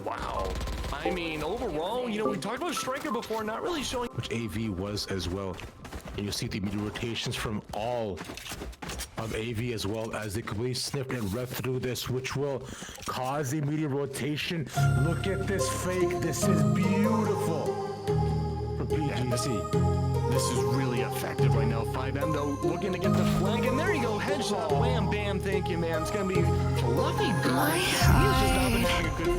Wow. I mean, overall, you know, we talked about Striker before, not really showing. Which AV was as well. And you'll see the immediate rotations from all of AV as well as they completely sniffed and read through this, which will cause the immediate rotation. Look at this fake. This is beautiful. For PGC. This is really effective right now. 5M though, looking to get the flank, and there you go, headshot, wham, bam, thank you, man. It's gonna be fluffy. My heart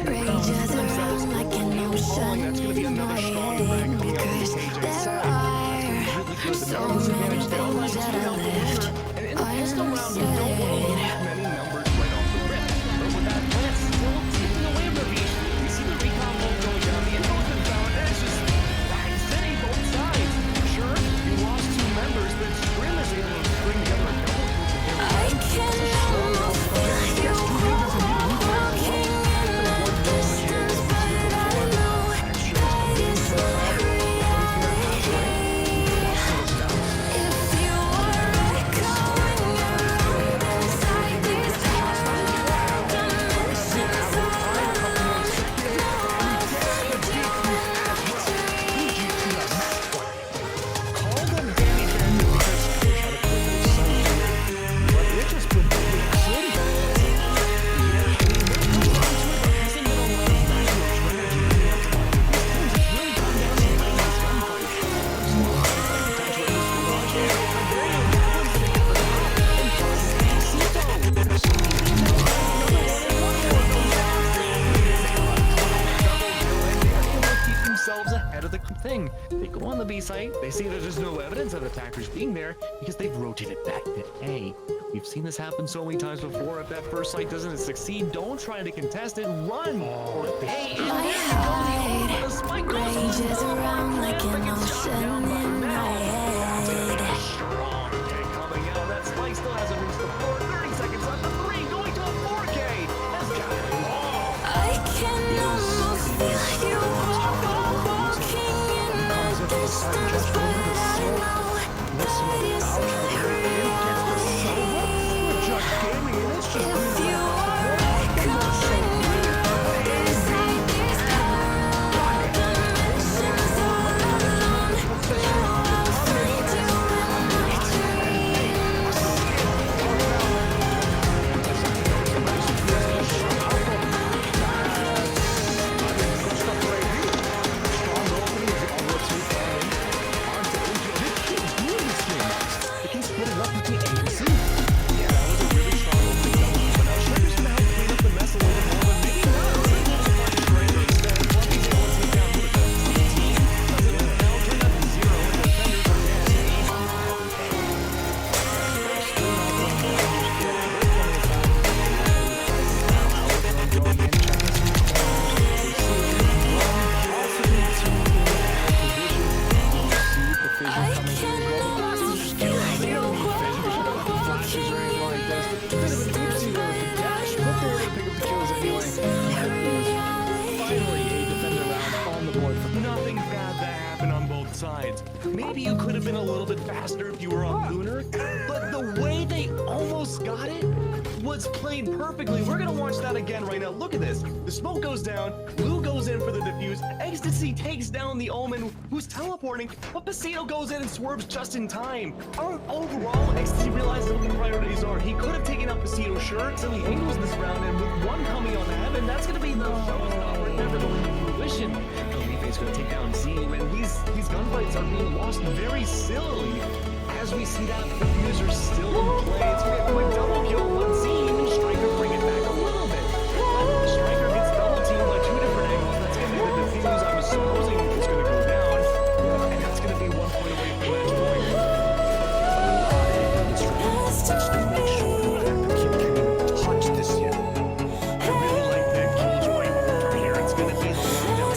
rages around like an ocean in my head, because there are so many things that I left unsaid. They go on the B site, they see that there's no evidence of attackers being there because they've rotated back to A. We've seen this happen so many times before. If that first site doesn't succeed, don't try to contest it, run! Or A, My heart rages around like an ocean in my head. Coming out, that spike still hasn't reached the floor. 30 seconds left, the 3 going to a 4K! That's got it. I can almost feel you walking in the distance, but I know that is real. If you are coming, it's like these other dimensions all alone. I'll find you in my dreams. Nothing bad that happened on both sides. Maybe you could have been a little bit faster if you were on Lunar, but the way they almost got it was played perfectly. We're gonna watch that again right now. Look at this. The smoke goes down, Lou goes in for the defuse, Ecstasy takes down the Omen, who's teleporting, but Pasito goes in and swerves just in time. Overall, Ecstasy realizes what the priorities are. He could have taken out Pasito, sure, so he angles this round, and with one coming on the heaven, that's gonna be the showstopper, never going to fruition. He's going to take down Z, and these gunfights are being lost very sillily as we see that diffuser still in play. It's going to be a quick double kill on Z, and Striker bring it back a little bit. But Striker gets double teamed by 2 different angles. That's going to be the defuse. I'm supposing it's going to go down, and that's going to be 1 point away from match point. Just to make sure that the kid can even touch this yet. I really like that Killjoy from here. It's going to be the lockdown.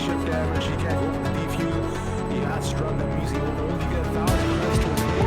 chip damage. He can't go for the defuse. He has strung them easy. Only get 1,000 credits to his game.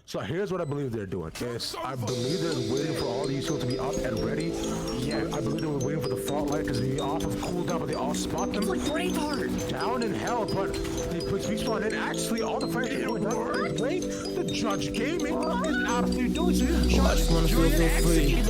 So here's what I believe they're doing. Is I believe they're waiting for all these tools to be up and ready. Yeah, I believe they were waiting for the fault line because they off of cooldown, but they all spot them. It's like Braveheart. Down in hell, but they put respawn in. Actually, all the fighters were done. Wait, the judge gaming is out of their doing. I just wanna feel so free.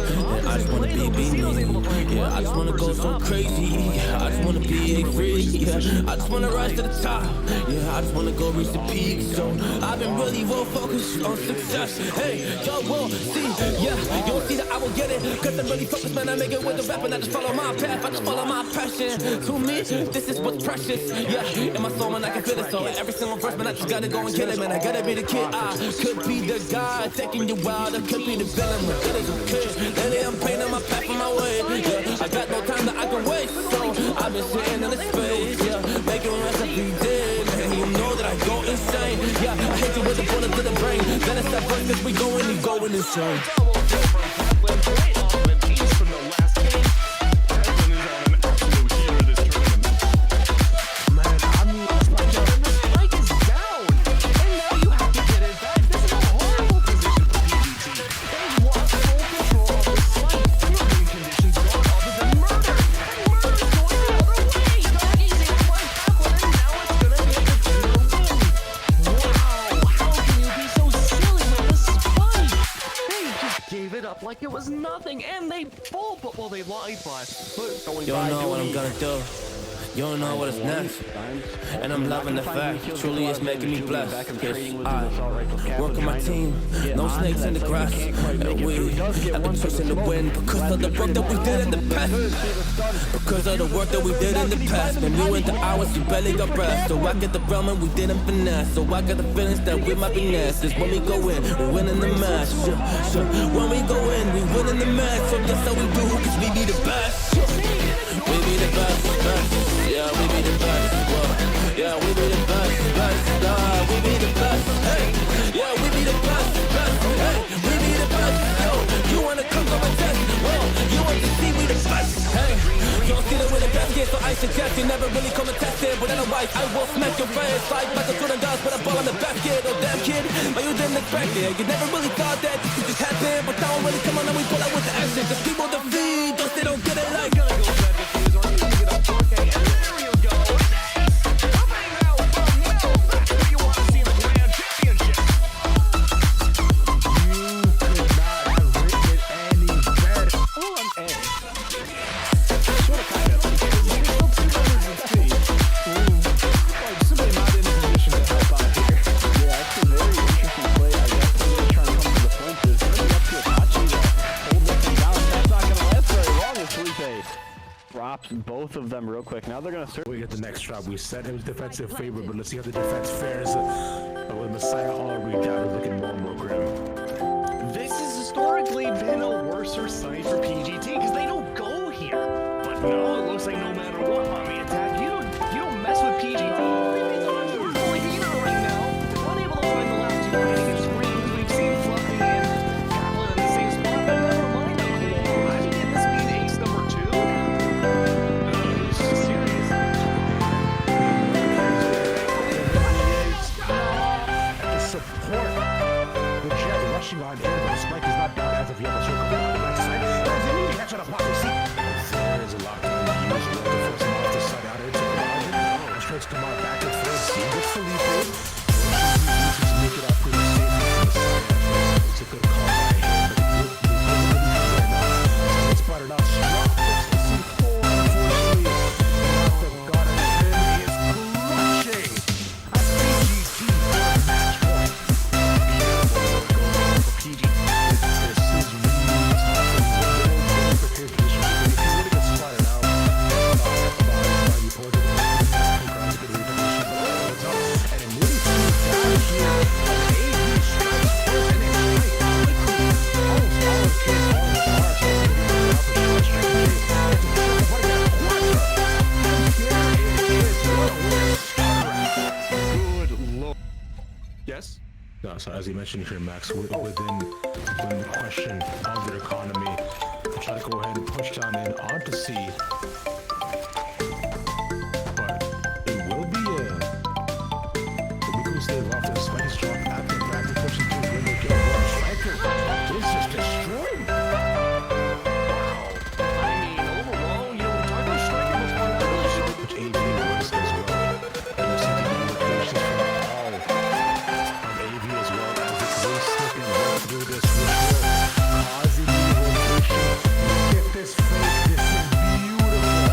I just wanna be me. Yeah, I just wanna go so crazy. Yeah, I just wanna be free. Yeah, I just wanna rise to the top. Yeah, I just wanna go reach the peak. So I've been really well focused on success. Hey, y'all will see. Yeah, you'll see that I will get it. Cause I'm really focused, man. I make it with the rap and I just follow my path. I just follow my passion. To me, this is what's precious. Yeah, in my soul, man, I can feel it. So every single verse, man, I just gotta go and kill it, man. I gotta be the kid. I could be the guy taking you wild. I could be the villain. I'm good as a kid. Lately, I'm painting my path on my way. Yeah, I got no time that I can waste. So I've been sitting in the space. Yeah, making rest every day. Man, you know that I go insane. Yeah, I hit you with a bullet to the brain. Then it's that first cause we going insane. Like it was nothing, and they full, but well, they lied, but you don't know what I'm gonna do. You don't know what is next. And I'm loving the fact, truly it's making me blessed. Yes, I work on my team, no snakes in the grass. And we have been chasing the wind because of the work that we did in the past. Because of the work that we did in the past. When we went the hours, we barely got breath. So I get the realm and we didn't finesse. So I got the feelings that we might be next. It's when we go in, we win in the match. When we go in, we win in the match. So that's how we do, cause we be the best. We be the best, best. Yeah, we be the best. Yeah, we be the best, best. We be the best. Hey, yeah, we be the best, best. Hey, we be the best. Yo, you wanna come to my test? Well, you want to see we the best. Hey, you don't see that we're the best kid, so I suggest you never really come and test it. But otherwise, I will smack your face like Michael Jordan does. But I ball on the best kid, oh damn kid, but you didn't expect it. You never really thought that this could just happen. But now I'm really come on and we pull out with the action. Cause people defeat, those they don't get it like. Drops both of them real quick. Now they're gonna start. We get the next drop. We said it was defensive favor, but let's see how the defense fares with Messiah already down looking more and more grim. This has historically been a worser side for PGT because they don't go here. But no, it looks like no matter what on the attack, you don't mess with PGT. On in, but the spike is not down as of yet. So come on the back side. There's an immediate catch on a pop. There's a lot to use. To force him off the side out into the margin. And strikes come out back and forth. See with Felipe. To make it up pretty safe. It's a good call by him, but it would be right now. So it's spotted out strong. Let's see four. Unfortunately, the god of him is crushing. That's PGT for a match point. PG. This is really tough. If you really get spotted out, you pull it in, grounds a good reposition, but it's up. And it really seems down here. AV strikes first, and it's straight. Almost all of kids on the bar, so it's going to be up for striking Good lord. Yes? So as you mentioned here, Max, within the question of their economy, try to go ahead and push down in onto C. But it will be a stave off the spike is drop at the back to push into the window game. Striker is just destroying. Wow. I mean, overall, you know, we're talking about Striker was one of those. Which AV was as well. And you see the implications from all of AV as well as the career slipping right through this ritual, causing the rotation. Get this fake. This is beautiful.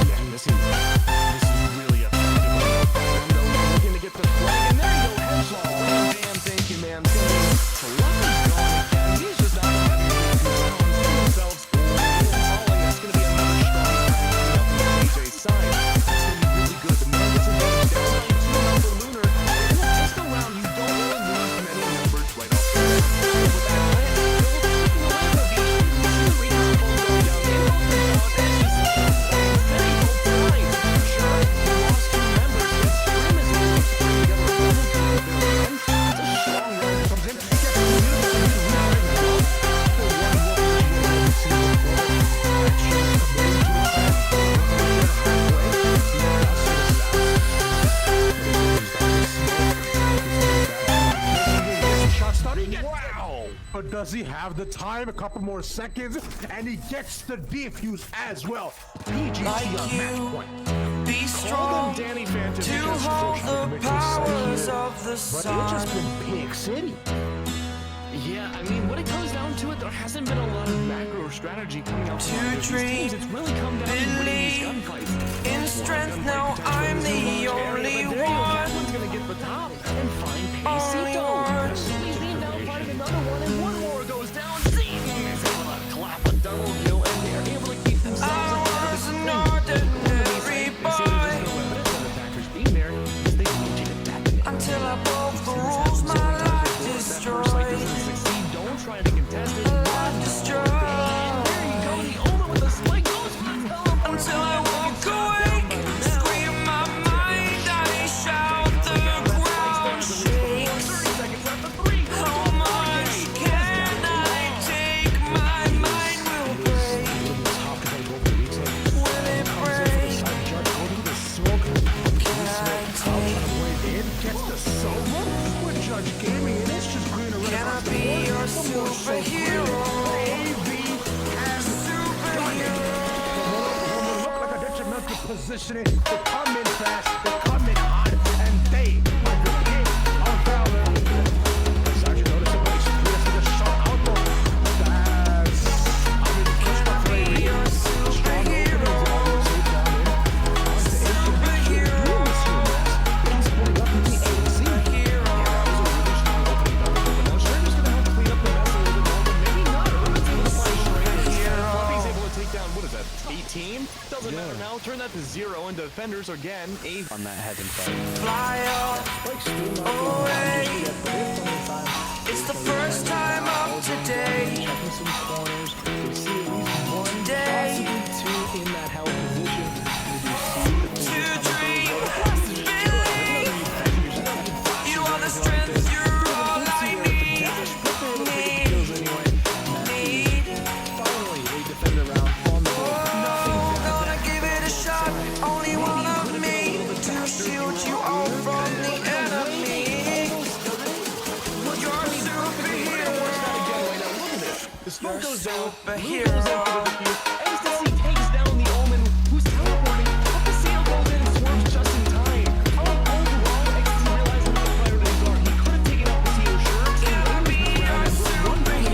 Yeah, this is really effective. We're gonna get the flag, and there you go, headshot. Bam, thank you, man. Lucky gone again. He's just not having themselves. That's gonna be another strong coming up on PJ's side. It's gonna be really good. The Nuggets and Nuggets down by 2 for Lunar. In a test around, you don't really lose many numbers right off the bat. With that plan, taking away the beach, you see the rebound ball go down. It opens out, and it's just very well timed. Sure, we lost 2 members, but Scream is able to put together a double team at their end. It's a strong run that comes in. Gets the lead and the rebound well. For 1-1, you see the ball. That shows the way to the back. Wow! But does he have the time? A couple more seconds, and he gets the defuse as well. PGT on match point. Be strong Danny Phantom to hold the powers of the sun. But it's just been Pig City. Yeah, I mean, when it comes down to it, there hasn't been a lot of macro strategy coming out from these teams. It's really come down to winning these gunfights. positioning. They come in fast, they come in hot, and they are the king of valor. Sergeant, notice it, but he's the shot out though. That's, I mean, pushed up for a reason. Strong openings, all take down in. Superhero. He's pulling up in the AC. Yeah, that was a really strong opening by the but now Schrader's gonna have to clean up the mess a little bit more, but maybe not. Urban's able to find Schrader. Fluffy's able to take down, what is that, 18? Doesn't matter now. Turn that to 0, and defenders again. On that heaven fight. Fly away. It's the first time of today. Some corners. We see at least one, Day. possibly 2 in that held position. To dream, believe. You are the strength, you're all I need. Finally, a defender round on the board. Oh, gonna give it a shot. Only one of me to shield you all from the enemy. You're a superhero. The smoke goes down. Superhero. Ecstasy takes down the Omen, who's teleporting. But the seal goes in and swerves just in time. How overall, Ecstasy realizing what the priorities are. He could have taken out the seal, sure. And Be a superhero.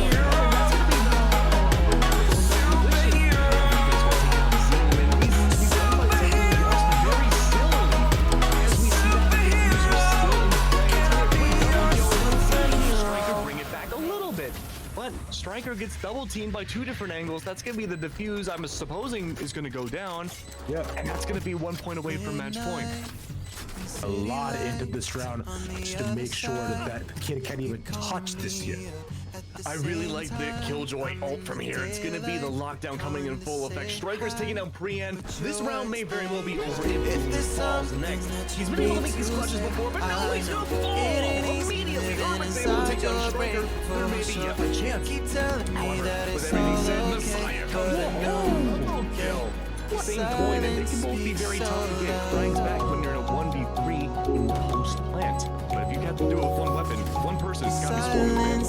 But Striker gets double teamed by 2 different angles. That's gonna be the defuse I'm supposing is gonna go down. Yeah. And that's gonna be 1 point away from match point. A lot into this round just to make sure that the kid can't even touch this yet. I really like the Killjoy ult from here. It's gonna be the lockdown coming in full effect. Striker's taking down Brienne. This round may very well be over if he falls next. He's been able to make these clutches before, but now he's gonna fall immediately. Urban's able to take down Striker. There may be a chance. However, with everything said, Messiah comes in. No kill. Same coin, and they can both be very tough to get. Grinds back when you're in a 1v3 in post plant. But if you have to do it with one weapon, one person, it's gotta be scoring the man.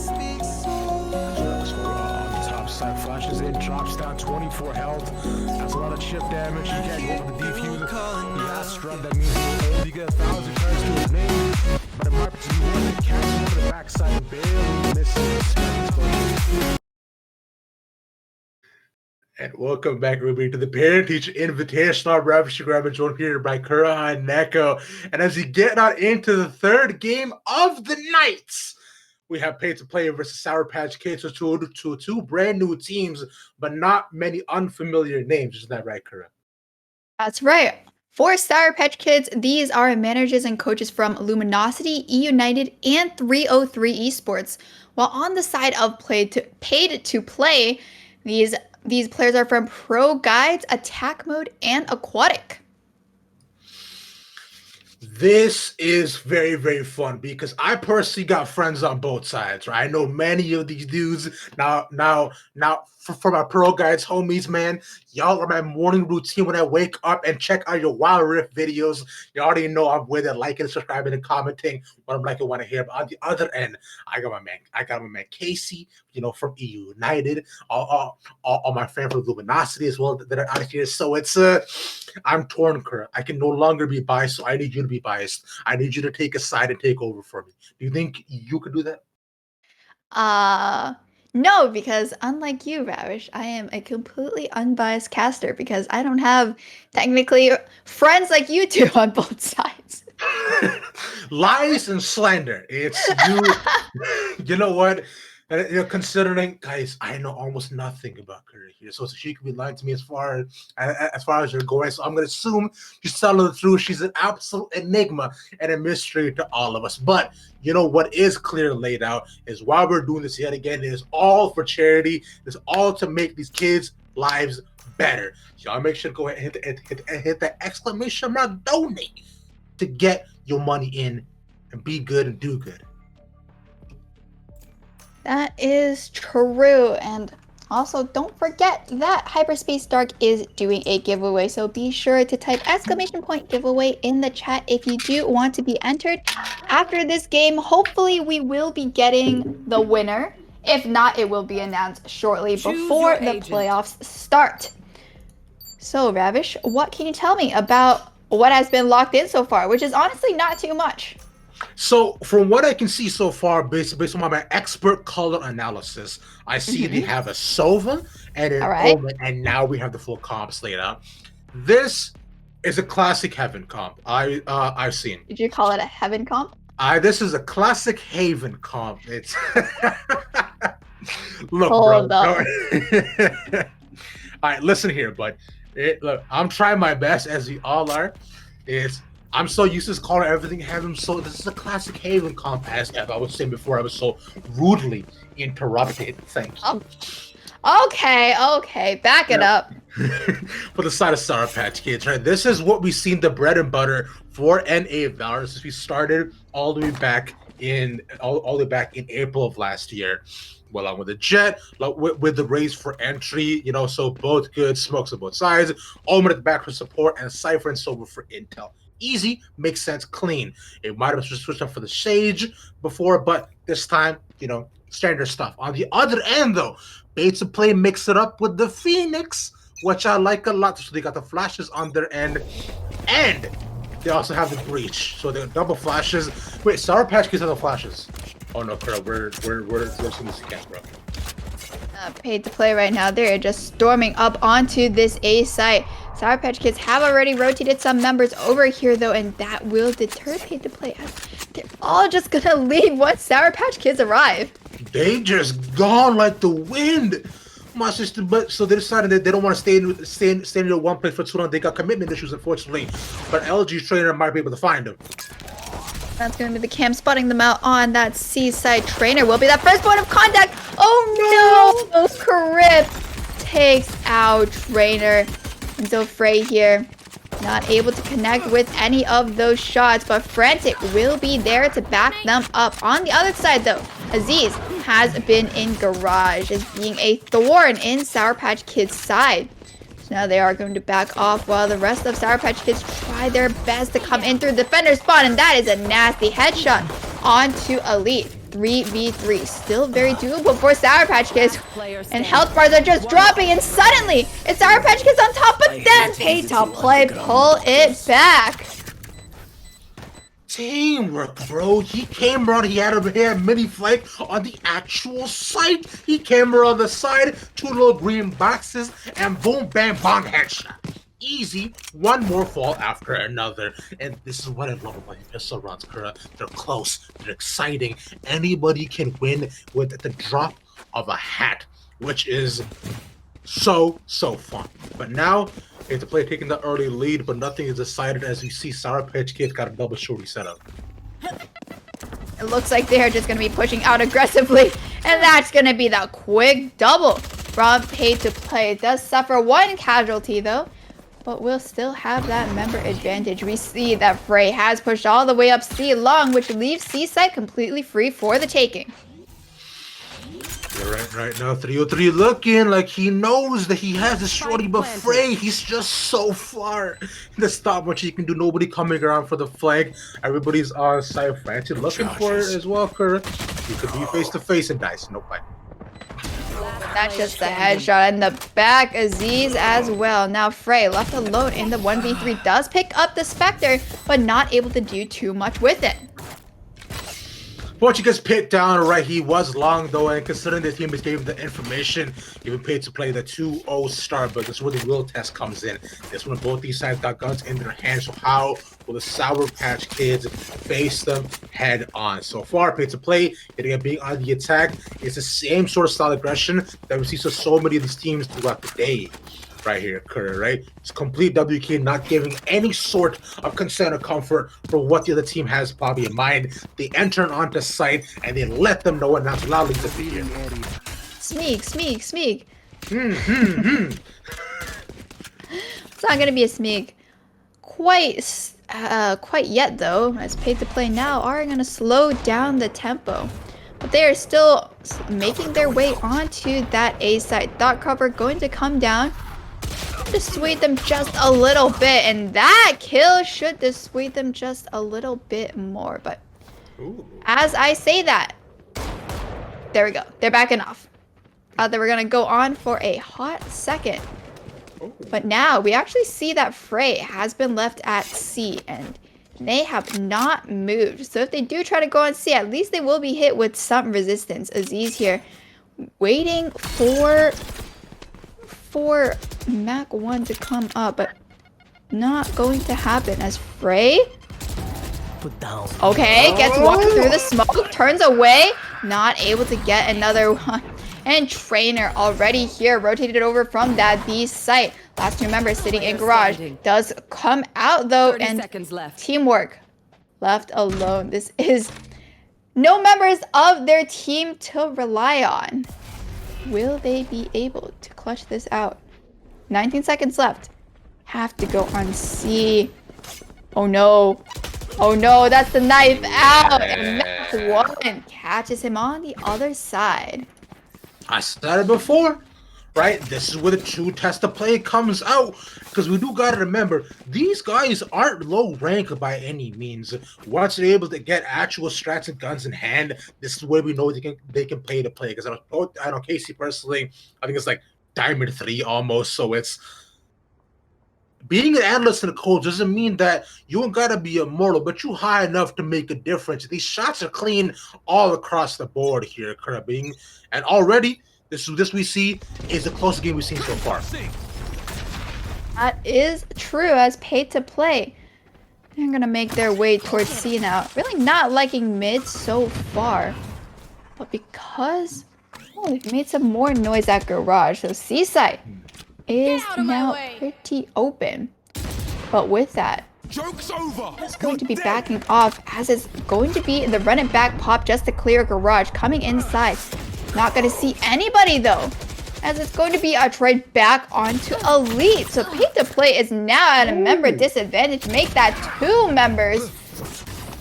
Top side flashes in, drops down 24 health. That's a lot of chip damage. He can't go with the defuser. He has struck. That means he'll only get 1,000 turns to his name. But in my opinion, he wasn't catching over the backside and barely missing. And welcome back, everybody, to the Parent Teacher Invitational. Ravish Grab joined here by Kura and Neko. And as we get on into the third game of the night, we have Pay to Play versus Sour Patch Kids, two brand new teams, but not many unfamiliar names. Isn't that right, Kura? That's right. For Sour Patch Kids, these are managers and coaches from Luminosity, E United, and 303 Esports. While on the side of Paid to Play, these players are from Pro Guides, Attack Mode, and Aquatic. This is very, very fun because I personally got friends on both sides, right? I know many of these dudes now for my Pro Guides homies, man. Y'all are my morning routine when I wake up and check out your Wild Rift videos. You already know I'm with it, liking, subscribing, and commenting what I'm liking, want to hear. But on the other end, I got my man Casey, from EU United, all my friends from Luminosity as well that are out here. So it's I'm torn, Kurt. I can no longer be biased, so I need you to be biased. I need you to take a side and take over for me. Do you think you could do that? No, because unlike you, Ravish, I am a completely unbiased caster because I don't have technically friends like you do on both sides. Lies and slander. It's you. You know what? Considering, guys, I know almost nothing about Curry here, so she could be lying to me as far as you're going. So I'm gonna assume she's telling the truth. She's an absolute enigma and a mystery to all of us. But what is clear laid out is why we're doing this yet again. It is all for charity. It's all to make these kids' lives better. Y'all make sure to go ahead and hit that exclamation mark donate to get your money in and be good and do good. That is true, and also don't forget that Hyperspace Dark is doing a giveaway, so be sure to type !giveaway in the chat if you do want to be entered. After this game, hopefully we will be getting the winner. If not, it will be announced shortly before the playoffs start. So, Ravish, what can you tell me about what has been locked in so far, which is honestly not too much? So, from what I can see so far, based on my expert color analysis, I see they have a Sova and an Omen, and now we have the full comp slate out. This is a classic Heaven comp. I've seen. Did you call it a Heaven comp? This is a classic Haven comp. It's look, Hold bro. on. All right, listen here, bud. Look, I'm trying my best, as we all are. I'm so used to calling everything Heaven, so this is a classic Haven comp, as I was saying before. I was so rudely interrupted. Thank you. Okay, back it up. For the side of Sour Patch Kids, right? This is what we've seen the bread and butter for NA Valor since we started all the way back in April of last year. Well, along with the Jet, with the race for entry, so both good, smokes on both sides. Omen at the back for support, and Cypher and Silver for intel. Easy, makes sense, clean. It might have switched up for the Sage before, but this time, standard stuff. On the other end, though, Bates to play mix it up with the Phoenix, which I like a lot. So they got the flashes on their end, and they also have the breach. So they're double flashes. Wait, Sour Patch Kids have the flashes. Oh no, Kuro, we're seeing this again, bro. Paid to play right now. They're just storming up onto this A site. Sour Patch Kids have already rotated some members over here though, and that will deter Paid to play. They're all just gonna leave once Sour Patch Kids arrive. They just gone like the wind. My sister, but so they decided that they don't want to stay in one place for too long. They got commitment issues, unfortunately. But LG's trainer might be able to find them. That's going to be the cam spotting them out on that seaside trainer. Will be that first point of contact. Oh no! Crypt takes out trainer. And so Frey here, not able to connect with any of those shots, but Frantic will be there to back them up. On the other side though, Aziz has been in Garage as being a thorn in Sour Patch Kids' side. So now they are going to back off while the rest of Sour Patch Kids try their best to come in through the defender spawn, and that is a nasty headshot onto Elite. 3v3, still very doable for Sour Patch Kids, and health bars are just dropping, and suddenly it's Sour Patch Kids on top, but then Paid to Play pull it back. Teamwork, bro. He came around, he had mini flank on the actual site. He came around the side, 2 little green boxes, and boom, bam, bang, headshot. Easy, one more fall after another. And this is what I love about the pistol rounds, Kura. They're close, they're exciting. Anybody can win with the drop of a hat, which is so fun. But now, it's the play taking the early lead, but nothing is decided as you see Sour Patch Kids got a double shorty set up. It looks like they're just going to be pushing out aggressively, and that's going to be the quick double from Paid to Play. It does suffer 1 casualty though, but we'll still have that member advantage. We see that Frey has pushed all the way up C long, which leaves C-side completely free for the taking. You're right now, 303 looking like he knows that he has the shorty, but Frey, he's just so far. The stopwatch he can do, nobody coming around for the flag. Everybody's on side. Frantic looking for it as well, Kurt. He could be face to face and dice. No fight. That's just a headshot in the back. Aziz as well. Now Frey left alone in the 1v3 does pick up the Spectre, but not able to do too much with it. Once he gets picked down, right, he was long though, and considering the team is gave him the information, even Paid to Play the 2-0 start, but this is where the real test comes in. This one, both these sides got guns in their hands, so how will the Sour Patch Kids face them head on? So far, Paid to Play, being on the attack, it's the same sort of style aggression that we see so many of these teams throughout the day. Right here, Curry, right? It's complete WK, not giving any sort of concern or comfort for what the other team has probably in mind. They enter onto site and they let them know and not loudly defeat it. Smeek. It's not gonna be a Smeek quite yet though, as Paid to Play now are gonna slow down the tempo. But they are still making their way onto that A site. Thought cover going to come down. Dissuade them just a little bit, and that kill should dissuade them just a little bit more. But as I say that, there we go, they're backing off. Thought they were gonna go on for a hot second. But now we actually see that Frey has been left at C and they have not moved. So if they do try to go on C, at least they will be hit with some resistance. Aziz here waiting for Mac 1 to come up, but not going to happen as Frey. Okay, gets walked through the smoke, turns away, not able to get another one. And Trainer already here, rotated over from that B site. Last 2 members sitting in garage. Does come out though, and teamwork left alone. This is no members of their team to rely on. Will they be able to clutch this out? 19 seconds left. Have to go on C. Oh no. Oh no, that's the knife out. And Mac 1 catches him on the other side. I said it before, right? This is where the true test of play comes out. Because we do gotta remember, these guys aren't low rank by any means. Once they're able to get actual strats and guns in hand, this is where we know they can play to play. Because I know Casey personally, I think it's like Diamond 3 almost. So it's being an analyst and a coach doesn't mean that you ain't gotta be immortal, but you high enough to make a difference. These shots are clean all across the board here, Caribbean. And already, this we see is the closest game we've seen so far. That is true, as pay to play. They're gonna make their way towards C now. Really not liking mid so far. But because they've made some more noise at garage, so C side is now pretty open. But with that, it's going to be backing off, as it's going to be the run it back pop just to clear garage. Coming inside, not going to see anybody though, as it's going to be a trade back onto Elite. So pay to play is now at a member disadvantage. Make that 2 members.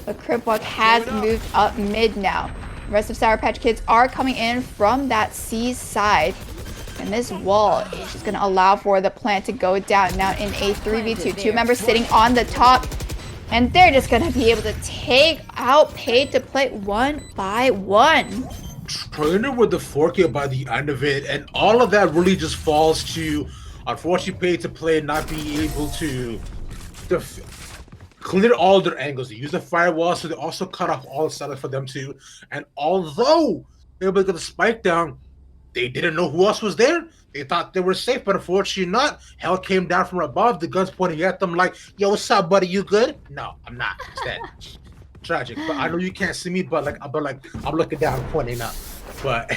But Cripwalk has moved up mid now. The rest of Sour Patch Kids are coming in from that C side. And this wall is just going to allow for the plant to go down now in a 3v2. 2 members sitting on the top. And they're just going to be able to take out pay to play 1 by 1. Trainer with the 4K by the end of it, and all of that really just falls to, unfortunately, pay to play not being able to clear all their angles. They use the firewall, so they also cut off all the setup for them too. And although they were able to get the spike down, they didn't know who else was there. They thought they were safe, but unfortunately not. Hell came down from above, the guns pointing at them like, yo, what's up, buddy? You good? No, I'm not. It's dead. Tragic. But I know you can't see me, but I'm looking down, pointing up. But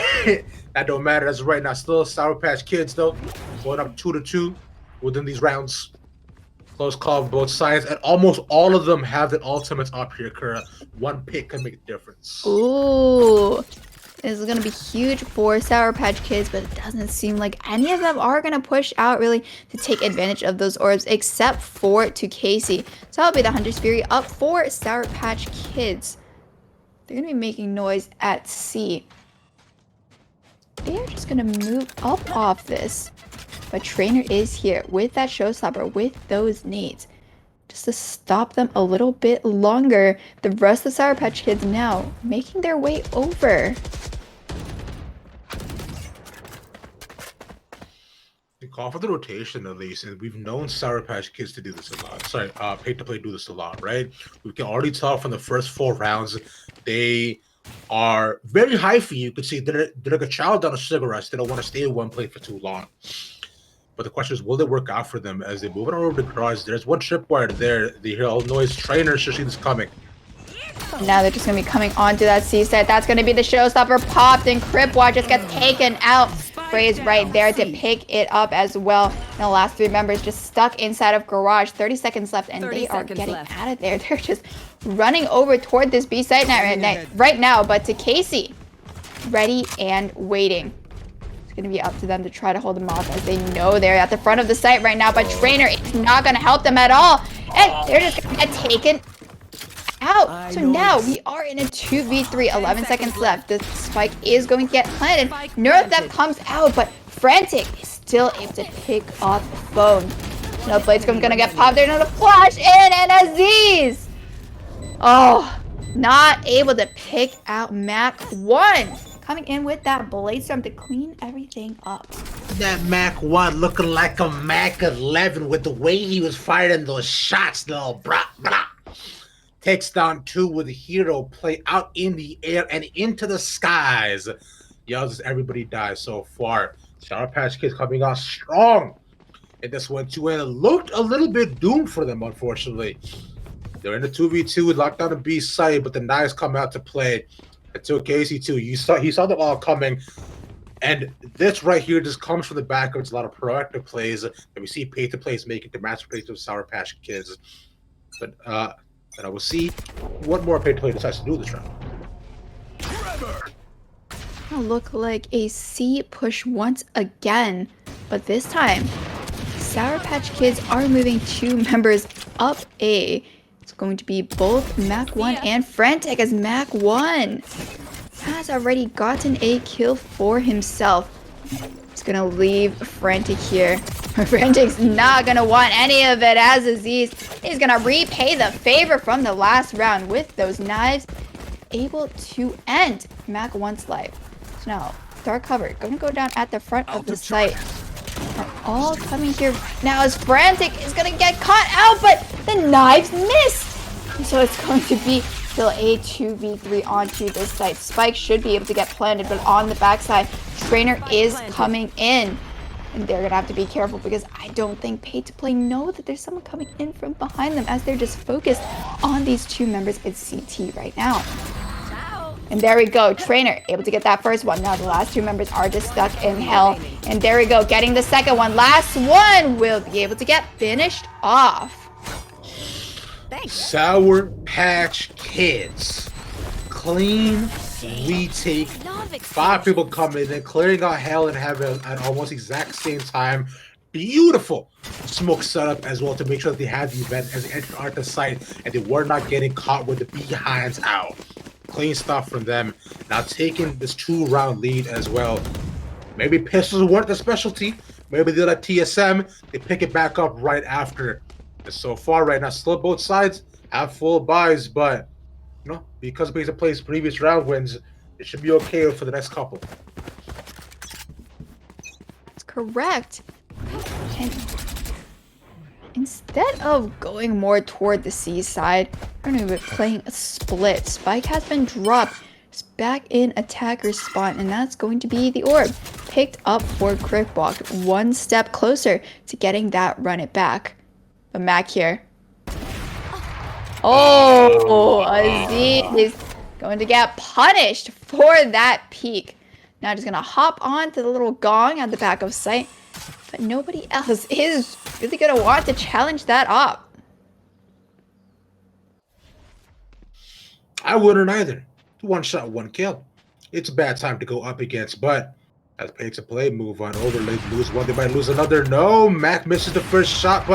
that don't matter as of right now. Still Sour Patch Kids though, going up 2-2 within these rounds. Close call on both sides, and almost all of them have the ultimates up here, Kura. 1 pick can make a difference. Ooh. This is going to be huge for Sour Patch Kids, but it doesn't seem like any of them are going to push out really to take advantage of those orbs, except for to Casey. So that'll be the Hunter's Fury up for Sour Patch Kids. They're going to be making noise at C. They are just going to move up off this. But Trainer is here with that showstopper, with those nades, just to stop them a little bit longer. The rest of the Sour Patch Kids now making their way over. They call for the rotation at least, and we've known Sour Patch Kids to do this a lot. Sorry, pay to play do this a lot, right? We can already tell from the first 4 rounds, they are very hyphy. You could see they're like a child on a cigarette. They don't want to stay in one place for too long. But the question is, will it work out for them as they move on over the garage? There's one tripwire there. They hear all noise. Trainer should see this coming. Now they're just going to be coming onto that C set. That's going to be the showstopper popped, and Cripwatch just gets taken out. Frey is right there to pick it up as well. And the last 3 members just stuck inside of garage. 30 seconds left, and they are getting out of there. They're just running over toward this B site right now, but to Casey, ready and waiting. It's going to be up to them to try to hold them off, as they know they're at the front of the site right now, but Trainer is not going to help them at all. And they're just going to get taken out. So now we are in a 2v3, 11 seconds left. The spike is going to get planted. Neurotheft comes out, but Frantic is still able to pick up the phone. No Blade's going to get popped there. No, the flash in, and Aziz. Oh, not able to pick out Mac 1. coming in with that Blade Storm to clean everything up. That Mac 1 looking like a Mac 11 with the way he was firing those shots, little brah, brah. Takes down 2 with a hero play out in the air and into the skies. Yells as everybody dies so far. Sour Patch Kids coming out strong in this one too, and it looked a little bit doomed for them, unfortunately. They're in the 2v2, locked down the B site, but the knives come out to play. It took Casey too. He saw them all coming. And this right here just comes from the back of it's a lot of proactive plays that we see pay-to-plays making to match plays with Sour Patch Kids. But I will see what more pay-to-play decides to do this round. It'll look like a C push once again, but this time, Sour Patch Kids are moving 2 members up A. It's going to be both Mac 1 and Frantic, as Mac 1 has already gotten a kill for himself. He's gonna leave Frantic here. Frantic's not gonna want any of it, as Aziz is gonna repay the favor from the last round with those knives, able to end Mac 1's life. So now, dark cover, gonna go down at the front of the site. Are all coming here now as Frantic is gonna get caught out, but the knives missed! So it's going to be still a 2v3 onto this site. Spike should be able to get planted, but on the backside, Trainer is coming in. And they're gonna have to be careful because I don't think Pay to Play know that there's someone coming in from behind them, as they're just focused on these 2 members in CT right now. And there we go, Trainer able to get that first one. Now the last 2 members are just stuck in hell. And there we go, getting the second one. Last one will be able to get finished off. Sour Patch Kids. Clean retake. 5 people coming in, clearing out hell and having at almost exact same time. Beautiful smoke setup as well to make sure that they had the event as they entered onto the site and they were not getting caught with the behinds out. Clean stuff from them. Now taking this 2-round lead as well. Maybe pistols weren't the specialty. Maybe they'll let TSM. They pick it back up right after. And so far right now, still both sides have full buys, but you know, because Pay to Play's previous round wins, it should be okay for the next couple. That's correct. And instead of going more toward the C side, we're going to be playing a split. Spike has been dropped. It's back in attacker's spot, and that's going to be the orb. Picked up for Crickblock. 1 step closer to getting that run it back. But Mac here. Oh, Aziz is going to get punished for that peek. Now just going to hop on to the little gong at the back of sight. But nobody else is really going to want to challenge that up. I wouldn't either. 1 shot, 1 kill. It's a bad time to go up against, but as Pay to Play move on over, they lose 1, they might lose another. No, Mac misses the first shot,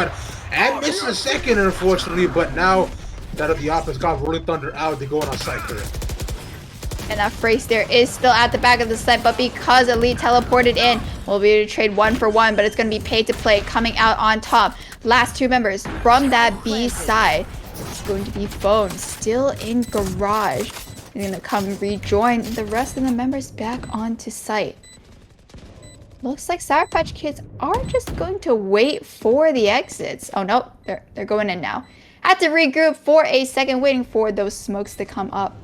and misses the second, unfortunately. But now that of the offense got Rolling Thunder out, they're going on site for it. And that phrase there is still at the back of the site, but because Elite teleported in, we'll be able to trade 1 for 1, but it's going to be Pay to Play coming out on top. Last 2 members from that B side. It's going to be Phone still in garage. They're going to come rejoin the rest of the members back onto site. Looks like Sour Patch Kids are just going to wait for the exits. Oh no, they're going in now. Had to regroup for a second, waiting for those smokes to come up.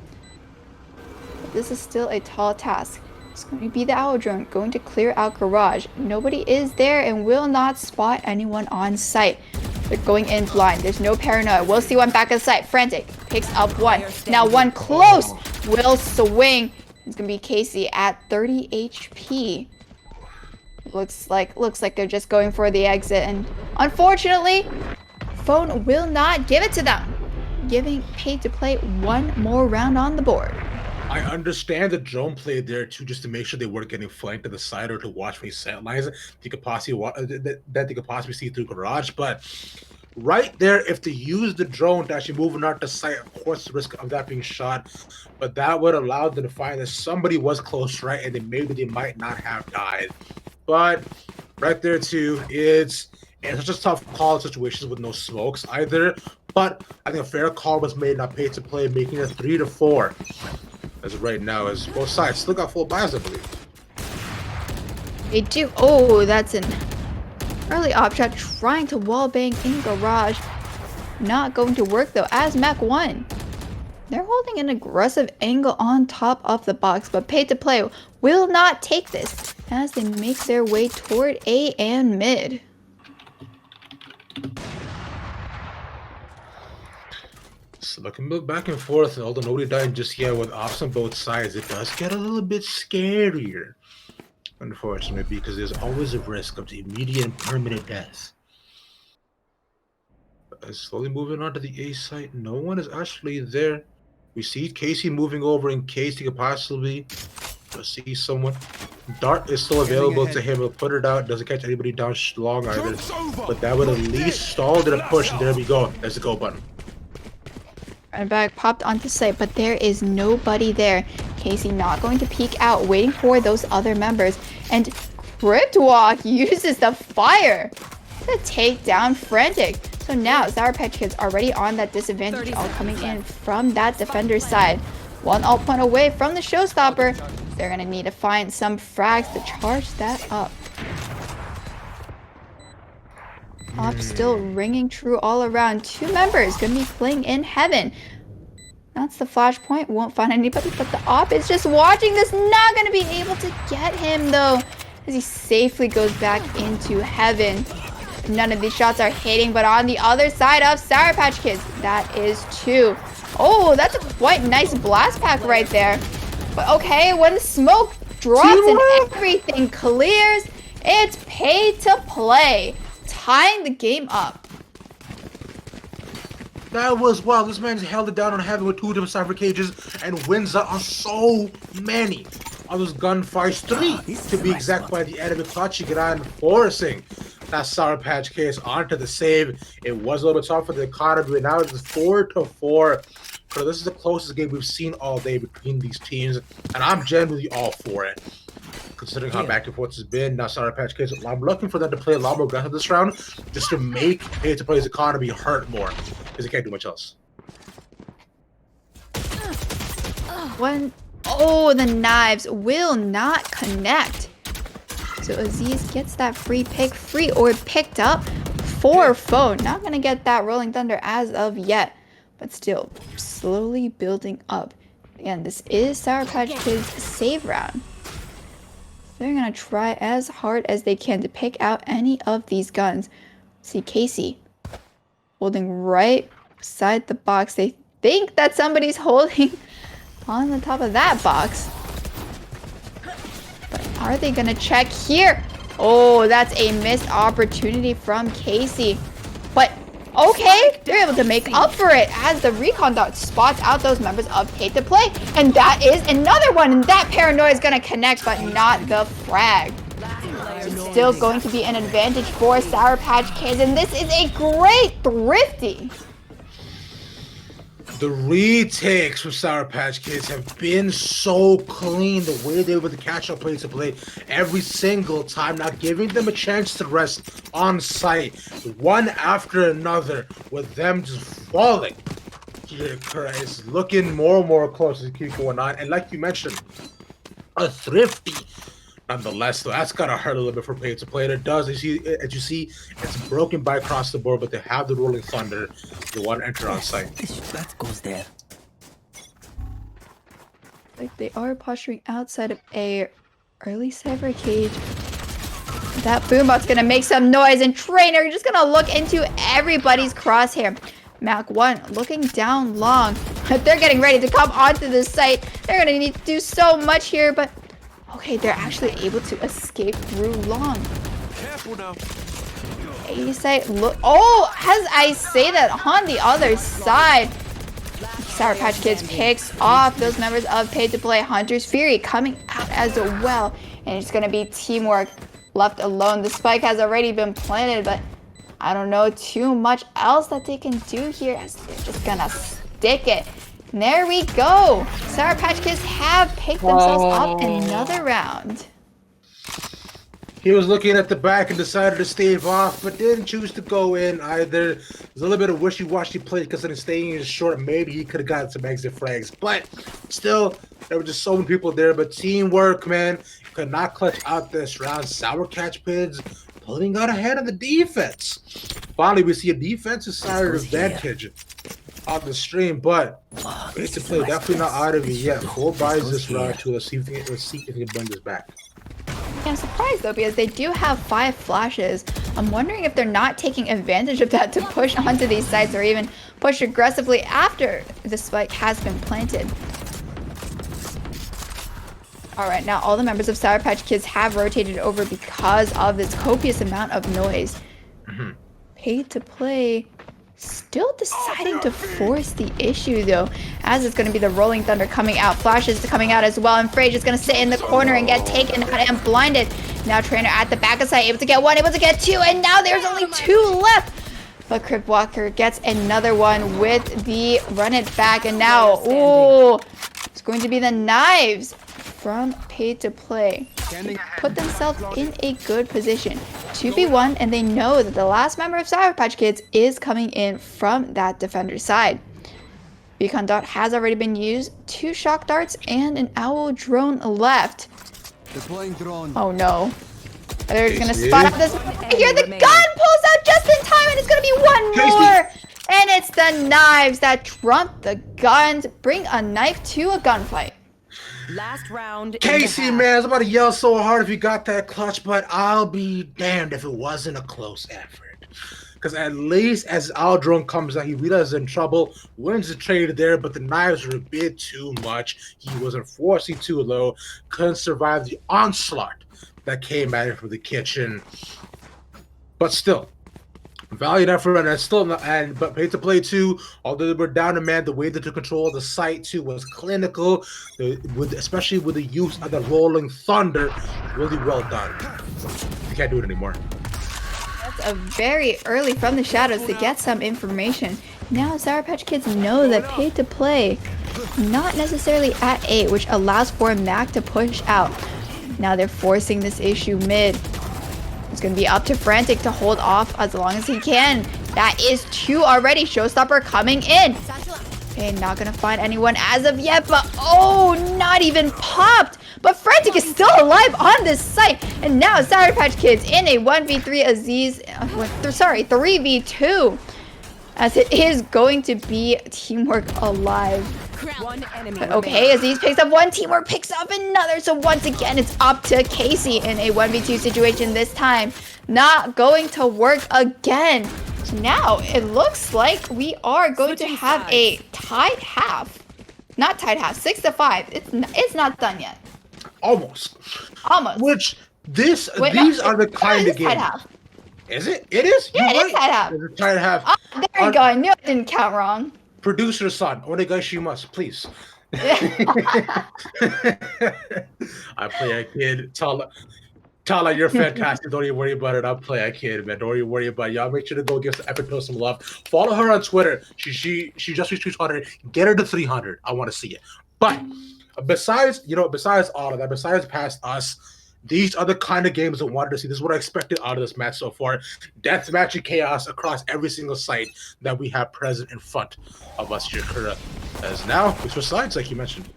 But this is still a tall task. It's going to be the Owl Drone going to clear out garage. Nobody is there and will not spot anyone on site. They're going in blind. There's no paranoia. We'll see one back at site. Frantic picks up 1. Now 1 close will swing. It's going to be Casey at 30 HP. Looks like they're just going for the exit, and unfortunately, Phone will not give it to them, giving Pay to Play 1 more round on the board. I understand the drone play there too, just to make sure they weren't getting flanked to the side or to watch for set lines they could possibly that they could possibly see through garage. But right there, if they use the drone to actually move out to sight, of course, the risk of that being shot, but that would allow them to find that somebody was close, right, and then maybe they might not have died. But right there too, it's such a tough call in situations with no smokes either. But I think a fair call was made, not Pay to Play, making it 3-4. as of right now, as both sides still got full buys, I believe. They do. Oh, that's an early op shot trying to wallbang in garage. Not going to work though, as Mac 1. They're holding an aggressive angle on top of the box, but Pay to Play will not take this as they make their way toward A and mid. So looking back and forth, although nobody died just yet with ops on both sides, it does get a little bit scarier, unfortunately, because there's always a risk of the immediate and permanent death. Slowly moving on to the A site, no one is actually there. We see Casey moving over in case he could possibly see someone. Dart is still available to him. He'll put it out. Doesn't catch anybody down long either. But that would at least stall the push, and there we go. There's the go button. Running back popped onto site, but there is nobody there. Casey not going to peek out, waiting for those other members. And Cryptwalk uses the fire to take down Frantic. So now Sour Patch Kids already on that disadvantage, all coming in from that defender's side. One alt point away from the showstopper. They're gonna need to find some frags to charge that up. Op still ringing true all around. 2 members gonna be playing in heaven. That's the flashpoint. Won't find anybody, but the op is just watching this. Not gonna be able to get him though, as he safely goes back into heaven. None of these shots are hitting, but on the other side of Sour Patch Kids, that is 2. Oh, that's a quite nice blast pack right there. But okay, when the smoke drops and everything clears, it's Pay to Play, tying the game up. That was wild. This man's held it down on heaven with 2 different cypher cages and wins out on so many of those gunfights. 3 to be exact by the enemy clutching it on, forcing that Sour Patch Kids onto the save. It was a little bit tough for the economy, but now it's 4-4. So this is the closest game we've seen all day between these teams, and I'm genuinely all for it, considering how back and forth it's been. Now Sour Patch Kids, I'm looking for them to play a lot more aggressive this round, just to make Pay to Play's economy hurt more, because they can't do much else. Oh, the knives will not connect. So Aziz gets that free pick, free orb picked up for phone. Not gonna get that Rolling Thunder as of yet, but still slowly building up. And this is Sour Patch Kids' save round. They're gonna try as hard as they can to pick out any of these guns. See Casey holding right beside the box. They think that somebody's holding on the top of that box. But are they gonna check here? Oh, that's a missed opportunity from Casey. But okay, they're able to make up for it as the recon dot spots out those members of Pay to Play. And that is another one. And that paranoia is gonna connect, but not the frag. It's still going to be an advantage for Sour Patch Kids. And this is a great thrifty. The retakes from Sour Patch Kids have been so clean, the way they were able to catch up Pay to Play every single time, not giving them a chance to rest on site, one after another, with them just falling. It's looking more and more close as it keeps going on, and like you mentioned, a thrifty. Nonetheless, though, that's gotta hurt a little bit for Pay to Play. And it does. As you see, it's broken by across the board, but they have the Rolling Thunder. They want to enter on site. That goes there. Like they are posturing outside of a early cypher cage. That boombot's gonna make some noise, and Trainer, you're just gonna look into everybody's crosshair. Mac 1 looking down long. They're getting ready to come onto the site. They're gonna need to do so much here, but okay, they're actually able to escape through long. Careful now. A site look. Oh, as I say that, on the other side, Sour Patch Kids picks off those members of Pay to Play. Hunter's Fury coming out as well, and it's gonna be teamwork left alone. The spike has already been planted, but I don't know too much else that they can do here, as they're just gonna stick it. And there we go. Sour Patch Kids have picked themselves up another round. He was looking at the back and decided to stave off, but didn't choose to go in either. There's a little bit of wishy-washy play because of staying short. Maybe he could have gotten some exit frags, but still, there were just so many people there. But teamwork, man, could not clutch out this round. Sour Catch Pids pulling out ahead of the defense. Finally, we see a defensive side advantage on the stream, but it's a play definitely not out of it yet. 4 buys this round too. Let's see if he can bring this back. I'm surprised though because they do have 5 flashes. I'm wondering if they're not taking advantage of that to push onto these sites or even push aggressively after the spike has been planted. Alright, now all the members of Sour Patch Kids have rotated over because of this copious amount of noise. Paid to play still deciding to force the issue though, as it's going to be the Rolling Thunder coming out. Flashes coming out as well, and Frage is going to sit in the corner and get taken out and blinded. Now Trainer at the back of side, able to get 1, able to get 2, and now there's only 2 left. But Crypt Walker gets another one with the run it back, and now, ooh, it's going to be the knives from Paid to Play. Put themselves in a good position. 2v1, and they know that the last member of Sour Patch Kids is coming in from that defender side. Beacon Dart has already been used, 2 shock darts and an owl drone left. Oh no. They're gonna spot up this. Here the gun pulls out just in time, and it's gonna be 1 more. And it's the knives that trump the guns, bring a knife to a gunfight. Last round. Casey, man, I was about to yell so hard if you got that clutch, but I'll be damned if it wasn't a close effort. Because at least as Aldron comes out, he realizes in trouble, wins the trade there, but the knives were a bit too much. He was unfortunately too low, couldn't survive the onslaught that came at him from the kitchen. But still, valiant effort, and still not, but Paid to Play too. Although they were down a man, the way they took control of the site too was clinical, especially with the use of the Rolling Thunder. Really well done. You can't do it anymore. That's a very early from the shadows to get some information. Now Sour Patch Kids know that Paid to Play not necessarily at 8, which allows for Mac to push out. Now they're forcing this issue mid. It's going to be up to Frantic to hold off as long as he can. That is 2 already. Showstopper coming in. Okay, not going to find anyone as of yet, but oh, not even popped. But Frantic is still alive on this site. And now Sour Patch Kids in a 1v3 Aziz, 3v2. As it is going to be Teamwork Alive. But okay, Aziz picks up 1, Teamwork picks up another. So once again, it's up to Casey in a 1v2 situation this time. Not going to work again. Now, it looks like we are going to have a tied half. Not tied half, 6-5. It's not done yet. Almost. Which, these are the kind of games. Is it? It is? Yeah, it is tied half. It's tied half. Oh, there you go. I knew I didn't count wrong. Producer son, onegaishimasu, please. I play a kid. Tala, you're fantastic. Don't even worry about it. I'll play a kid, man. Don't even worry about it. Y'all make sure to go give Epic Pill some love. Follow her on Twitter. She just reached 200. Get her to 300. I want to see it. But besides all of that, besides past us, these are the kind of games I wanted to see. This is what I expected out of this match so far. Deathmatch and chaos across every single site that we have present in front of us here, Kura. As now, we switch sides, like you mentioned.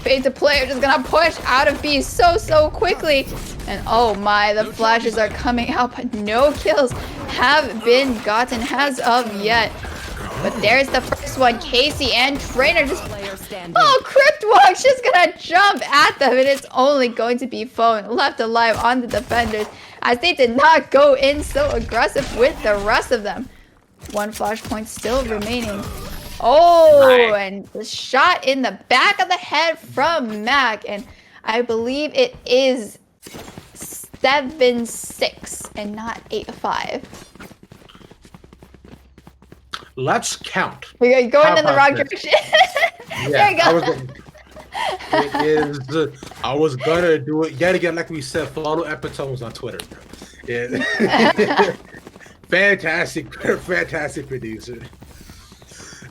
Paid to Play are just gonna push out of B so quickly. And oh my, the flashes are coming out, but no kills have been gotten as of yet. But there's the first one. Casey and Trainer just... Oh, Cryptwalk's just gonna jump at them, and it's only going to be Phone left alive on the defenders, as they did not go in so aggressive with the rest of them. 1 flashpoint still remaining. Oh, and the shot in the back of the head from Mac, and I believe it is 7-6 and not 8-5. Let's count. We're going in the wrong direction. Yeah, there you go. I was gonna do it yet again, like we said. Follow Epitones on Twitter. Yeah. Fantastic producer.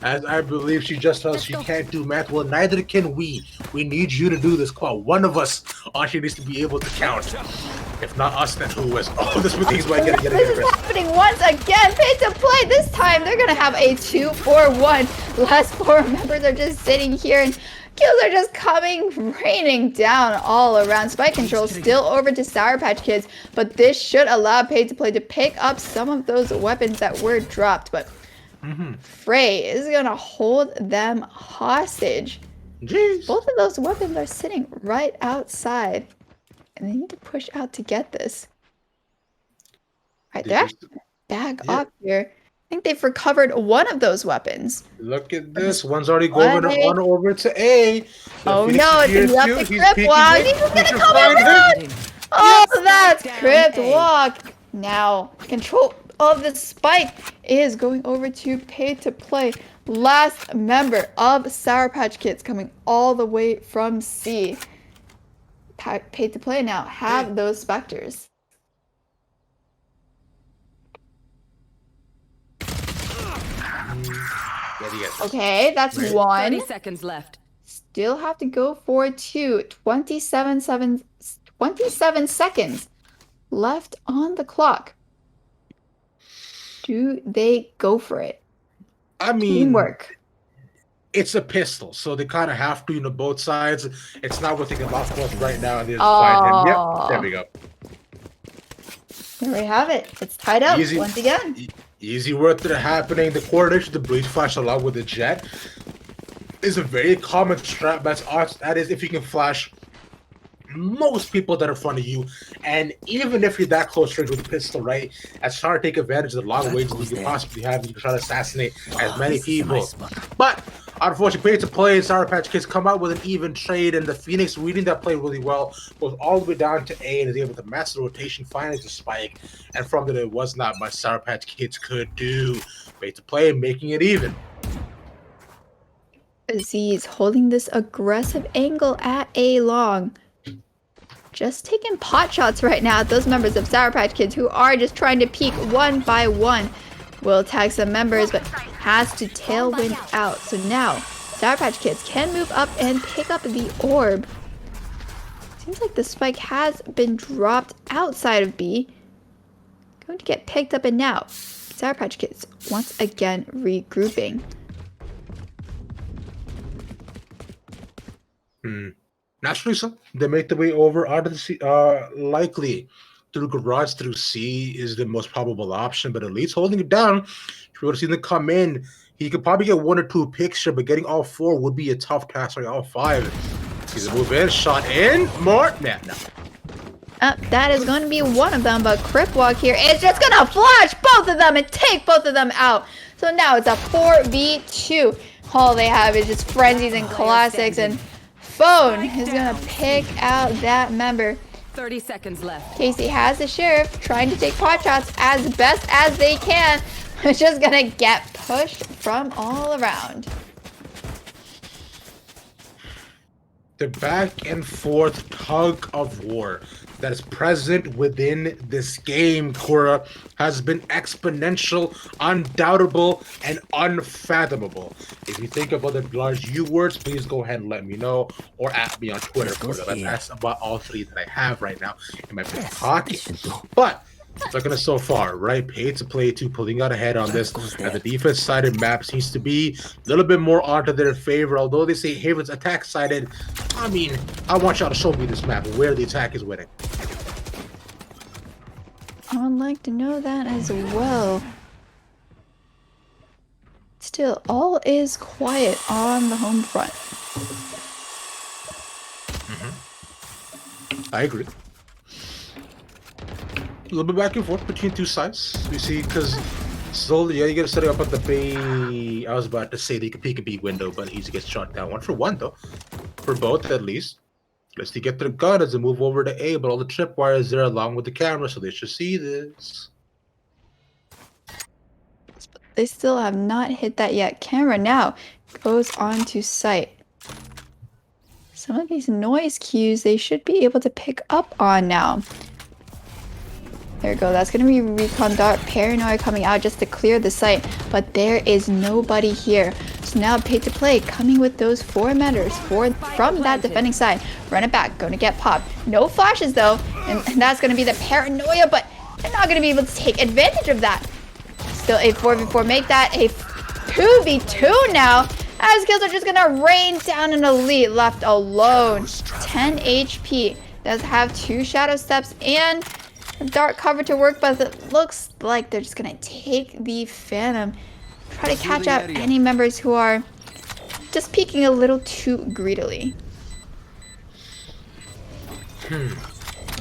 As I believe she just tells she can't do math. Well, neither can we. We need you to do this call. One of us actually needs to be able to count. If not us, then who is? Oh, this is why I get This is happening once again. Pay to play. This time they're gonna have a 2-4-1. Last 4 members are just sitting here, and kills are just raining down all around. Spike control still over to Sour Patch Kids, but this should allow Pay to Play to pick up some of those weapons that were dropped. But Frey is gonna hold them hostage. Jeez. Both of those weapons are sitting right outside, and they need to push out to get this. Right, they're actually back up here. I think they've recovered one of those weapons. Look at this. One's already going on over to A. Oh no, it's up to Crip Walk. He's just gonna come around. Oh, that's Crip Walk. Now, control of the spike is going over to Pay to Play. Last member of Sour Patch Kids coming all the way from C. Pay to Play now have those specters. Okay, that's 1. 30 seconds left. Still have to go for 2. 27 seconds left on the clock. Do they go for it? I mean, teamwork. It's a pistol, so they kind of have to, both sides. It's not what they can lock us right now, and they just find him. Yep, there we go. There we have it. It's tied up once again. Easy work that are happening. The coordination, the Breach Flash along with the Jet is a very common strat. That is, if you can flash most people that are in front of you, and even if you're that close range with a pistol, right, as trying to take advantage of the long range that you can possibly have, you can try to assassinate as many people. But unfortunately, Pay to Play and Sour Patch Kids come out with an even trade, and the Phoenix reading that play really well, goes all the way down to A and is able to match the rotation, finally to Spike, and from that it was not much Sour Patch Kids could do. Pay to Play making it even. Aziz holding this aggressive angle at A long. Just taking pot shots right now at those members of Sour Patch Kids who are just trying to peek one by one. Will tag some members, but has to tailwind out. So now, Sour Patch Kids can move up and pick up the orb. Seems like the spike has been dropped outside of B. Going to get picked up, and now Sour Patch Kids once again regrouping. Naturally so. They make the way over out of the C, likely through garage through C is the most probable option, but Elite's holding it down. If you would have seen them come in, he could probably get 1 or 2 picks, but getting all 4 would be a tough task. Sorry, all 5. He's a move in, shot in, more. Nah, no. That is going to be one of them, but Crip Walk here is just going to flash both of them and take both of them out. So now it's a 4v2. All they have is just frenzies and classics, and Phone is going to pick out that member. 30 seconds left. Casey has the Sheriff trying to take pot shots as best as they can. It's just going to get pushed from all around. The back and forth tug of war that is present within this game, Cora, has been exponential, undoubtable, and unfathomable. If you think about the large U words, please go ahead and let me know, or at me on Twitter, Cora. That's about all 3 that I have right now in my pocket. But looking at so far, right? Pay to Play 2 pulling out ahead on this. And the defense sided map seems to be a little bit more onto their favor. Although they say Haven's attack sided, I mean, I want y'all to show me this map where the attack is winning. I would like to know that as well. Still, all is quiet on the home front. I agree. A little bit back and forth between 2 sides. We see, because slowly, yeah, you gotta set it up at the B. I was about to say they could peek a B window, but he gets shot down. 1 for 1, though. For both, at least. Let's get their gun as they move over to A, but all the tripwires there along with the camera, so they should see this. They still have not hit that yet. Camera now goes on to site. Some of these noise cues they should be able to pick up on now. There we go. That's going to be Recon Dart Paranoia coming out just to clear the site. But there is nobody here. So now Pay to Play coming with those 4 members from that defending side. Run it back. Going to get popped. No flashes though. And that's going to be the paranoia, but they're not going to be able to take advantage of that. Still a 4v4, make that a 2v2 now, as kills are just going to rain down an elite left alone. 10 HP, does have 2 shadow steps and dark cover to work, but it looks like they're just going to take the Phantom, try to catch out any members who are just peeking a little too greedily.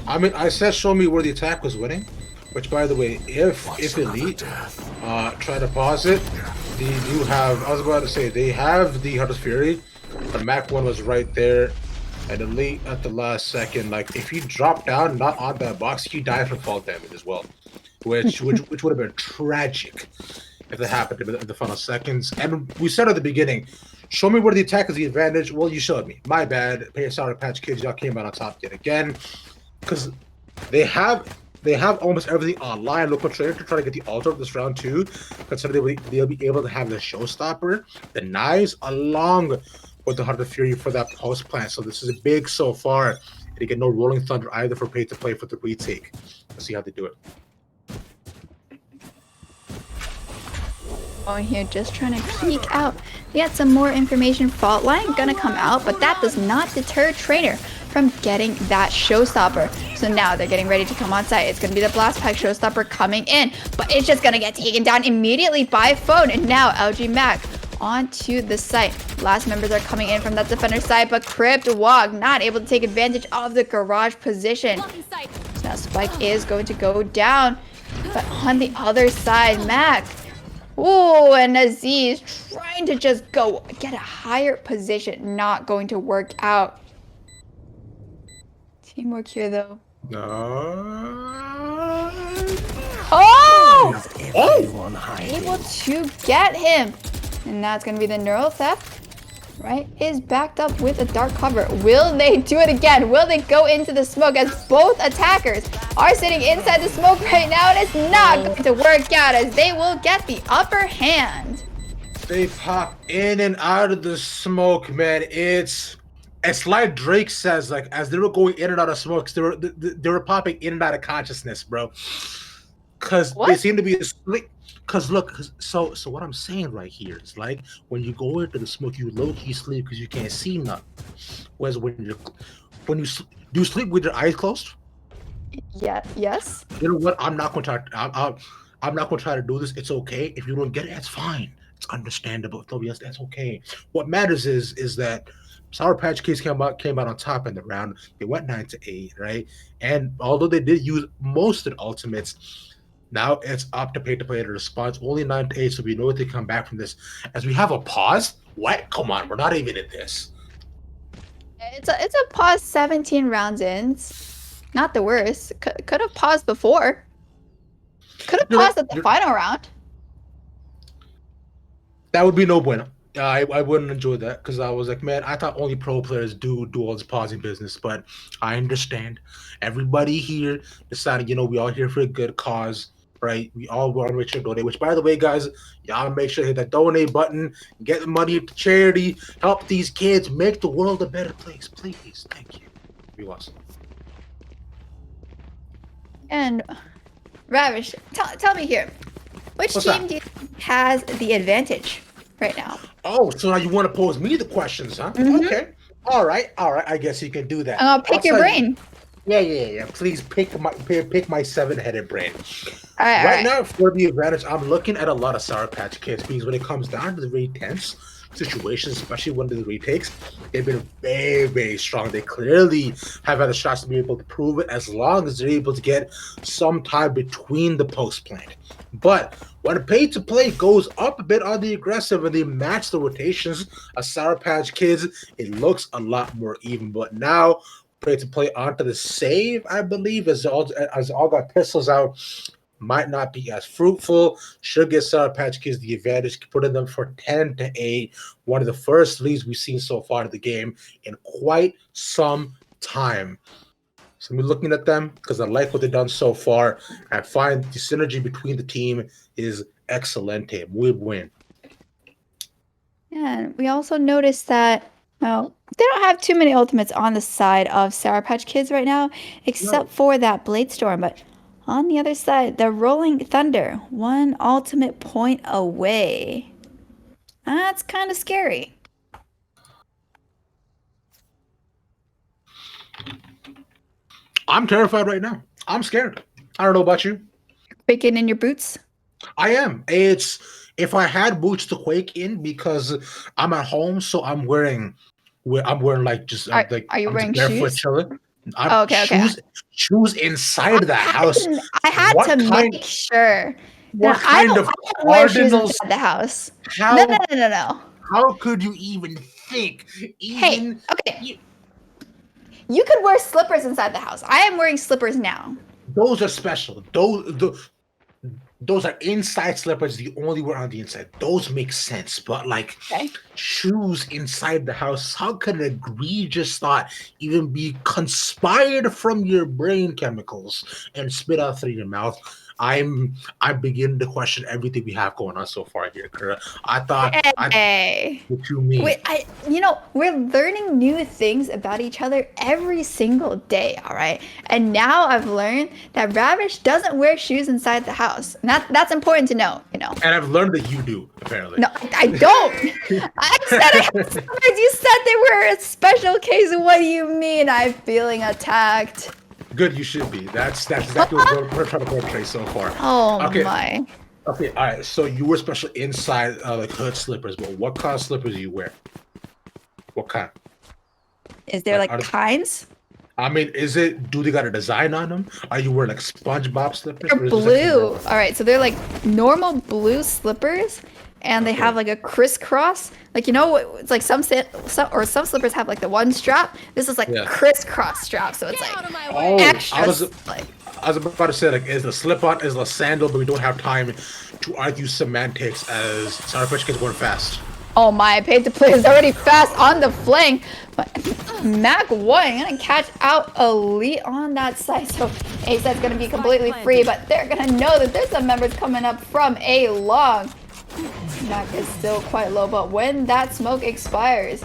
I mean, I said show me where the attack was winning, which, by the way, if Elite try to pause it, they do have, I was about to say, they have the Heart of Fury. The Mac 1 was right there, and Elite at the last second, like, if you drop down, not on that box, you die from fall damage as well, which would have been tragic if that happened in the final seconds. And we said at the beginning, show me where the attack is the advantage. Well, you showed me. My bad. Sour Patch Kids, y'all came out on top yet again. Because they have almost everything online. Local trader to try to get the altar of this round too. Considering they'll be able to have the showstopper, the knives, along with the Heart of Fury for that post plant. So this is big so far. They get no Rolling Thunder either for pay to play for the retake. Let's see how they do it. Oh, here, just trying to peek out. We got some more information. Fault line gonna come out, but that does not deter Trainer from getting that showstopper. So now they're getting ready to come on site. It's gonna be the Blast Pack showstopper coming in, but it's just gonna get taken down immediately by phone. And now LG Mac onto the site. Last members are coming in from that defender side, but Crypt Walk not able to take advantage of the garage position. So now Spike is going to go down, but on the other side, Mac. Ooh, and Aziz trying to just go get a higher position. Not going to work out. Teamwork here, though. Oh! Able to get him. And that's going to be the Neural Theft. Right? Is backed up with a dark cover. Will they do it again? Will they go into the smoke as both attackers are sitting inside the smoke right now? And it's not going to work out as they will get the upper hand. They pop in and out of the smoke, man. It's like Drake says, like, as they were going in and out of smoke, they were popping in and out of consciousness, bro. Because they seem to be asleep. Because look, so what I'm saying right here is, like, when you go into the smoke, you low-key sleep because you can't see nothing. Whereas when you do you sleep with your eyes closed? Yeah. Yes. You know what? I'm not going to try to do this. It's okay if you don't get it. It's fine. It's understandable. So yes, that's okay. What matters is that Sour Patch Kids came out on top in the round. They went 9-8, right? And although they did use most of the ultimates, now it's up to pay-to-play to response. Only 9-8, so we know what they come back from this. As we have a pause? What? Come on, we're not even in this. It's a pause 17 rounds in. Not the worst. Could have paused before. Could have paused at the final round. That would be no bueno. I wouldn't enjoy that because I was like, man, I thought only pro players do all this pausing business, but I understand. Everybody here decided, we all here for a good cause, right? We all want to make sure to donate, which, by the way, guys, y'all make sure to hit that donate button, get the money to charity, help these kids make the world a better place, please. Thank you. Be awesome. And Ravish, tell me here, which team do you think has the advantage right now? Oh, so now you want to pose me the questions, huh? Mm-hmm. Okay. All right. I guess you can do that. I'll pick your brain. Yeah. Please pick my 7-headed brain. All right. Right now, for the advantage, I'm looking at a lot of Sour Patch Kids because when it comes down to the really tense situations, especially when the retakes, they've been very, very strong. They clearly have had a chance to be able to prove it as long as they're able to get some time between the post plant. But when pay to play goes up a bit on the aggressive and they match the rotations of Sour Patch Kids, it looks a lot more even. But now pay to play onto the save, I believe, as all got pistols out, might not be as fruitful. Should get Sour Patch Kids the advantage, putting them for 10-8. One of the first leads we've seen so far in the game in quite some time. So I'm looking at them because I like what they've done so far. I find the synergy between the team is excellent. Muy buen. Yeah, we also noticed that No, they don't have too many ultimates on the side of Sour Patch Kids right now, except for that Blade Storm. But on the other side, the Rolling Thunder, 1 ultimate point away. That's kind of scary. I'm terrified right now. I'm scared. I don't know about you. Quaking in your boots? I am. It's if I had boots to quake in because I'm at home, so I'm wearing like just Are you I'm wearing just barefoot shoes? chilling. Oh, okay, okay. Shoes inside the house. I had What to kind? make sure. What No, I kind of don't wear shoes cardinals? inside the house. How No. how could you even think? Hey, okay. You could wear slippers inside the house. I am wearing slippers now. Those are special. Those are inside slippers you only wear on the inside. Those make sense, but like shoes inside the house, how could an egregious thought even be conspired from your brain chemicals and spit out through your mouth? I'm beginning to question everything we have going on so far here, Kura. I thought what you mean. Wait, we're learning new things about each other every single day, all right? And now I've learned that Ravish doesn't wear shoes inside the house. And that's important to know, And I've learned that you do, apparently. No, I don't. I said I had slippers. You said they were a special case. What do you mean I'm feeling attacked? Good, you should be. That's exactly what we're trying to portray so far. Oh my. Okay, all right. So you were special inside like hood slippers, but what kind of slippers do you wear? What kind? Is there like kinds? I mean, do they got a design on them? Are you wearing like SpongeBob slippers? They're blue. All right, so they're like normal blue slippers, and they have like a crisscross. Like it's like some slippers have like the one strap. This is like crisscross strap, so it's like extra. I was about to say, like, is the slip-on is the sandal, but we don't have time to argue semantics as Sour Patch Kids going fast. Oh my, Pay to Play is already fast on the flank. But Mac 1 gonna catch out Elite on that side. So A-Set's gonna be completely free, but they're gonna know that there's some members coming up from A long. Mac is still quite low, but when that smoke expires,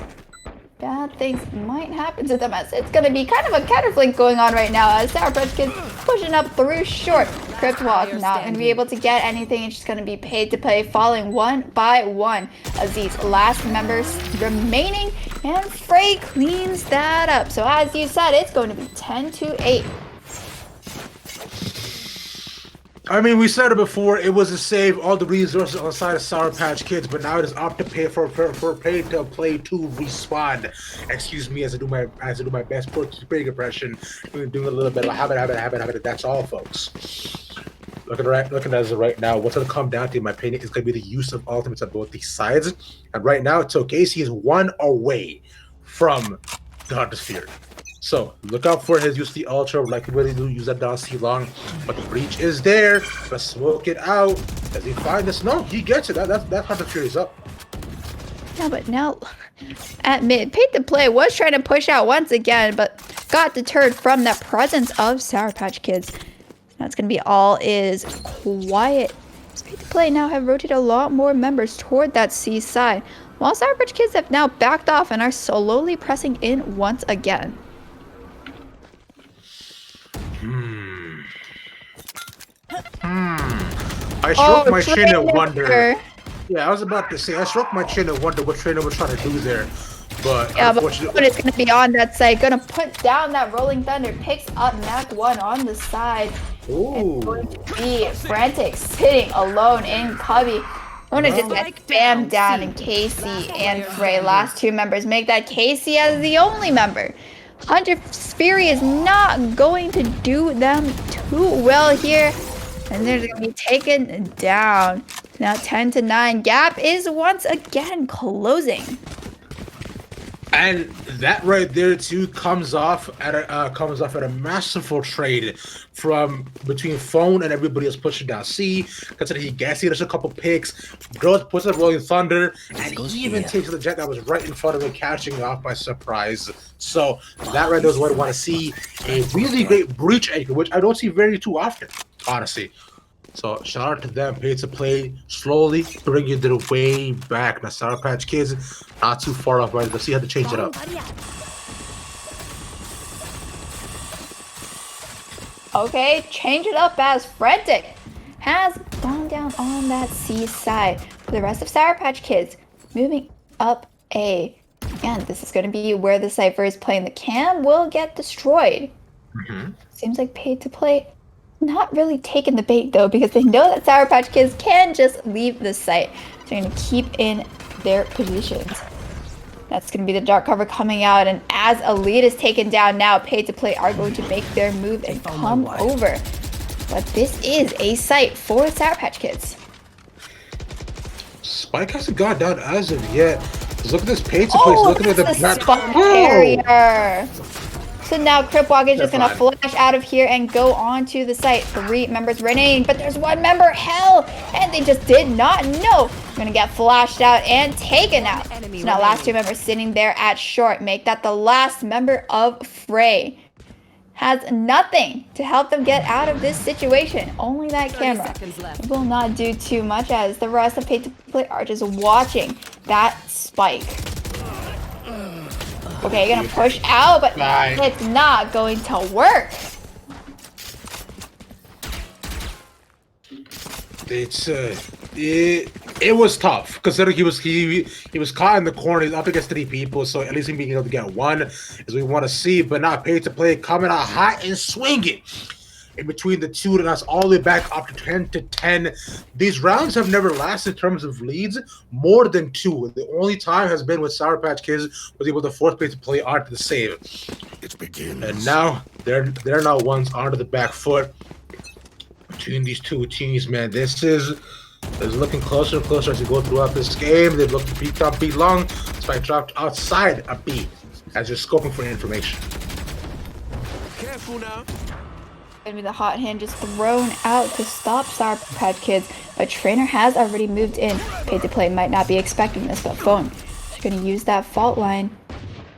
bad things might happen to them as it's going to be kind of a counterflank going on right now as Sour Patch Kids pushing up through short. Crypt Walk not going to be able to get anything. It's just going to be Paid to Play falling one by one as these last members remaining, and Frey cleans that up. So as you said, it's going to be 10-8. I mean, we said it before. It was to save all the resources on the side of Sour Patch Kids, but now it is up to pay for Pay to Play to respond. Excuse me, as I do my best Portuguese impression, doing a little bit of habit. That's all, folks. Looking at it right now, what's going to come down to, in my opinion, is going to be the use of ultimates on both these sides. And right now, Tokasi is 1 away from the Hunter's Fury. So look out for his use of the Ultra, like we really do use that down C long. But the breach is there. Let's smoke it out. Does he find this? No, he gets it. That Hunter Fury's up. Yeah, but now at mid, Paid to Play was trying to push out once again, but got deterred from that presence of Sour Patch Kids. That's gonna be all is quiet. Paid to Play now have rotated a lot more members toward that C side, while Sour Patch Kids have now backed off and are slowly pressing in once again. I struck my chin and wonder. Yeah, I was about to say, I struck my chin and wonder what Trainer was trying to do there. But yeah, but it's going to be on that side. Going to put down that Rolling Thunder. Picks up Mac 1 on the side. Ooh. It's going to be Frantic sitting alone in Cubby. I'm going to just get spammed down in Casey and Frey. Last two members make that Casey as the only member. Hunter Fury is not going to do them too well here. And they're going to be taken down. Now 10-9. Gap is once again closing. And that right there too comes off at a masterful trade from between Phone and everybody else pushing down C. Considering he gets there's a couple picks, puts up Rolling Thunder, and he even takes the jet that was right in front of him, catching off by surprise. So that right there is what I want to see. A really great breach anchor, which I don't see very too often, honestly. So shout out to them. Pay to play slowly, bringing their way back. Now Sour Patch Kids, not too far off, right? Let's see how to change it up. Okay, change it up as Frantic has gone down on that C side. For the rest of Sour Patch Kids, moving up A. And this is going to be where the Cypher is playing. The cam will get destroyed. Seems like Pay to Play not really taking the bait though, because they know that Sour Patch Kids can just leave the site. So they're going to keep in their positions. That's going to be the dark cover coming out, and as a lead is taken down now, Pay to Play are going to make their move and come over. But this is a site for Sour Patch Kids. Spike hasn't gone down as of yet. Just look at this Pay to Play. Look at the Spike carrier. So now Cripwalk is just going to flash out of here and go on to the site. 3 members remaining, but there's 1 member, hell, and they just did not know. Going to get flashed out and taken out. So now last 2 members sitting there at short. Make that the last member of Frey. Has nothing to help them get out of this situation. Only that camera. It will not do too much, as the rest of Pay to Play are just watching that spike. Okay, gonna push out, but it's not going to work. It's it was tough considering he was caught in the corner. He's up against 3 people, so at least him being able to get 1 is we want to see. But not Pay to Play coming out hot and swinging in between the 2, and that's all the way back up to 10-10. These rounds have never lasted in terms of leads more than 2. The only time has been when Sour Patch Kids was able to force Pay to Play onto the save. It begins. And now they're now ones onto the back foot between these 2 teams, man. This is looking closer and closer as we go throughout this game. They've looked beat up, beat long. Spike dropped outside a beat as you're scoping for information. Careful now. Gonna be the hot hand just thrown out to stop Sour Patch Kids, but Trainer has already moved in. Pay to Play might not be expecting this, but Phone is gonna use that fault line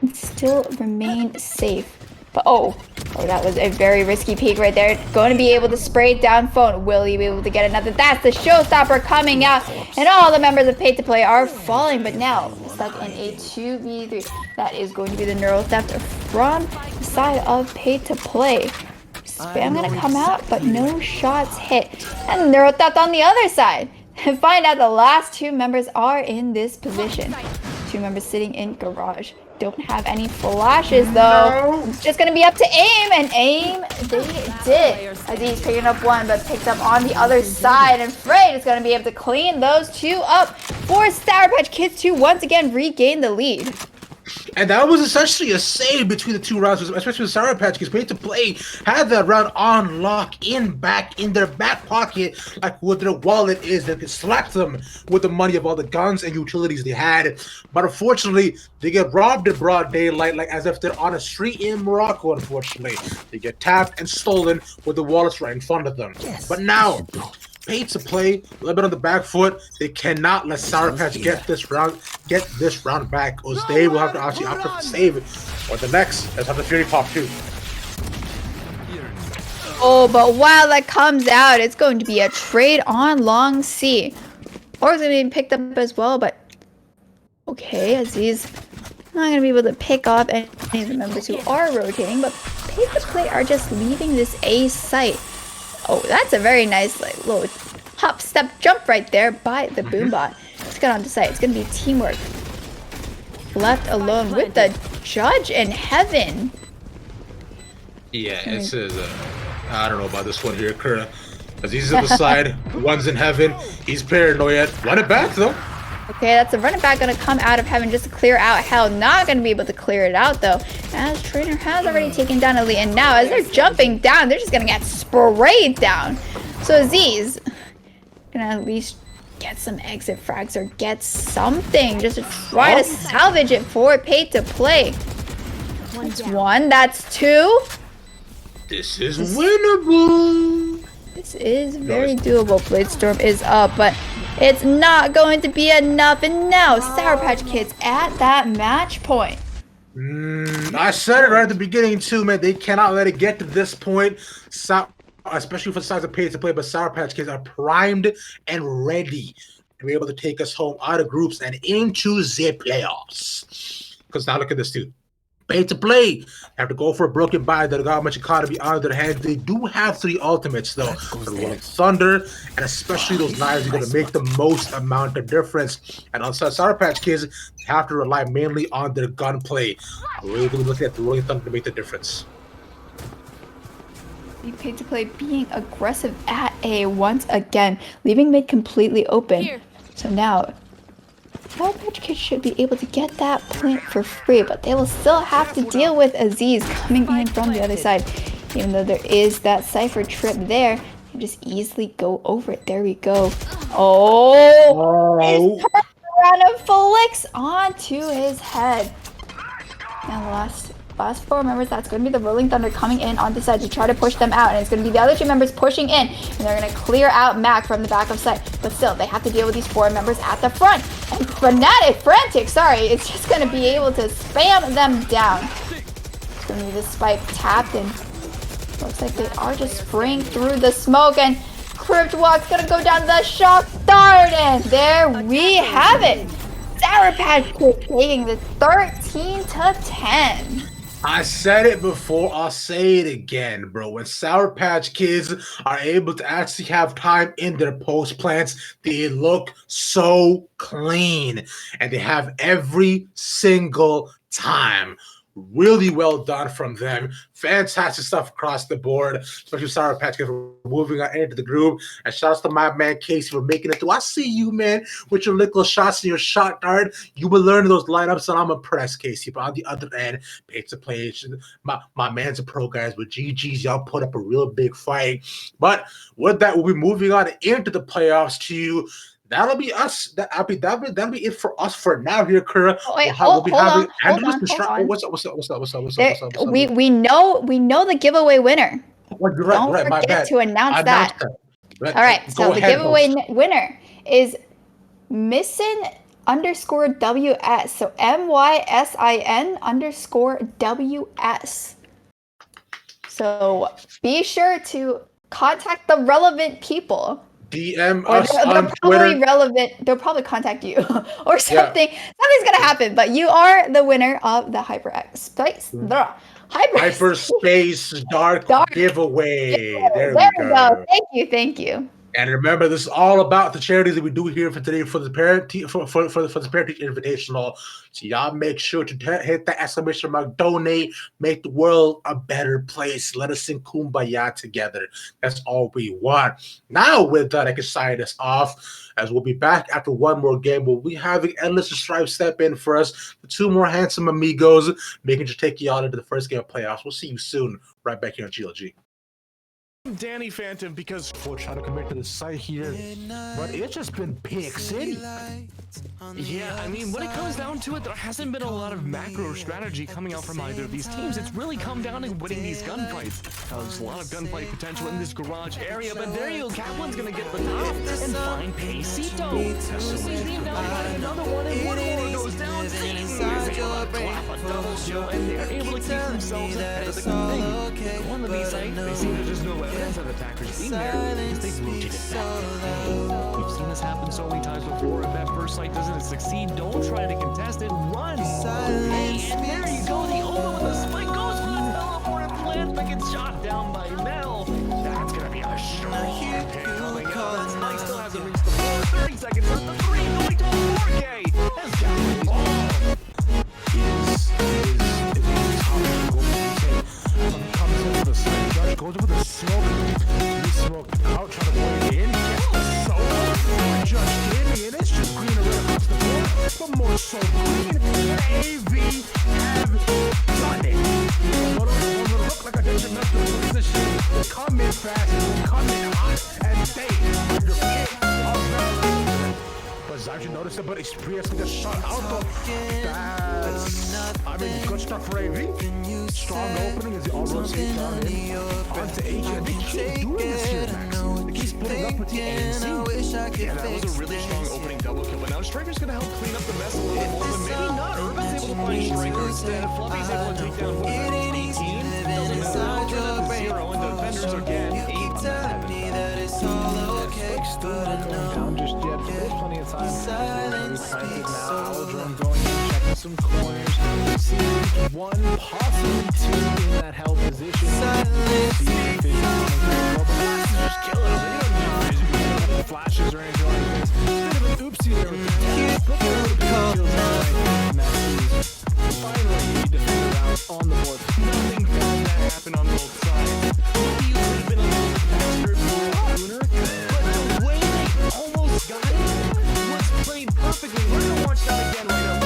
and still remain safe. But oh, that was a very risky peek right there. Going to be able to spray it down Phone. Will he be able to get another? That's the showstopper coming out, and all the members of Pay to Play are falling. But now stuck in a 2v3. That is going to be the Neural Theft from the side of Pay to Play. Spam gonna come out, but no shots hit. And Neural Theft on the other side. And find out the last 2 members are in this position. 2 members sitting in garage. Don't have any flashes though. It's just gonna be up to aim, and aim they did. Aziz picking up 1, but picked up on the other side, and Frey is gonna be able to clean those 2 up for Sour Patch Kids to once again regain the lead. And that was essentially a save between the 2 rounds, especially with Sour Patch, because Pay to Play had that round on lock in their back pocket, like what their wallet is. They could slap them with the money of all the guns and utilities they had. But unfortunately, they get robbed in broad daylight, like as if they're on a street in Morocco, unfortunately. They get tapped and stolen with the wallets right in front of them. Yes. But now, Pay to Play a little bit on the back foot. They cannot let Sour Patch get this round back, or they will have to actually opt to save it. Or the next, let's have the Fury Pop too. Oh, but while that comes out, it's going to be a trade on long C. Or it's going to be picked up as well, but okay, Aziz not going to be able to pick up any of the members who are rotating, but Pay to Play are just leaving this A site. Oh, that's a very nice little hop, step, jump right there by the Boombot. Let's get on to site. It's going to be teamwork. Left alone with the judge in heaven. Yeah, this is I don't know about this one here, Kura. Because he's on the side, 1's in heaven. He's paranoid. Run it back, though. Okay, that's a running back going to come out of heaven just to clear out hell. Not going to be able to clear it out, though, as Trainer has already taken down Elite. And now, as they're jumping down, they're just going to get sprayed down. So Aziz going to at least get some exit frags or get something just to try to salvage it for Pay to Play. That's 1. That's 2. This is winnable. This is very doable. Bladestorm is up, but it's not going to be enough. And now Sour Patch Kids at that match point. I said it right at the beginning too, man. They cannot let it get to this point. especially for the size of pace to play, but Sour Patch Kids are primed and ready to be able to take us home out of groups and into the playoffs. Because now look at this too. Pay to play. Have to go for a broken buy that got much economy on their hands. They do have 3 ultimates though. The Rolling Thunder, and especially those knives are going to make the most amount of difference. And on Sour Patch Kids, they have to rely mainly on their gunplay. Really going to look at the Rolling Thunder to make the difference. Paid to play being aggressive at A once again, leaving mid completely open. Here. So now Sour Patch Kids should be able to get that plant for free, but they will still have to deal with Aziz coming in from the other side. Even though there is that Cypher trip there, they just easily go over it. There we go. Oh! He's turned around and flicks onto his head. Now the last 4 members, that's going to be the Rolling Thunder coming in on the side to try to push them out, and it's going to be the other 2 members pushing in, and they're going to clear out Mac from the back of site, but still they have to deal with these 4 members at the front, and Frantic, it's just going to be able to spam them down. It's going to be the spike tapped, and looks like they are just spraying through the smoke, and Crypt Walk's going to go down to the shock dart, and there we have it. Sour Patch Kids taking the 13-10. I said it before, I'll say it again, bro. When Sour Patch Kids are able to actually have time in their post plants, they look so clean. And they have every single time. Really well done from them. Fantastic stuff across the board, especially Sour Patch Kids for moving on into the group. And shouts to my man Casey for making it through. I see you, man, with your little shots and your shot dart. You will learn those lineups, and I'm impressed, Casey. But on the other end, paid to play. My man's a pro, guys. With GGs, y'all put up a real big fight. But with that, we'll be moving on into the playoffs to. That'll be us. That'll be it for us for now here, Kura. Wait, hold on. What's up? We know the giveaway winner. Don't forget to announce that. All right, so the giveaway winner is Missin_WS. So MYSIN_WS. So be sure to contact the relevant people. DM us on Twitter. They'll probably contact you or something. Yeah. Something's gonna happen, but you are the winner of the Hyperspace Dark giveaway. There we go. Thank you. And remember, this is all about the charities that we do here for today for the parent for the parent teacher invitational. So y'all make sure to hit that exclamation mark, donate, make the world a better place. Let us sing Kumbaya together. That's all we want. Now with that, I can sign us off, as we'll be back after one more game. We'll be having Endless Stripe step in for us, the 2 more handsome amigos, making sure to take y'all into the first game of playoffs. We'll see you soon, right back here on GLG. Danny Phantom, because we're trying to commit to the site here, but it's just been Pick City. Yeah, I mean, when it comes down to it, there hasn't been a lot of macro strategy coming out from either of these teams. It's really come down to winning these gunfights. There's a lot of gunfight potential in this garage area, but there you go. Kaplan's gonna get the top and find Pacito. Another one, and one more goes down. Is able to clap a double kill, and they're able to keep themselves ahead of the thing. On the B side, they seem to just know evidence of attackers being there because they rotated back. We've seen this happen so many times before. If that first sight doesn't succeed, don't try to contest it. Run! And there you go. The Oma with the spike goes for the teleported plant, but gets shot down by Mel. That's gonna be a strong hit coming out. That spike still hasn't reached the floor. 30 seconds left. The 3 going to 4K. As Gavin goes over the smoke. He smoked out, trying to play it in. Gets the solo. Just Jimmy, and it's just green around across the board. But more so green. AV have done it. Look like a detrimental position. They come in fast, they come in hot, and they are your pick of them. But Zaji noticed it, but Express gets shot out though. Good stuff for AV. Strong opening as the all-road skate down in. Onto H, and they keep doing this here, Max. They keep splitting up with the ANC. Yeah, that was a really strong opening double kill, but now Striker's gonna help clean up the mess a little bit more, but maybe not. Urban's able to find Striker instead. Fluffy's able to take down 18. Doesn't matter. Turn that to 0, and the defenders again. 8 telling me that it's all okay, but I know Just yet, but there's plenty of time. silence Planted speaks now. so Aldrin going in, checking some corners. We see one, possibly two in that held position. silence See if it's coming through. But just killing them. They don't need flashes or anything like this. Bit of an oopsie there with the tap. But they're able to get kills right. And that is finally a defender round on the board. Nothing bad that happened on both sides. Maybe you could have been a little faster sooner, but the way they almost got it was played perfectly. We're gonna watch that again right now.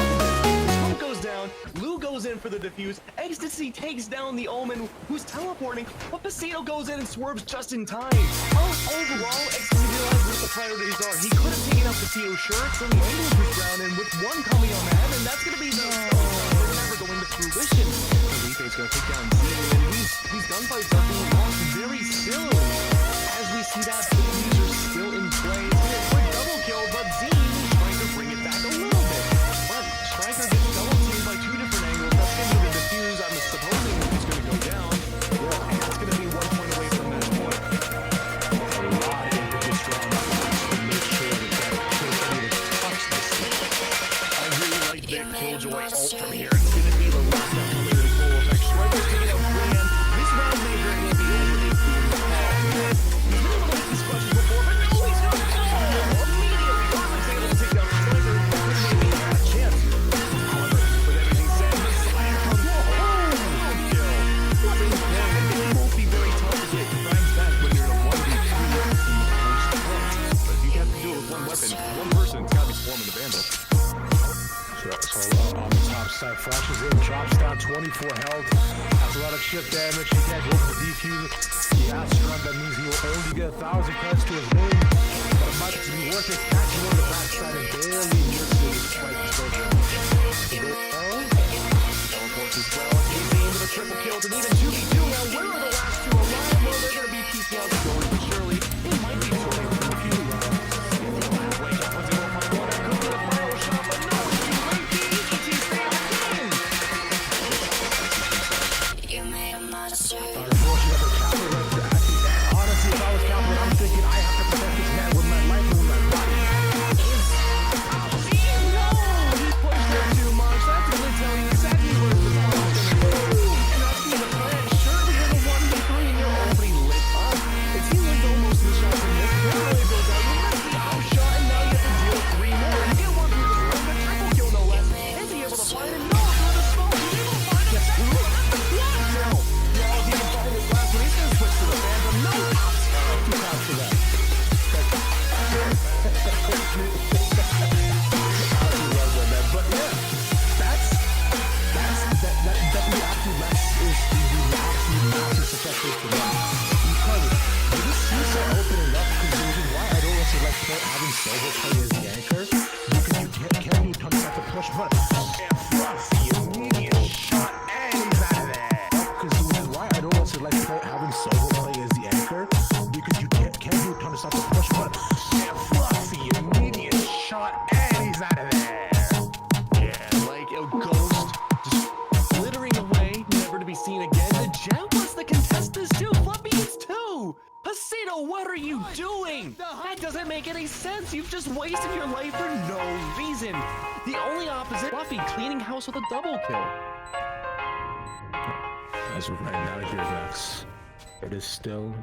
Smoke goes down, Lou goes in for the defuse, Ecstasy takes down the Omen, who's teleporting, but Pasito goes in and swerves just in time. Overall, Ecstasy realized what the priorities are. He could have taken out Pasito, sure, so the angles was down, and with one coming on that, and that's gonna be the never going to fruition. Felipe's gonna take down Z, and these gunfights are being lost very still. As we see that Philippines are still in play. Quick double kill, but Z trying to bring it back a little bit. But Striker gets double teamed by two different angles. That's gonna be the defuse. I'm supposing he's gonna go down. And that's gonna be 1 point away from that point. A lot of impetus from to make sure that Killjoy touch the stick. I really like that Killjoy ult from here. It's gonna be the last one coming in full effect. Striker taking out Grand. This round may very well be over. He's been able to make these questions before, but no, he's not. Immediately, Robert's able to take down Striker. Maybe not a chance. However, with everything said, the Slayer comes home. Kill. What is that? It won't be very tough to get Brian's back when you're in a 1v3 in the post-play. But if you have to do it with one weapon, one person, it's gotta be Swarm and the Vandal. So on the top side, flashes in, drops down 24 health. Has a lot of chip damage. He can't go for the defuse. He has strength. That means he will only get 1,000 credits to his name. But it might be worth it. Catching on the backside and barely misses despite the exposure. Teleports as well. He's aimed with a triple kill and even 2v2. Now, where are the last two alive? Well, they're gonna be peeking out slowly but surely. It might be shorting from a few rounds. Wake up, once he won't find one. That could be the final shot, but no, it's too late. BET stays again. You made a monster. Honestly, if I was Calvin, I'm thinking I have to protect this man with my life and with my body. No! He pushed there too much. That's gonna tell you exactly where the ball is gonna go. And that's being the plan. Sure, we have a 1v3 and you're already lit up. It seems like almost the shots in this really goes out. You missed the outshot, and now you have to deal with 3 more. You get one for the score, but triple kill no less. Is he able to find it? No, for the smoke. He's able to find it. Second one. That's the block now. Yeah, he's even fighting his last one. He's gonna switch to the Phantom. No, too fast for that. But yeah, that's the actual match is the absolute massive success for them. Because when this seems to opening up, because the reason why I don't also like having Silver play as the anchor, because can you turn back the push button? And Fluffy, immediate shot, and he's out of there. Because the reason why I don't also like having Silver play as the anchor, because you can you turn back the push button? And Fluffy, immediate shot, and he's out of there. Like a ghost, just glittering away, never to be seen again. The Jet wants to contest this too. Fluffy is too. Pasito, what are you doing? That doesn't make any sense. You've just wasted your life for no reason. The only opposite, Fluffy cleaning house with a double kill. As of right now, here, Max, it is still.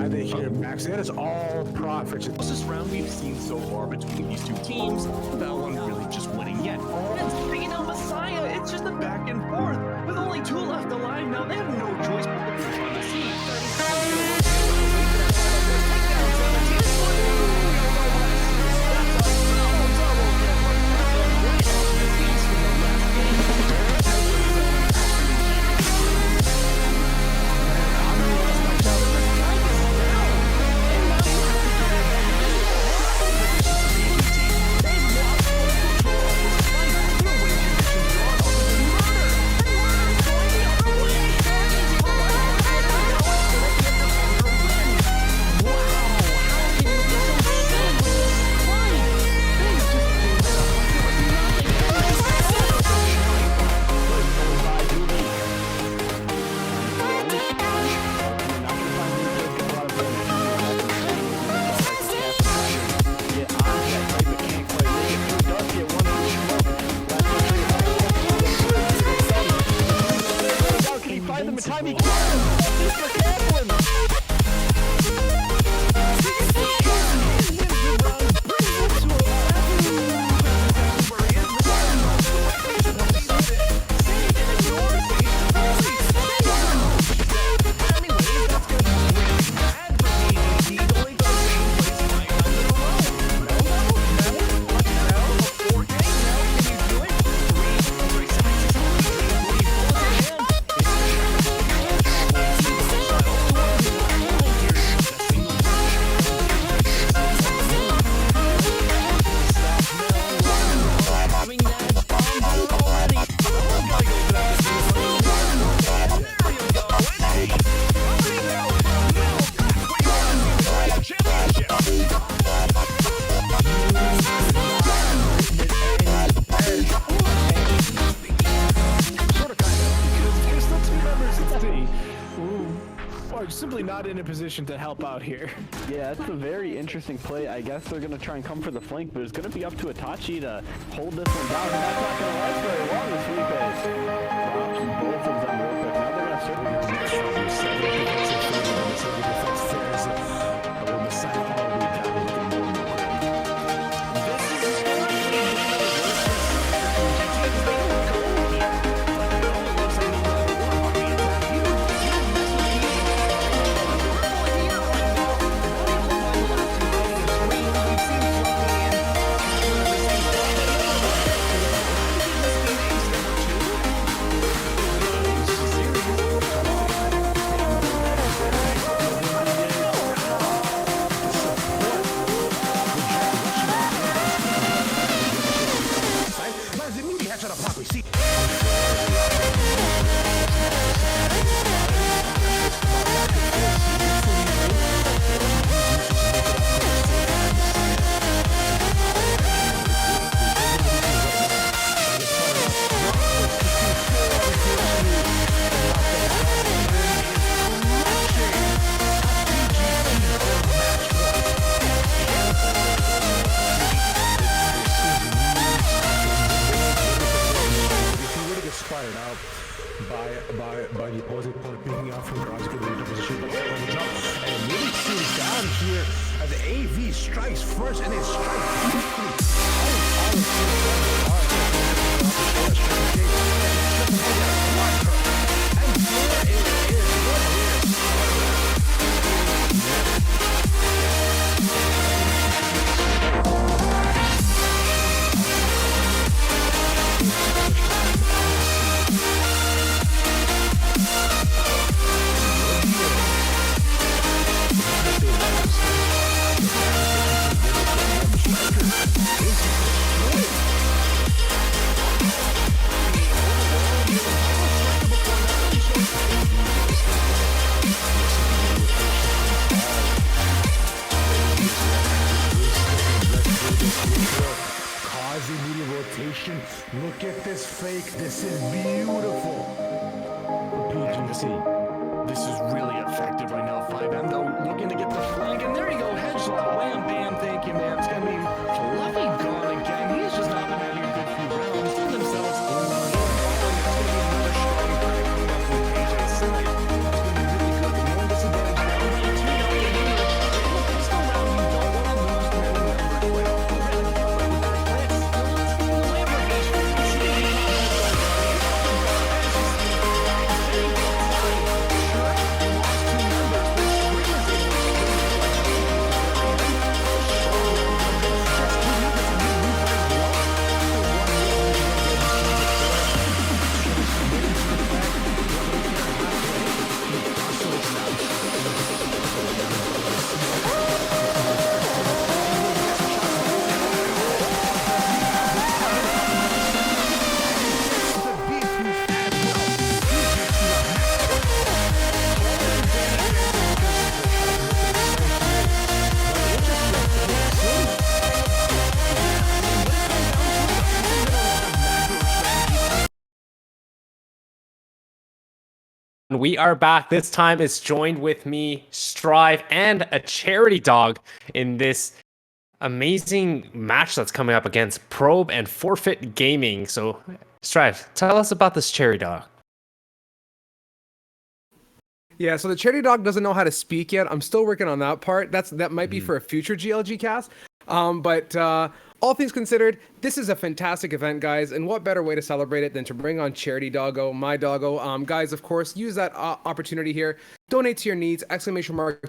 Neither here, Max. It is all profits. Closest round we've seen so far between these two teams, without one really just winning yet. And it's bringing out Messiah. It's just a back and forth. With only 2 left alive now, they have no choice but to push on the seat. Simply not in a position to help out here. Yeah, that's a very interesting play. I guess they're going to try and come for the flank, but it's going to be up to Itachi to hold this one down, and that's not going to last very long this week. Drops both of them real quick. Now they're going to certainly by the opposing opponent picking out from garage to the position, but on the jump, and it really seems down here as the AV strikes first, and it strikes Look at this fake. This is beautiful. PGC. This is really effective right now. 5M though, looking to get the flank, and there you go. Headshot. Wham, bam. Thank you, man. It's gonna be Fluffy gone again. He's just not been having a good few rounds. Team themselves. It's gonna be another strong We are back. This time it's joined with me, Strive, and a charity dog in this amazing match that's coming up against Probe and Forfeit Gaming. So, Strive, tell us about this charity dog. Yeah, so the charity dog doesn't know how to speak yet. I'm still working on that part. That might be for a future GLG cast. But all things considered, this is a fantastic event, guys. And what better way to celebrate it than to bring on Charity Doggo, my doggo. Guys, of course, use that opportunity here. Donate to your needs, !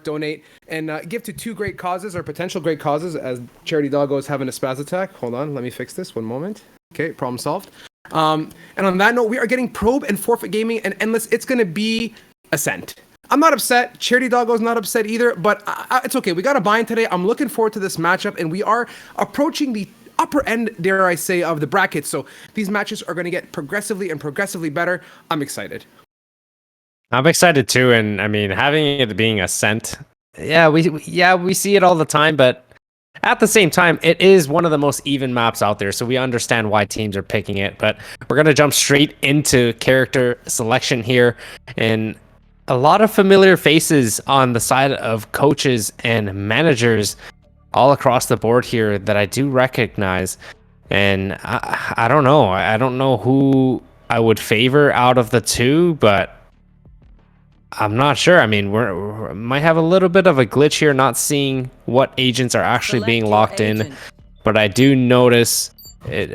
Donate, and give to 2 great causes or potential great causes as Charity Doggo is having a spaz attack. Hold on, let me fix this. One moment. Okay, problem solved. And on that note, we are getting Probe and Forfeit Gaming and Endless. It's going to be Ascent. I'm not upset. Charity Doggo's not upset either, but it's okay. We got a buy-in today. I'm looking forward to this matchup, and we are approaching the upper end, dare I say, of the brackets. So these matches are going to get progressively better. I'm excited. I'm excited too, and I mean, having it being Ascent, we see it all the time, but at the same time, it is one of the most even maps out there, so we understand why teams are picking it. But we're gonna jump straight into character selection here, and a lot of familiar faces on the side of coaches and managers all across the board here that I do recognize. And I don't know. I don't know who I would favor out of the two, but I'm not sure. I mean, we might have a little bit of a glitch here, not seeing what agents are actually being locked in. But I do notice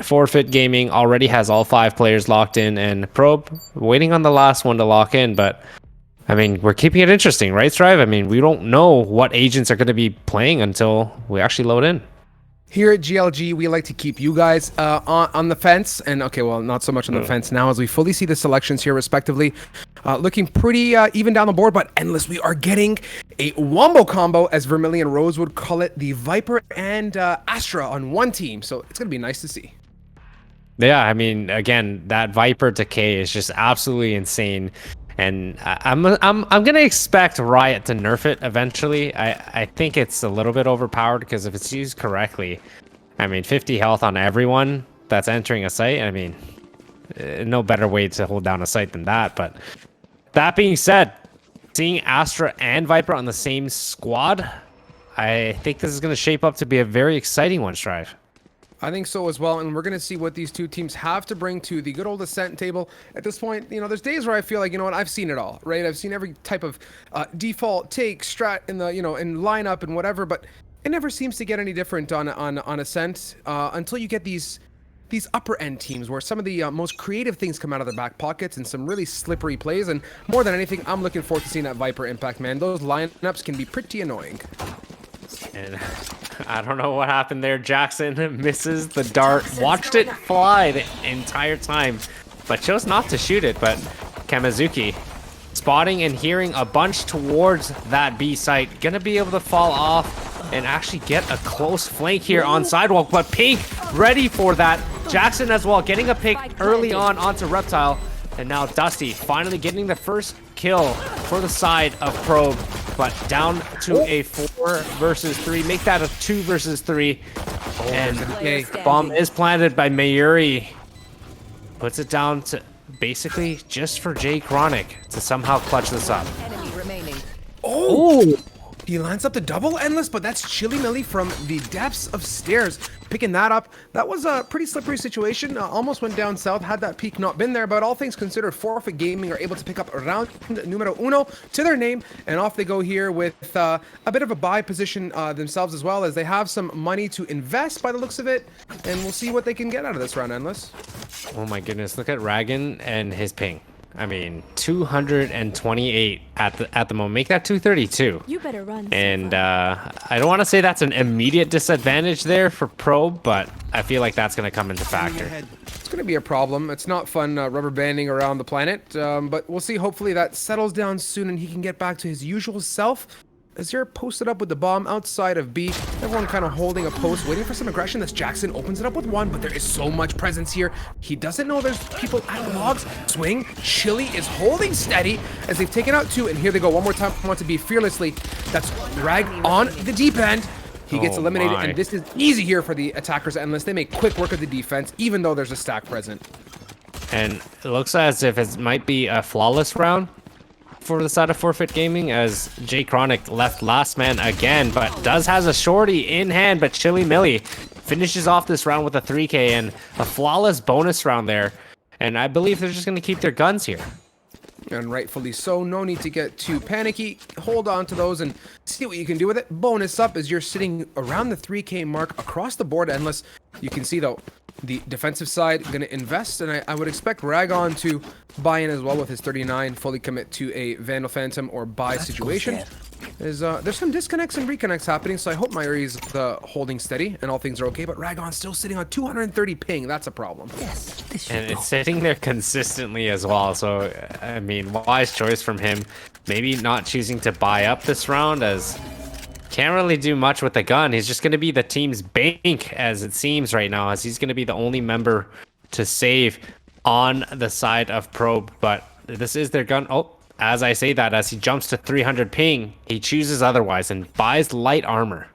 Forfeit Gaming already has all 5 players locked in, and Probe waiting on the last one to lock in. But I mean, we're keeping it interesting, right, Strive? I mean, we don't know what agents are going to be playing until we actually load in. Here at GLG, we like to keep you guys on the fence. And okay, well, not so much on the fence now as we fully see the selections here respectively. Looking pretty even down the board, but Endless, we are getting a wombo combo, as Vermilion Rose would call it, the Viper and Astra on one team. So it's going to be nice to see. Yeah, I mean, again, that Viper decay is just absolutely insane. And I'm gonna expect Riot to nerf it eventually. I think it's a little bit overpowered because if it's used correctly, I mean, 50 health on everyone that's entering a site. I mean, no better way to hold down a site than that. But that being said, seeing Astra and Viper on the same squad, I think this is gonna shape up to be a very exciting one, Strive. I think so as well, and we're going to see what these two teams have to bring to the good old Ascent table. At this point, you know, there's days where I feel like, you know what, I've seen it all, right? I've seen every type of default take, strat in the, you know, in lineup and whatever, but it never seems to get any different on Ascent until you get these upper end teams where some of the most creative things come out of their back pockets and some really slippery plays. And more than anything, I'm looking forward to seeing that Viper impact, man. Those lineups can be pretty annoying. And I don't know what happened there. Jackson misses the dart, watched it fly the entire time, but chose not to shoot it. But Kamizuki spotting and hearing a bunch towards that B site, gonna be able to fall off and actually get a close flank here on Sidewalk. But Pink ready for that. Jackson as well, getting a pick early on onto Reptile. And now Dusty finally getting the first kill for the side of Probe, but down to a 4 versus 3. Make that a 2 versus 3. And bomb is planted by Mayuri. Puts it down to basically just for Jay Chronic to somehow clutch this up. Oh! He lines up the double Endless, but that's Chili Millie from the depths of stairs. Picking that up. That was a pretty slippery situation. Almost went down south had that peak not been there, but all things considered, Forfeit Gaming are able to pick up round numero uno to their name, and off they go here with a bit of a buy position themselves as well, as they have some money to invest by the looks of it, and we'll see what they can get out of this round, Endless. Oh my goodness, look at Ragan and his ping. I mean, 228 at the moment. Make that 232. You better run. And I don't want to say that's an immediate disadvantage there for Probe, but I feel like that's going to come into factor. It's going to be a problem. It's not fun rubber banding around the planet, but we'll see. Hopefully that settles down soon and he can get back to his usual self. As they're posted up with the bomb outside of B, everyone kind of holding a post, waiting for some aggression. This Jackson opens it up with 1, but there is so much presence here. He doesn't know there's people at logs. Swing. Chili is holding steady as they've taken out 2, and here they go one more time. Want to be fearlessly. That's Rag on the deep end. He gets eliminated, and this is easy here for the attackers Endless. They make quick work of the defense, even though there's a stack present. And it looks as if it might be a flawless round. for the side of Forfeit Gaming as Jay Chronic left last man again, but has a shorty in hand, but Chili Millie finishes off this round with a 3K and a flawless bonus round there. And I believe they're just going to keep their guns here. And rightfully so. No need to get too panicky. Hold on to those and see what you can do with it. Bonus up as you're sitting around the 3K mark across the board. Endless. You can see, though, the defensive side going to invest. And I would expect Ragon to buy in as well with his 39. Fully commit to a Vandal Phantom or buy situation. There's some disconnects and reconnects happening, so I hope Myri's holding steady and all things are okay, but Ragon's still sitting on 230 ping. That's a problem. Yes, and it's sitting there consistently as well, so, I mean, wise choice from him. Maybe not choosing to buy up this round, as can't really do much with the gun. He's just going to be the team's bank, as it seems right now, as he's going to be the only member to save on the side of Probe, but this is their gun. Oh. As I say that, as he jumps to 300 ping, he chooses otherwise and buys light armor.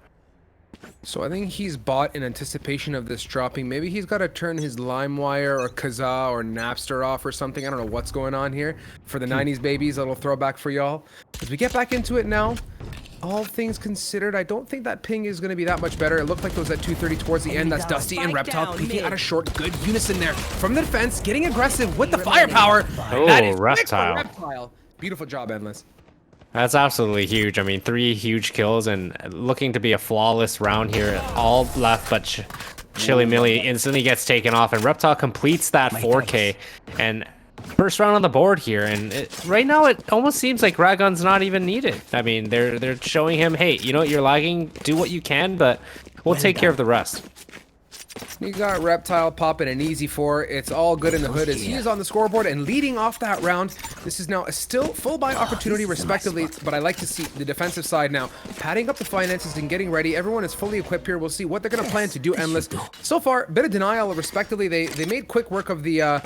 So I think he's bought in anticipation of this dropping. Maybe he's got to turn his LimeWire or Kazaa or Napster off or something. I don't know what's going on here. For the 90s babies, a little throwback for y'all. As we get back into it now, all things considered, I don't think that ping is going to be that much better. It looked like it was at 230 towards the end. That's Dusty and Reptile peeking out of short. Good unison there from the defense, getting aggressive with the firepower. Oh, that is Reptile. Beautiful job, Endless. That's absolutely huge. I mean, 3 huge kills and looking to be a flawless round here. All left, but Chili Millie instantly gets taken off, and Reptile completes that 4K. And first round on the board here, and right now it almost seems like Ragon's not even needed. I mean, they're showing him, hey, you know what, you're lagging, do what you can, but we'll take care of the rest. You got Reptile popping an easy 4. It's all good in the hood as he is on the scoreboard and leading off that round. This is now a still full buy opportunity respectively, but I like to see the defensive side now padding up the finances and getting ready. Everyone is fully equipped here. We'll see what they're going to plan to do. Endless. So far, bit of denial respectively. They made quick work of the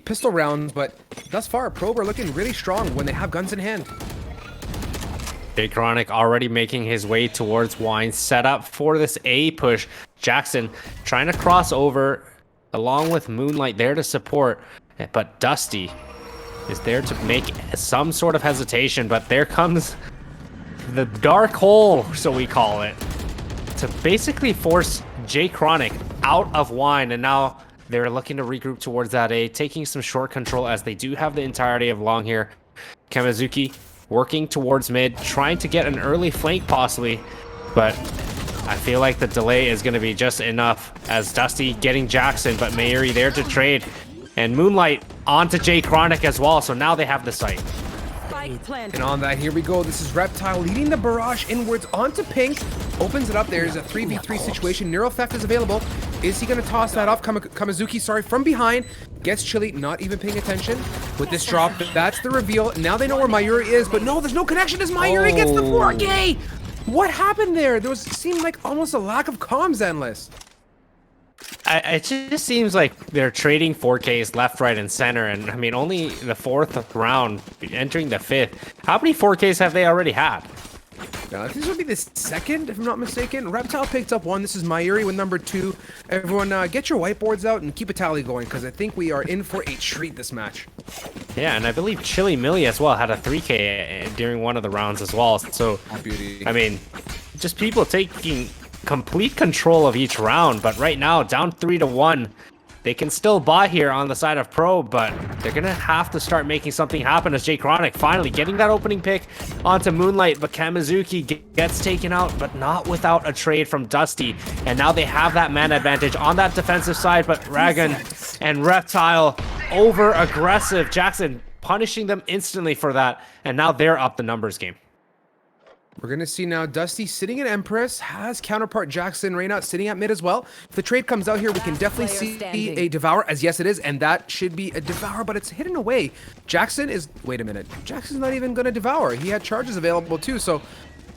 pistol rounds, but thus far, Probe are looking really strong when they have guns in hand. Jay Chronic already making his way towards Wine, set up for this A push. Jackson trying to cross over along with Moonlight there to support, but Dusty is there to make some sort of hesitation, but there comes the dark hole, so we call it, to basically force Jay Chronic out of Wine, and now they're looking to regroup towards that A, taking some short control as they do have the entirety of long here. Kamizuki working towards mid, trying to get an early flank possibly, but I feel like the delay is going to be just enough as Dusty getting Jackson, but Mayuri there to trade. And Moonlight onto Jay Chronic as well, so now they have the site. And on that, here we go. This is Reptile leading the barrage inwards onto Pink. Opens it up. There's a 3v3 situation. Neuro Theft is available. Is he going to toss that off? Kamizuki, sorry, from behind. Gets Chili, not even paying attention. With this drop, that's the reveal. Now they know where Mayuri is, but no, there's no connection as Mayuri gets the 4K. What happened there? Seemed like almost a lack of comms, Endless. It just seems like they're trading 4Ks left, right, and center, and I mean, only the 4th round, entering the 5th. How many 4Ks have they already had? This would be the 2nd, if I'm not mistaken. Reptile picked up 1. This is Mayuri with number 2. Everyone, get your whiteboards out and keep a tally going, because I think we are in for a treat this match. Yeah, and I believe Chili Millie as well had a 3K during one of the rounds as well. So, I mean, just people taking complete control of each round, but right now down 3-1. They can still buy here on the side of Probe, but they're gonna have to start making something happen as Jay Chronic finally getting that opening pick onto Moonlight, but Kamizuki gets taken out, but not without a trade from Dusty. And now they have that man advantage on that defensive side, but Ragon and Reptile over aggressive. Jackson punishing them instantly for that, and now they're up the numbers game. We're going to see now Dusty sitting at Empress, has counterpart Jackson Reynaud sitting at mid as well. If the trade comes out here, we can definitely see a Devour, as yes it is, and that should be a Devour, but it's hidden away. Jackson is, wait a minute, Jackson's not even going to Devour. He had charges available too, so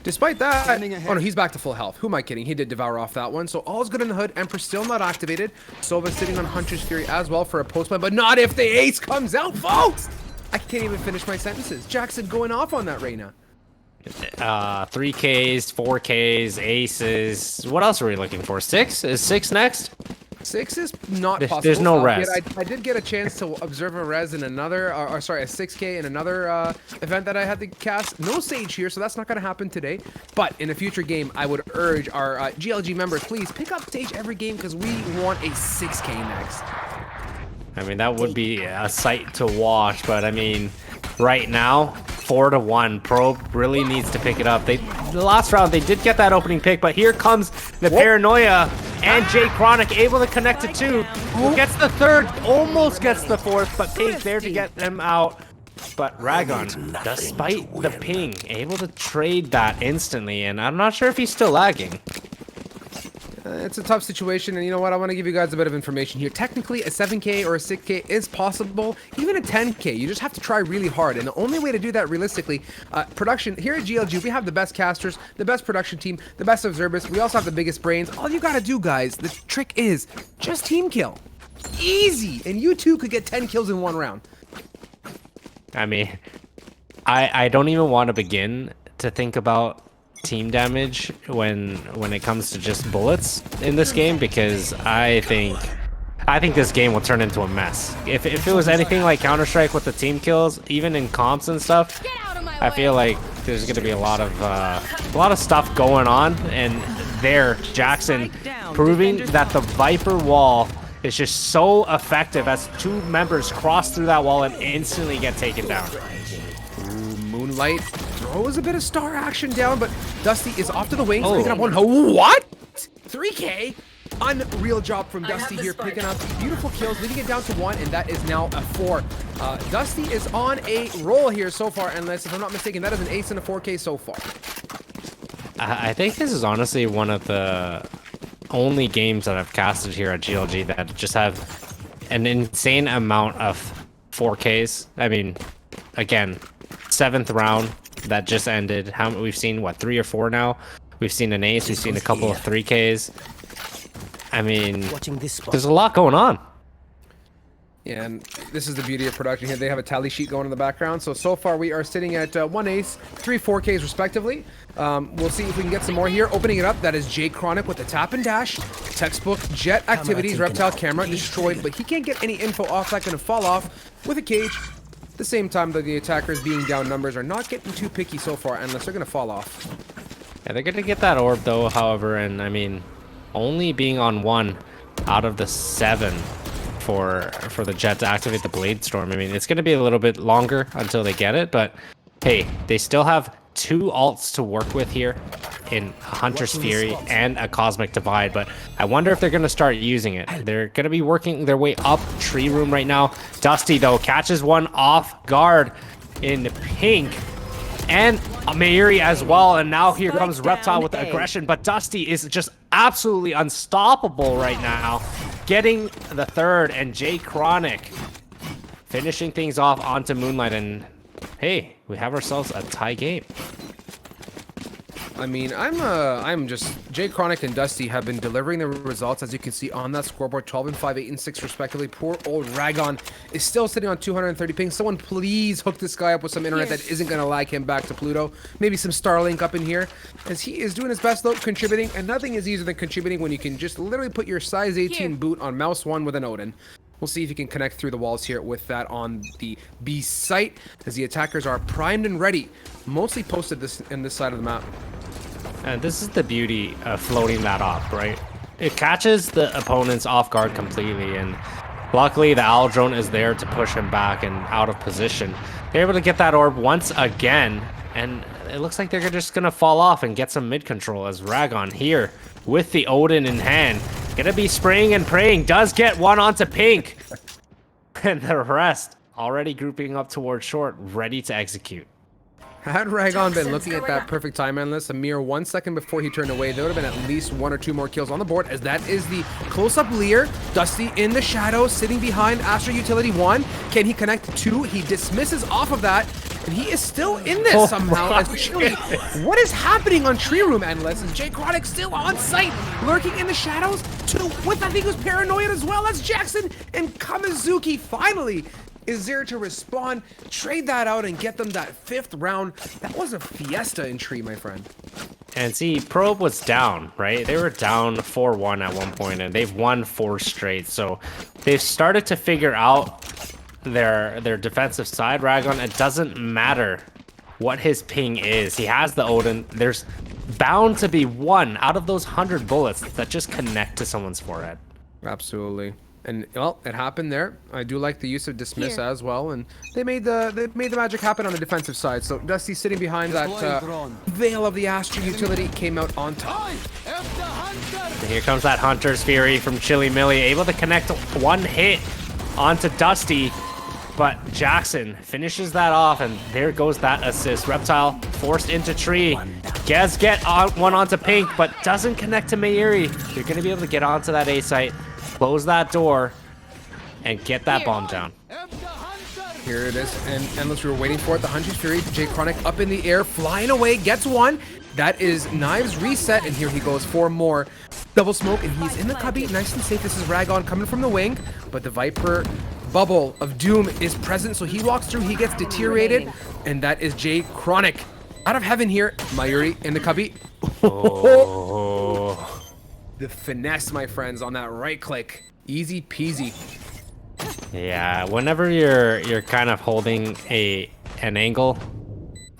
despite that, oh no, he's back to full health. Who am I kidding? He did Devour off that one, so all's good in the hood. Empress still not activated. Sova sitting on Hunter's Fury as well for a post-plan, but not if the ace comes out, folks! I can't even finish my sentences. Jackson going off on that Reyna. 3Ks, 4Ks, aces. What else are we looking for? 6? Is 6 next? 6 is not possible. There's no res. I did get a chance to observe a res in another, or sorry, a 6K in another event that I had to cast. No Sage here, so that's not going to happen today. But in a future game, I would urge our GLG members, please pick up Sage every game because we want a 6K next. I mean, that would be a sight to watch, but I mean, right now, 4-1. Probe really needs to pick it up. The last round, they did get that opening pick, but here comes the Paranoia and Jay Chronic able to connect to 2. Who gets the 3rd, almost gets the 4th, but Pink there to get them out. But Ragon, despite the ping, able to trade that instantly, and I'm not sure if he's still lagging. It's a tough situation, and you know what? I want to give you guys a bit of information here. Technically, a 7K or a 6K is possible, even a 10K. You just have to try really hard, and the only way to do that realistically, production, here at GLG, we have the best casters, the best production team, the best observers. We also have the biggest brains. All you gotta do, guys, the trick is just team kill. Easy! And you two could get 10 kills in one round. I mean, I don't even want to begin to think about team damage when it comes to just bullets in this game, because I think this game will turn into a mess. If it was anything like Counter-Strike with the team kills, even in comps and stuff, I feel like there's going to be a lot of stuff going on. And there, Jackson proving that the Viper wall is just so effective as 2 members cross through that wall and instantly get taken down. Moonlight throws a bit of star action down, but Dusty is off to the wings, picking up one. What? 3K? Unreal job from Dusty here, picking up beautiful kills, leading it down to 1, and that is now a 4. Dusty is on a roll here so far, unless, if I'm not mistaken, that is an ace and a 4K so far. I think this is honestly one of the only games that I've casted here at GLG that just have an insane amount of 4Ks. I mean, again, 7th round that just ended. We've seen what, 3 or 4 now? We've seen an ace, we've seen a couple of 3Ks. I mean, there's a lot going on. Yeah, and this is the beauty of production here. They have a tally sheet going in the background. So far we are sitting at 1 ace, 3 4Ks respectively. We'll see if we can get some more here. Opening it up, that is Jay Chronic with the tap and dash. Textbook jet activities, reptile camera destroyed, but he can't get any info off that, gonna fall off with a cage. At the same time, though, the attackers being down numbers are not getting too picky so far, unless they're gonna fall off. Yeah, they're gonna get that orb though, however, and I mean, only being on 1 out of the 7 for the jet to activate the Blade Storm. I mean, it's gonna be a little bit longer until they get it, but hey, they still have 2 alts to work with here in Hunter's Fury and a Cosmic Divide, but I wonder if they're going to start using it. They're going to be working their way up Tree Room right now. Dusty, though, catches one off guard in pink, and Mayuri as well, and now here comes Reptile with the aggression, but Dusty is just absolutely unstoppable right now, getting the 3rd, and Jay Chronic finishing things off onto Moonlight, and hey, we have ourselves a tie game. I mean, I'm just Jay Chronic and Dusty have been delivering the results, as you can see on that scoreboard, 12 and 5, 8 and 6 respectively. Poor old Ragon is still sitting on 230 ping. Someone please hook this guy up with some internet that isn't gonna lag him back to Pluto. Maybe some Starlink up in here, as he is doing his best though, contributing. And nothing is easier than contributing when you can just literally put your size 18 boot on mouse 1 with an Odin. We'll see if he can connect through the walls here with that on the B site, as the attackers are primed and ready, mostly posted in this side of the map. And this is the beauty of floating that off, right? It catches the opponents off guard completely, and luckily the Owl Drone is there to push him back and out of position. They're able to get that orb once again, and it looks like they're just gonna fall off and get some mid control, as Ragon here with the Odin in hand, gonna be spraying and praying, does get one onto pink, and the rest already grouping up towards short, ready to execute. Had Ragon been looking at that perfect time endless a mere 1 second before he turned away, there would have been at least 1 or 2 more kills on the board, as that is the close-up Lear. Dusty in the shadows, sitting behind Astro Utility 1. Can he connect 2? He dismisses off of that, and he is still in this somehow. As Chili, what is happening on Tree Room Endless? Is Jay Chronic still on site, lurking in the shadows? With I think it was Paranoia as well. As Jackson and Kamizuki finally is there to respond, trade that out, and get them that 5th round. That was a fiesta in Tree, my friend. And see, Probe was down, right? They were down 4-1 at one point, and they've won 4 straight. So they've started to figure out their defensive side. Ragon, it doesn't matter what his ping is. He has the Odin. There's bound to be one out of those 100 bullets that just connect to someone's forehead. Absolutely. And well, it happened there. I do like the use of dismiss as well, and they made the magic happen on the defensive side. So Dusty sitting behind that veil of the Astra utility came out on top. And here comes that Hunter's Fury from Chili Millie, able to connect one hit onto Dusty, but Jackson finishes that off, and there goes that assist. Reptile forced into tree. Gez get one onto Pink, but doesn't connect to Mayuri. You're going to be able to get onto that A site, close that door, and get that bomb down. Here it is, and Endless, we were waiting for it. The Hunter's Fury, Jay Chronic up in the air, flying away, gets one. That is Knives reset, and here he goes for more. Double smoke, and he's in the cubby, nice and safe. This is Ragon coming from the wing, but the Viper bubble of doom is present, so he walks through, he gets deteriorated, and that is Jay Chronic. Out of heaven here, Mayuri in the cubby. Oh. The finesse, my friends, on that right click. Easy peasy. Yeah, whenever you're kind of holding an angle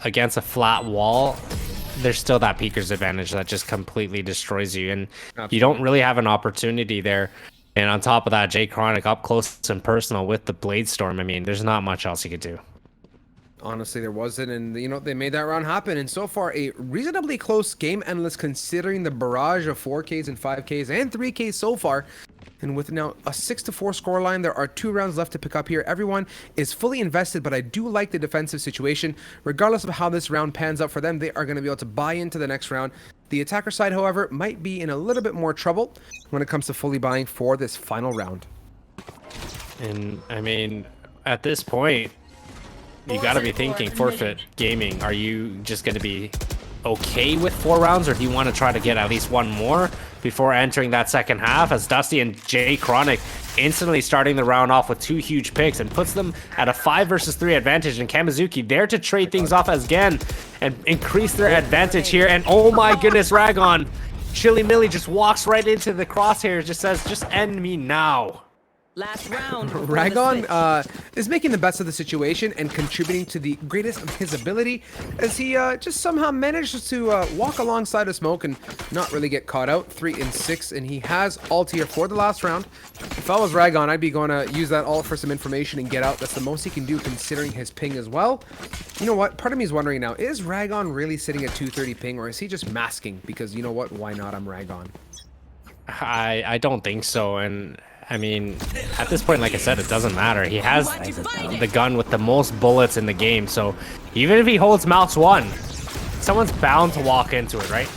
against a flat wall, there's still that peeker's advantage that just completely destroys you, and you don't really have an opportunity there. And on top of that, Jay Chronic up close and personal with the Blade Storm. I mean, there's not much else you could do. Honestly, there wasn't, and you know, they made that round happen, and so far a reasonably close game, Endless, considering the barrage of 4Ks and 5Ks and 3Ks so far. And with now a 6-4 scoreline, there are 2 rounds left to pick up here. Everyone is fully invested, but I do like the defensive situation. Regardless of how this round pans out for them, they are going to be able to buy into the next round. The attacker side, however, might be in a little bit more trouble when it comes to fully buying for this final round. And I mean, at this point, you got to be thinking, Forfeit Gaming, are you just going to be okay with 4 rounds, or do you want to try to get at least one more before entering that second half, as Dusty and Jay Chronic instantly starting the round off with 2 huge picks and puts them at a 5 versus 3 advantage, and Kamizuki there to trade things off again and increase their advantage here. And oh my goodness, Ragon, Chili Millie just walks right into the crosshairs, just says, just end me now. Last round. Ragon is making the best of the situation and contributing to the greatest of his ability, as he just somehow manages to walk alongside of smoke and not really get caught out. 3 and 6, and he has ult here for the last round. If I was Ragon, I'd be going to use that ult for some information and get out. That's the most he can do considering his ping as well. You know what? Part of me is wondering now, is Ragon really sitting at 230 ping, or is he just masking? Because you know what? Why not? I'm Ragon. I don't think so, and I mean, at this point, like I said, it doesn't matter. He has the gun with the most bullets in the game, so even if he holds mouse 1, someone's bound to walk into it, right?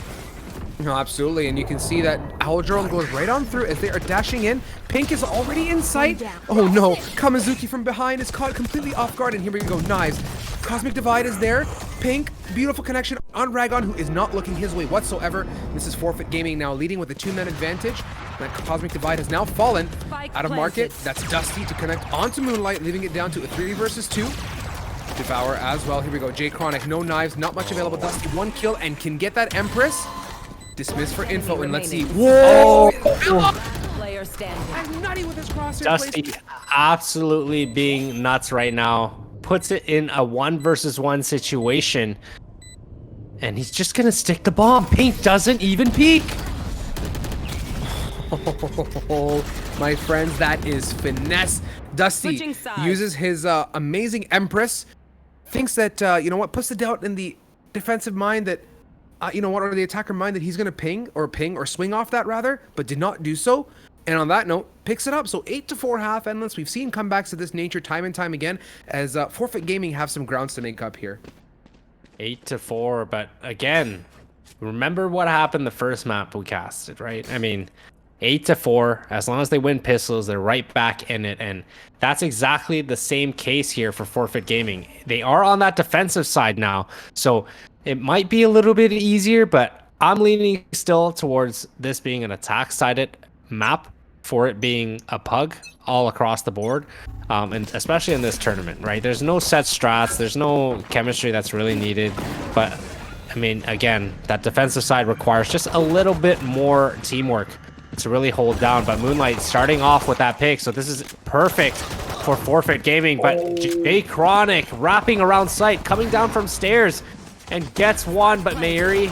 No, absolutely, and you can see that Owl Drone goes right on through as they are dashing in. Pink is already in sight. Oh no, Kamizuki from behind is caught completely off guard, and here we go, Knives. Cosmic Divide is there. Pink, beautiful connection on Ragon, who is not looking his way whatsoever. This is Forfeit Gaming now leading with a 2-man advantage. That Cosmic Divide has now fallen out of market. That's Dusty to connect onto Moonlight, leaving it down to a 3 versus 2. Devour as well. Here we go. Jay Chronic, no knives, not much available. Dusty, 1 kill and can get that Empress. Dismiss for info, and let's see. Whoa! Player standing. I'm nutty with his crosshair. Dusty absolutely being nuts right now. Puts it in a 1 versus 1 situation. And he's just going to stick the bomb. Pink doesn't even peek. Oh, my friends, that is finesse. Dusty uses his amazing Empress. Thinks that, you know what, puts the doubt in the defensive mind that, you know what, or the attacker mind that he's going to ping or swing off that rather, but did not do so. And on that note, picks it up. So 8-4 half Endless. We've seen comebacks of this nature time and time again, as Forfeit Gaming have some grounds to make up here. 8-4, but again, remember what happened the first map we casted, right? I mean, 8-4, as long as they win pistols, they're right back in it, and that's exactly the same case here for Forfeit Gaming. They are on that defensive side now, so it might be a little bit easier, but I'm leaning still towards this being an attack-sided map for it being a pug all across the board, and especially in this tournament, right? There's no set strats, there's no chemistry that's really needed, but I mean, again, that defensive side requires just a little bit more teamwork to really hold down. But Moonlight starting off with that pick, so this is perfect for Forfeit Gaming. But Jay Chronic wrapping around site, coming down from stairs, and gets one. But Mayuri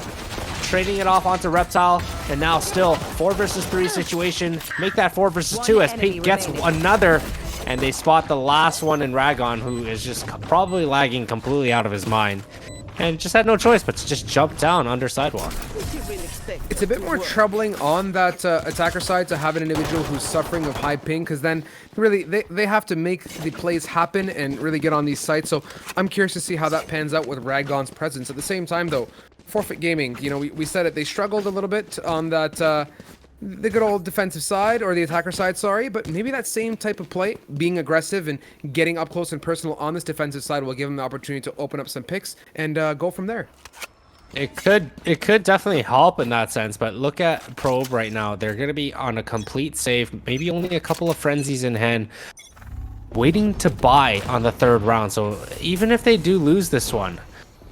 trading it off onto Reptile, and now still 4 versus 3 situation. Make that 4 versus 2 as Pink gets another, and they spot the last one in Ragon, who is just probably lagging completely out of his mind. And just had no choice but to just jump down under sidewalk. It's a bit more troubling on that attacker side to have an individual who's suffering of high ping, because then really they have to make the plays happen and really get on these sites. So I'm curious to see how that pans out with Ragon's presence. At the same time, though, Forfeit Gaming, you know, we said it, they struggled a little bit on that the good old defensive side, or the attacker side, sorry, but maybe that same type of play, being aggressive and getting up close and personal on this defensive side, will give them the opportunity to open up some picks and go from there. It could definitely help in that sense, but look at Probe right now. They're going to be on a complete save, maybe only a couple of frenzies in hand, waiting to buy on the 3rd round. So even if they do lose this one,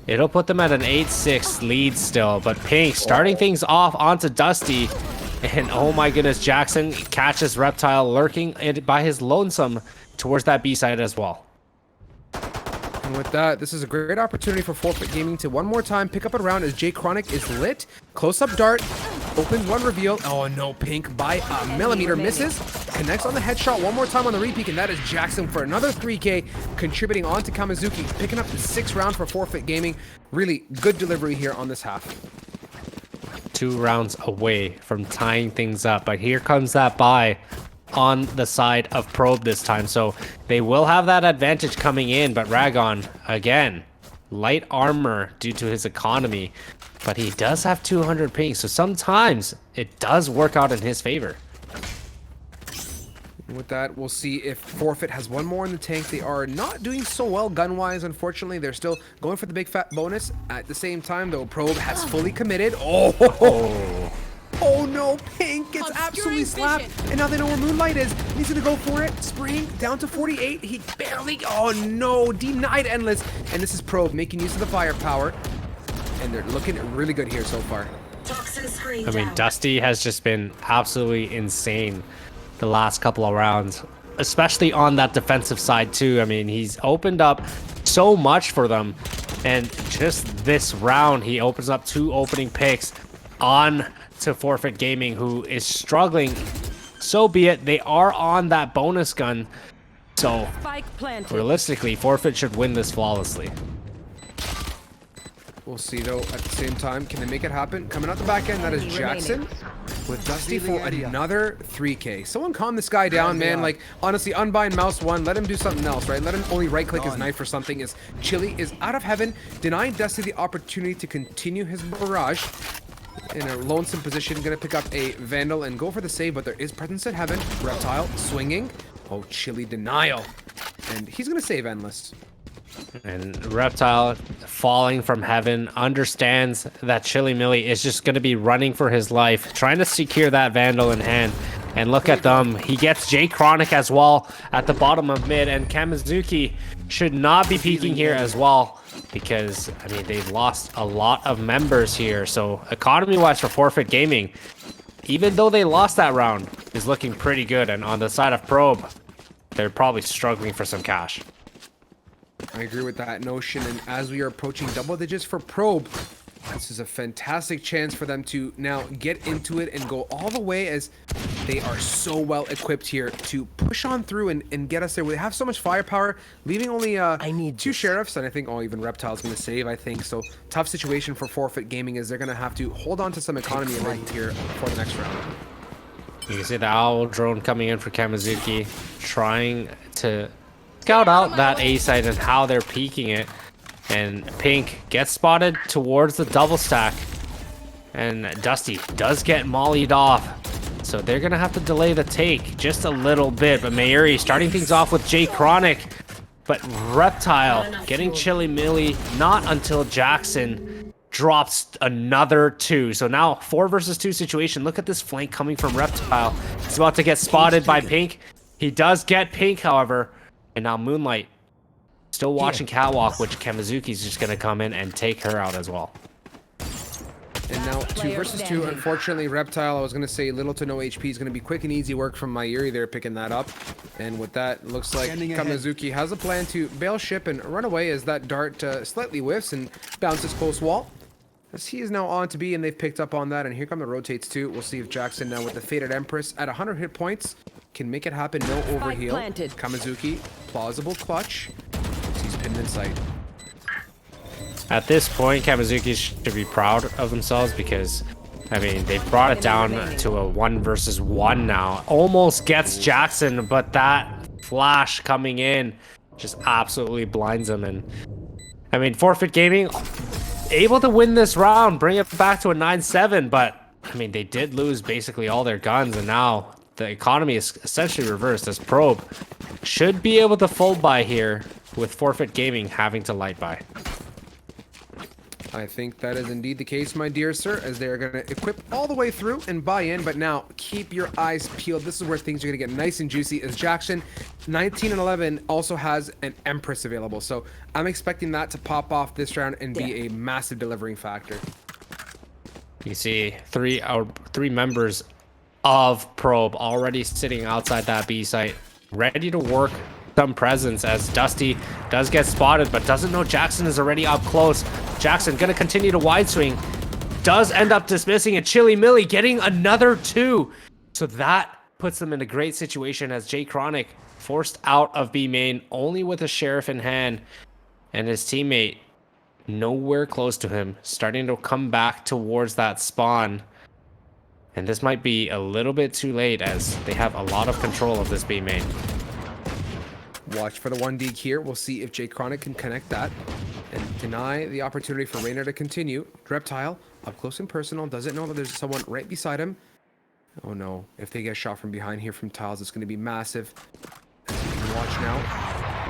it'll put them at an 8-6 lead still. But Pink starting things off onto Dusty. And oh my goodness, Jackson catches Reptile lurking by his lonesome towards that B side as well. And with that, this is a great opportunity for Forfeit Gaming to one more time pick up a round as Jay Chronic is lit. Close-up dart, open one reveal. Oh no, Pink by a millimeter misses. Connects on the headshot one more time on the repeat, and that is Jackson for another 3K, contributing on to Kamizuki, picking up the 6th round for Forfeit Gaming. Really good delivery here on this half. 2 rounds away from tying things up, but here comes that buy on the side of Probe this time, so they will have that advantage coming in. But Ragon, again, light armor due to his economy, but he does have 200 ping, so sometimes it does work out in his favor. With that, we'll see if Forfeit has one more in the tank. They are not doing so well gun-wise, unfortunately. They're still going for the big fat bonus. At the same time, though, Probe has fully committed. Oh no, Pink gets absolutely slapped. And now they know where Moonlight is. He's gonna go for it. Spring down to 48. He barely, oh no, denied Endless. And this is Probe making use of the firepower. And they're looking really good here so far. I mean, Dusty has just been absolutely insane the last couple of rounds, especially on that defensive side too. I mean, he's opened up so much for them, and just this round he opens up 2 opening picks on to Forfeit Gaming, who is struggling. So be it, they are on that bonus gun, so realistically Forfeit should win this flawlessly. We'll see, though, at the same time, can they make it happen? Coming out the back end, that is Jackson with Dusty for another 3K. Someone calm this guy down, man. Like, honestly, unbind mouse 1, let him do something else, right? Let him only right-click his knife or something. As Chili is out of heaven, denying Dusty the opportunity to continue his barrage. In a lonesome position, gonna pick up a Vandal and go for the save, but there is presence in heaven. Reptile swinging. Oh, Chili denial. And he's gonna save Endless. And Reptile, falling from heaven, understands that Chili Millie is just going to be running for his life, trying to secure that Vandal in hand. And look at them. He gets Jay Chronic as well at the bottom of mid, and Kamizuki should not be peeking here as well, because, I mean, they've lost a lot of members here. So economy-wise for Forfeit Gaming, even though they lost that round, is looking pretty good. And on the side of Probe, they're probably struggling for some cash. I agree with that notion, and as we are approaching double digits for Probe, this is a fantastic chance for them to now get into it and go all the way, as they are so well equipped here to push on through and get us there. They have so much firepower, leaving only 2 sheriffs, and I think even Reptile's going to save, I think. So tough situation for Forfeit Gaming, as they're going to have to hold on to some economy right here for the next round. You can see the owl drone coming in for Kamizuki, trying to scout out that A side and how they're peeking it. And Pink gets spotted towards the double stack, and Dusty does get mollied off, so they're gonna have to delay the take just a little bit. But Mayuri starting things off with Jay Chronic, but Reptile getting Chili Millie not until Jackson drops another 2. So now 4 versus 2 situation. Look at this flank coming from Reptile. He's about to get spotted by Pink. He does get Pink, however. And now Moonlight still watching Catwalk, which Kamizuki's just going to come in and take her out as well. And now 2 versus 2. Unfortunately, Reptile, I was going to say little to no HP is going to be quick and easy work from Mayuri there picking that up. And with that, looks like Kamizuki has a plan to bail ship and run away as that dart slightly whiffs and bounces close wall. As he is now on to B, and they've picked up on that. And here come the rotates too. We'll see if Jackson now with the Faded Empress at 100 hit points can make it happen. No overheal. Kamizuki, plausible clutch. He's pinned in sight. At this point, Kamizuki should be proud of themselves because, I mean, they brought it down to a 1 versus 1 now. Almost gets Jackson, but that flash coming in just absolutely blinds him. And, I mean, Forfeit Gaming able to win this round, bring it back to a 9-7, but, I mean, they did lose basically all their guns, and now the economy is essentially reversed as Probe should be able to fold by here with Forfeit Gaming having to light by. I think that is indeed the case, my dear sir, as they're going to equip all the way through and buy in. But now, keep your eyes peeled. This is where things are going to get nice and juicy, as Jackson, 19 and 11, also has an Empress available. So I'm expecting that to pop off this round and be a massive delivering factor. You see three members of Probe already sitting outside that B site, ready to work some presence, as Dusty does get spotted but doesn't know Jackson is already up close. Jackson gonna continue to wide swing, does end up dismissing, and Chili Millie getting another 2. So that puts them in a great situation as Jay Chronic forced out of B main only with a Sheriff in hand, and his teammate nowhere close to him, starting to come back towards that spawn. And this might be a little bit too late as they have a lot of control of this B main. Watch for the 1D here. We'll see if Jay Chronic can connect that and deny the opportunity for Raynor to continue. Reptile, up close and personal, doesn't know that there's someone right beside him. Oh no, if they get shot from behind here from Tiles, it's going to be massive. As you can watch now,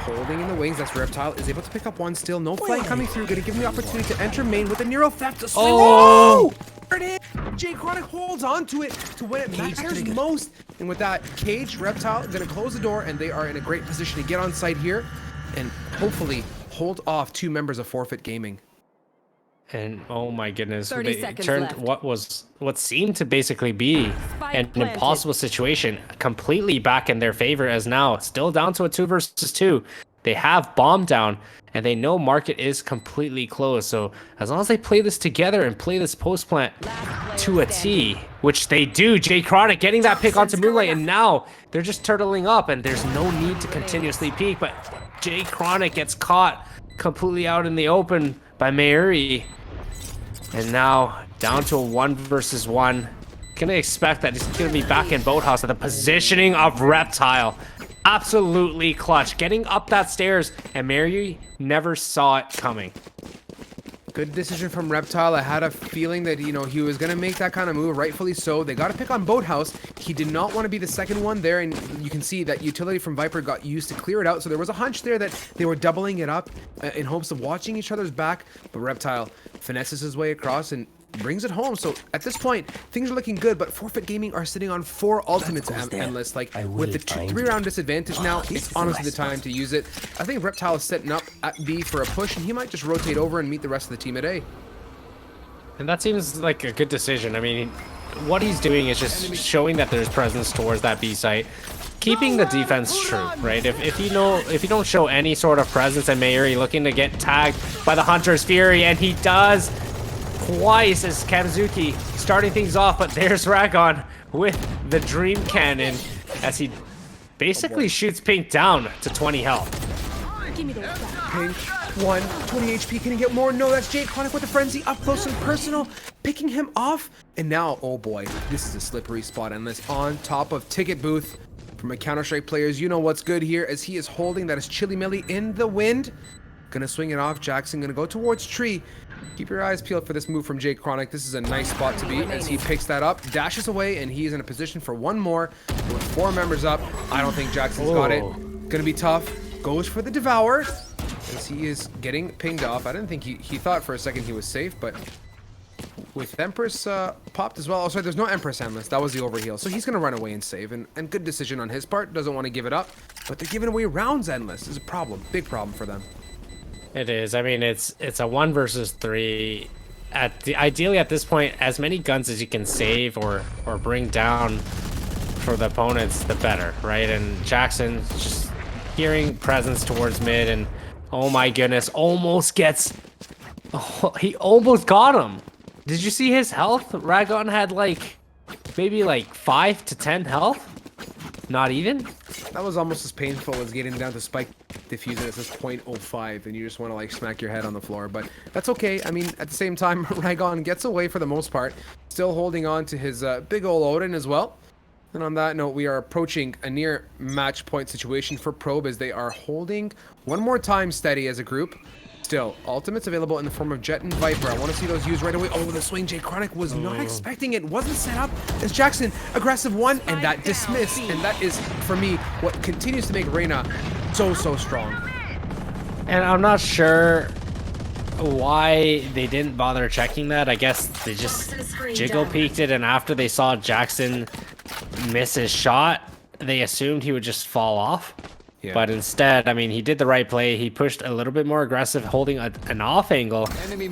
holding in the wings, that's Reptile, is able to pick up one still. No flank coming through, going to give him the opportunity to enter main with a Nero Theft to swing. Oh! There it is! Jay Chronic holds on to it to when it matters most. And with that, Cage, Reptile, going to close the door, and they are in a great position to get on site here and hopefully hold off 2 members of Forfeit Gaming. And oh my goodness, 30 they seconds turned left. what seemed to basically be an impossible situation completely back in their favor, as now still down to a 2 versus 2. They have bomb down, and they know market is completely closed. So as long as they play this together and play this post plant to a T, which they do, Jay Chronic getting that pick onto Moonlight, and now they're just turtling up, and there's no need to continuously peek. But Jay Chronic gets caught completely out in the open by Mayuri, and now down to a 1 versus 1. Gonna expect that he's gonna be back in Boathouse. At the positioning of Reptile, absolutely clutch, getting up that stairs, and Mary never saw it coming. Good decision from Reptile. I had a feeling that, you know, he was going to make that kind of move, rightfully so. They got to pick on Boathouse. He did not want to be the second one there, and you can see that utility from Viper got used to clear it out. So there was a hunch there that they were doubling it up in hopes of watching each other's back, but Reptile finesses his way across and brings it home. So at this point, things are looking good, but Forfeit Gaming are sitting on 4 ultimates endless. Like, with the 3-round disadvantage now, it's honestly the time to use it. I think Reptile is setting up at B for a push, and he might just rotate over and meet the rest of the team at A. And that seems like a good decision. I mean, what he's doing is just showing that there's presence towards that B site, keeping the defense true, right? If you don't show any sort of presence, and Mayuri looking to get tagged by the Hunter's Fury, and he does twice as Kamizuki starting things off, but there's Ragon with the Dream Cannon as he basically shoots Pink down to 20 health. Pink, 1, 20 HP. Can he get more? No, that's Jay Chronic with the frenzy up close and personal, picking him off. And now, oh boy, this is a slippery spot. Endless on top of Ticket Booth from a Counter-Strike players. You know what's good here, as he is holding that is Chili Millie in the wind. Gonna swing it off. Jackson gonna go towards Tree. Keep your eyes peeled for this move from Jay Chronic. This is a nice spot to be as he picks that up, dashes away, and he is in a position for one more. With 4 members up, I don't think Jackson's got it. Gonna be tough. Goes for the Devour as he is getting pinged off. I didn't think he thought for a second he was safe, but with Empress popped as well. Oh, sorry, there's no Empress Endless. That was the overheal. So he's gonna run away and save, and good decision on his part. Doesn't want to give it up, but they're giving away rounds Endless. This is a problem, big problem for them. It is. I mean, it's a 1 versus 3. ideally at this point, as many guns as you can save or bring down for the opponents, the better, right? And Jackson just hearing presence towards mid, and oh my goodness, almost gets. Oh, he almost got him. Did you see his health? Ragon had like maybe like 5 to 10 health. Not even. That was almost as painful as getting down to spike diffusion. It says 0.05, and you just want to like smack your head on the floor. But that's okay. I mean, at the same time, Ragon gets away for the most part, still holding on to his big ol' Odin as well. And on that note, we are approaching a near match point situation for Probe as they are holding one more time steady as a group. Still, ultimates available in the form of Jet and Viper. I want to see those used right away. Oh, the swing. Jay Chronic was not expecting it. Wasn't set up as Jackson. Aggressive one, and that dismiss. And that is, for me, what continues to make Reyna so strong. And I'm not sure why they didn't bother checking that. I guess they just jiggle peeked it, and after they saw Jackson miss his shot, they assumed he would just fall off. Yeah. But instead, I mean, he did the right play. He pushed a little bit more aggressive, holding an off angle,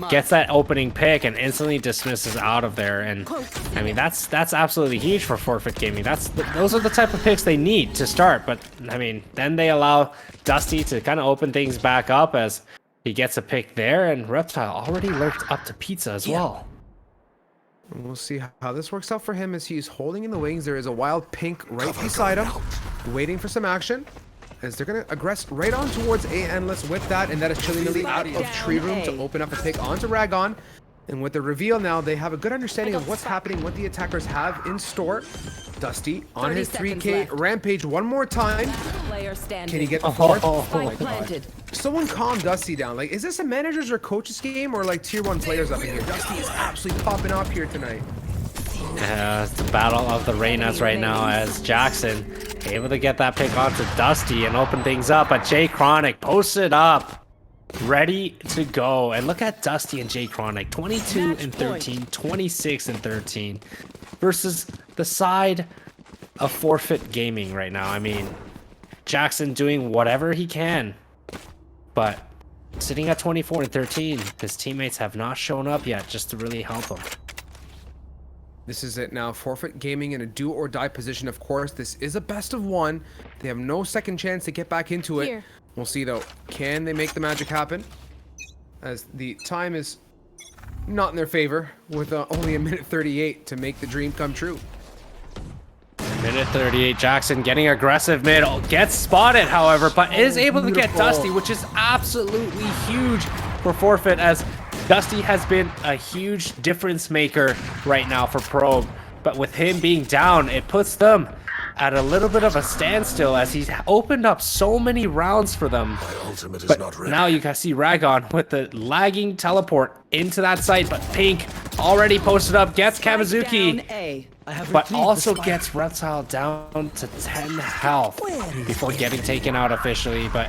gets that opening pick, and instantly dismisses out of there. And I mean, that's absolutely huge for Forfeit Gaming. Those are the type of picks they need to start. But I mean, then they allow Dusty to kind of open things back up as he gets a pick there, and Reptile already lurked up to Pizza as well. And we'll see how this works out for him as he's holding in the wings. There is a wild pink right beside him, waiting for some action. As they're going to aggress right on towards A Endless with that, and that is Chili Lily out of Tree Room to open up a pick onto Ragon. And with the reveal now, they have a good understanding of what's happening, what the attackers have in store. Dusty on his 3K rampage one more time. Can he get the fourth? Oh my god. Someone calm Dusty down. Like, is this a managers or coaches game, or like tier 1 players up in here? Dusty is absolutely popping up here tonight. It's the battle of the Reynas right now as Jackson able to get that pick onto Dusty and open things up, but Jay Chronic posted up, ready to go. And look at Dusty and Jay Chronic, 22 and 13, 26 and 13 versus the side of Forfeit Gaming right now. I mean, Jackson doing whatever he can, but sitting at 24 and 13, his teammates have not shown up yet just to really help him. This is it now. Forfeit Gaming in a do or die position. Of course, this is a best of one. They have no second chance to get back into it. We'll see though. Can they make the magic happen? As the time is not in their favor with only a minute 38 to make the dream come true. Minute 38, Jackson getting aggressive mid, gets spotted however, but is able to get Dusty, which is absolutely huge for Forfeit, as Dusty has been a huge difference maker right now for Probe, but with him being down, it puts them at a little bit of a standstill as he's opened up so many rounds for them. But now you can see Ragon with the lagging teleport into that site, but Pink already posted up, gets Kamizuki, but also gets Reptile down to 10 health before getting taken out officially. But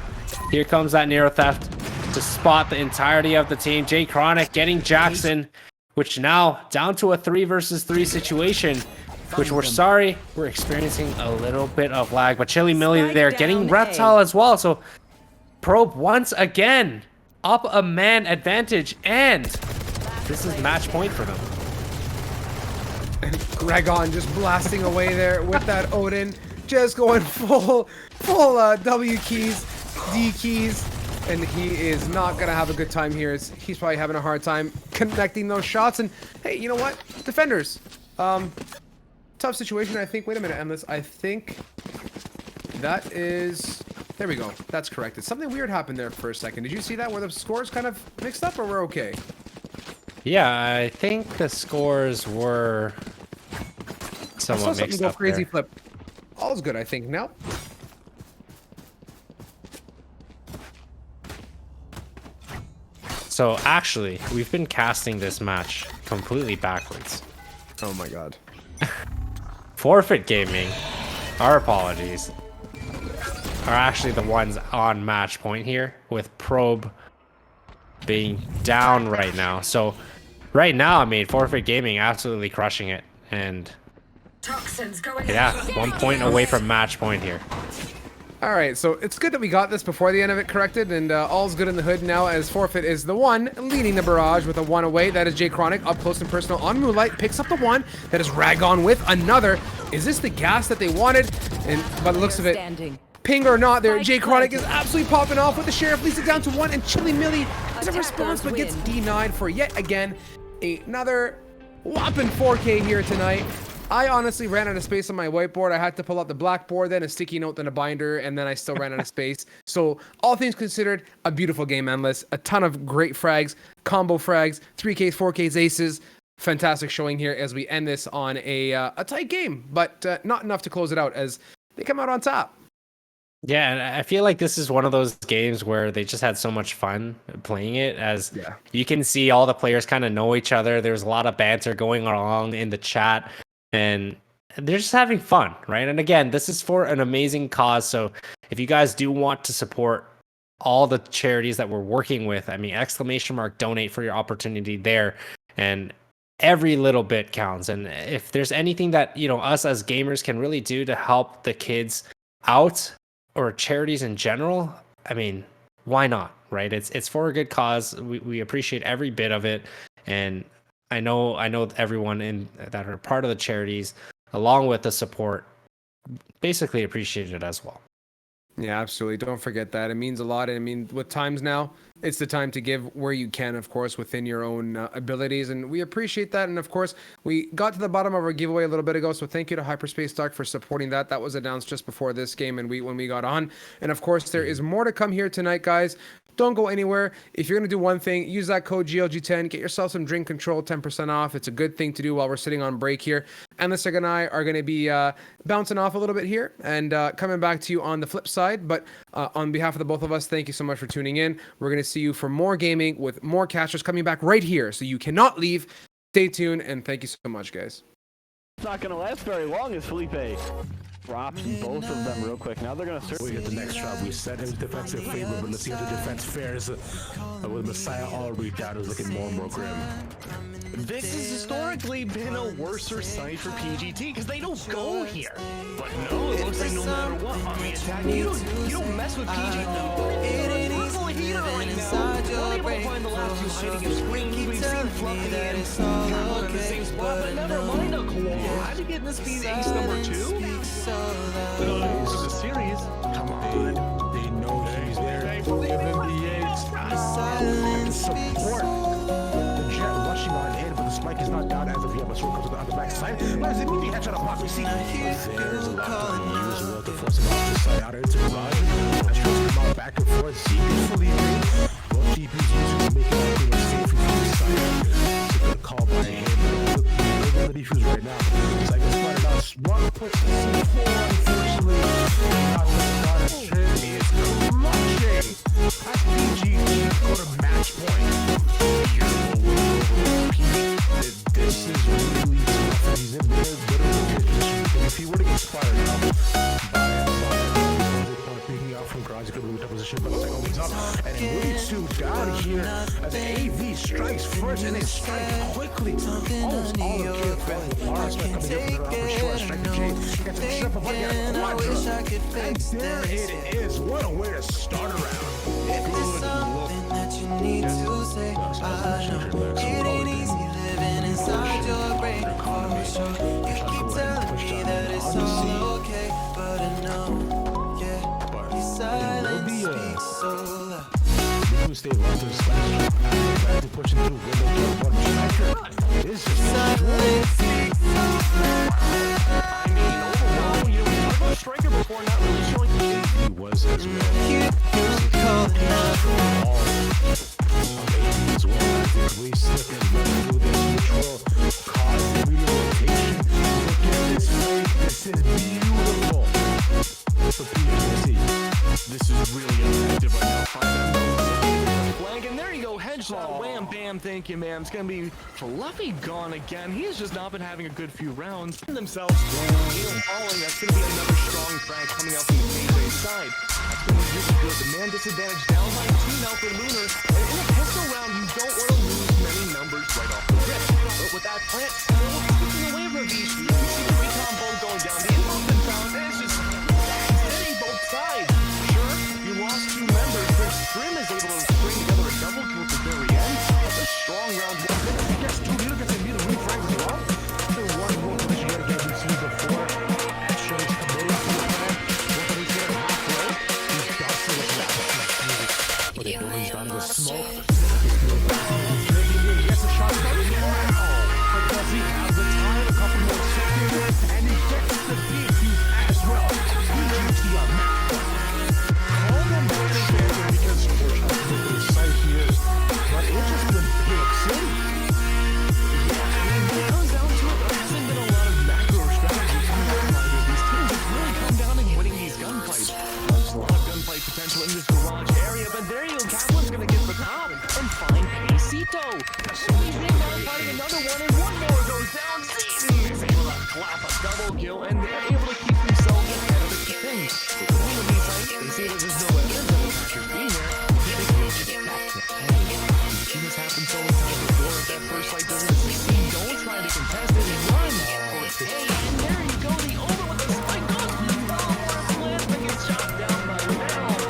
here comes that Nero Theft to spot the entirety of the team. Jay Chronic getting Jackson, which now down to a 3 versus 3 situation, which we're sorry, we're experiencing a little bit of lag, but Chili Millie there getting Reptile as well. So Probe once again up a man advantage, and this is match point for them. And Ragon just blasting away there with that Odin, just going full W keys, D keys. And he is not gonna have a good time here. He's probably having a hard time connecting those shots. And hey, you know what? Defenders. Tough situation, I think. Wait a minute, Endless. I think that is... There we go. That's correct. Something weird happened there for a second. Did you see that where the scores kind of mixed up, or we're okay? Yeah, I think the scores were somewhat mixed up crazy there. Flip. All's good, I think. Now. So actually, we've been casting this match completely backwards. Oh my god. Forfeit Gaming, our apologies, are actually the ones on match point here, with Probe being down right now. So right now, I mean, Forfeit Gaming absolutely crushing it. And yeah, 1 point away from match point here. All right, so it's good that we got this before the end of it corrected, and all's good in the hood now as Forfeit is the one leading the barrage with a 1 away. That is Jay Chronic up close and personal on Moonlight, picks up the 1. That is Ragon with another. Is this the gas that they wanted? And by the looks of it, ping or not there, Jay Chronic is absolutely popping off with the Sheriff, leads it down to 1, and Chili Millie is a response but gets denied for yet again another whopping 4K here tonight. I honestly ran out of space on my whiteboard. I had to pull out the blackboard, then a sticky note, then a binder, and then I still ran out of space. So all things considered, a beautiful game, Endless. A ton of great frags, combo frags, 3Ks, 4Ks, aces. Fantastic showing here as we end this on a tight game, but not enough to close it out as they come out on top. Yeah, and I feel like this is one of those games where they just had so much fun playing it, as you can see all the players kind of know each other. There's a lot of banter going along in the chat, and they're just having fun, right? And again, this is for an amazing cause. So if you guys do want to support all the charities that we're working with, I mean, !donate for your opportunity there. And every little bit counts. And if there's anything that, you know, us as gamers can really do to help the kids out, or charities in general, I mean, why not, right? It's for a good cause. We appreciate every bit of it. And I know everyone that are part of the charities, along with the support, basically appreciate it as well. Yeah, absolutely. Don't forget that. It means a lot. I mean, with times now, it's the time to give where you can, of course, within your own abilities. And we appreciate that. And of course, we got to the bottom of our giveaway a little bit ago. So thank you to Hyperspace Doc for supporting that. That was announced just before this game and when we got on. And of course, there is more to come here tonight, guys. Don't go anywhere. If you're going to do one thing, use that code GLG10. Get yourself some drink control, 10% off. It's a good thing to do while we're sitting on break here. Endless and I are going to be bouncing off a little bit here and coming back to you on the flip side. But on behalf of the both of us, thank you so much for tuning in. We're going to see you for more gaming with more casters coming back right here. So you cannot leave. Stay tuned, and thank you so much, guys. It's not going to last very long as Felipe drops both of them real quick. Now they're going to search. We get the next shot. We set his defensive favor, but let's see how the defense fares. With Messiah all read out, is looking more and more grim. This has historically been a worser site for PGT because they don't go here. But no, it looks like no matter what on the attack, you don't mess with PGT. Purple heater right now. We're able to find the last two hiding in screens. We've seen Fluffy and Carol in the same spot, but never mind a claw. How did get this be ace number 2? For the series, come on. They know he's there. Give him the ace. And support. The jet rushing on in, but the spike is not down as of yet. But Sword comes on the back side. But as immediate headshot of Pop, we see there's a lot to use. Will to force him off the side out into the garage. Astros come out back and forth. Secretly, both DPs using to make it out safe from the side. It's a good call by him. Look at the defuse right now. It's like a spotted out. One push to C4, unfortunately. Not a trip. It's clutching. At PGT, go to match point. Beautiful win over Pete. This is really tough. He's in there, literally position. If he were to get spotted now, picking out from garage, he could move to position, but it's like, oh, he's up. And then Willie 2 down here as AV strikes first, and they strike quickly. Almost all of Kid falling apart. Spike coming in from the upper short. Strike to Jade. Gets a triple, but yeah, quadra. And there it is. What a way to start a round. If there's something that you need to say, I know it ain't easy living inside your brain. For sure, you keep telling me that it's all okay, but I know, yeah, your silence speaks so loud. You stay left to the slash. Back to pushing through window to one striker. It's just silence speaks so loud. I mean, overall, you know, we talked about Striker before, not really showing he was as well. You calling out. As well as we slip and run through this neutral cause the relocation. Look at this fake. This is beautiful. For PGT. This is really effective right now. Flank, and there you go, headshot, wham, bam, thank you, ma'am. It's gonna be Fluffy gone again. He has just not been having a good few rounds. Themselves following, that's gonna be another strong frag coming out from the KJ side. That's gonna be really good. The man disadvantage down by 2 now for Lunar. And in a pistol round, you don't want to lose many numbers right off the rip. But with that plant still taking away Ravish, you see the recon ball going down. The inbound been found, and it's just hitting both sides. But they know he's done with smoke. He gets a shot coming now. But does he have the time? A couple more seconds. And he gets the defuse as well. He gets the amount. Call them Brandon Baker because unfortunately his sight here. But it's just been Big City. Yeah, I mean, when it comes down to it, there hasn't been a lot of macro strategy coming out of either of these teams. It's really come down to winning these gunfights. There's a lot of gunfight potential in this garage area, but there you go. Kaplan's gonna get the top and find Pacito. So he's fighting another one, and one more goes down. He's able to clap a double kill, and they're able to keep themselves ahead of the king. In the meantime, they see that there's no evidence of the attackers being there. They can just get back to A. We've seen this happen so many times before. If that first fight doesn't succeed, don't try to contest it and run for A. And there you go, the over with the spike goes. But gets shot down by now.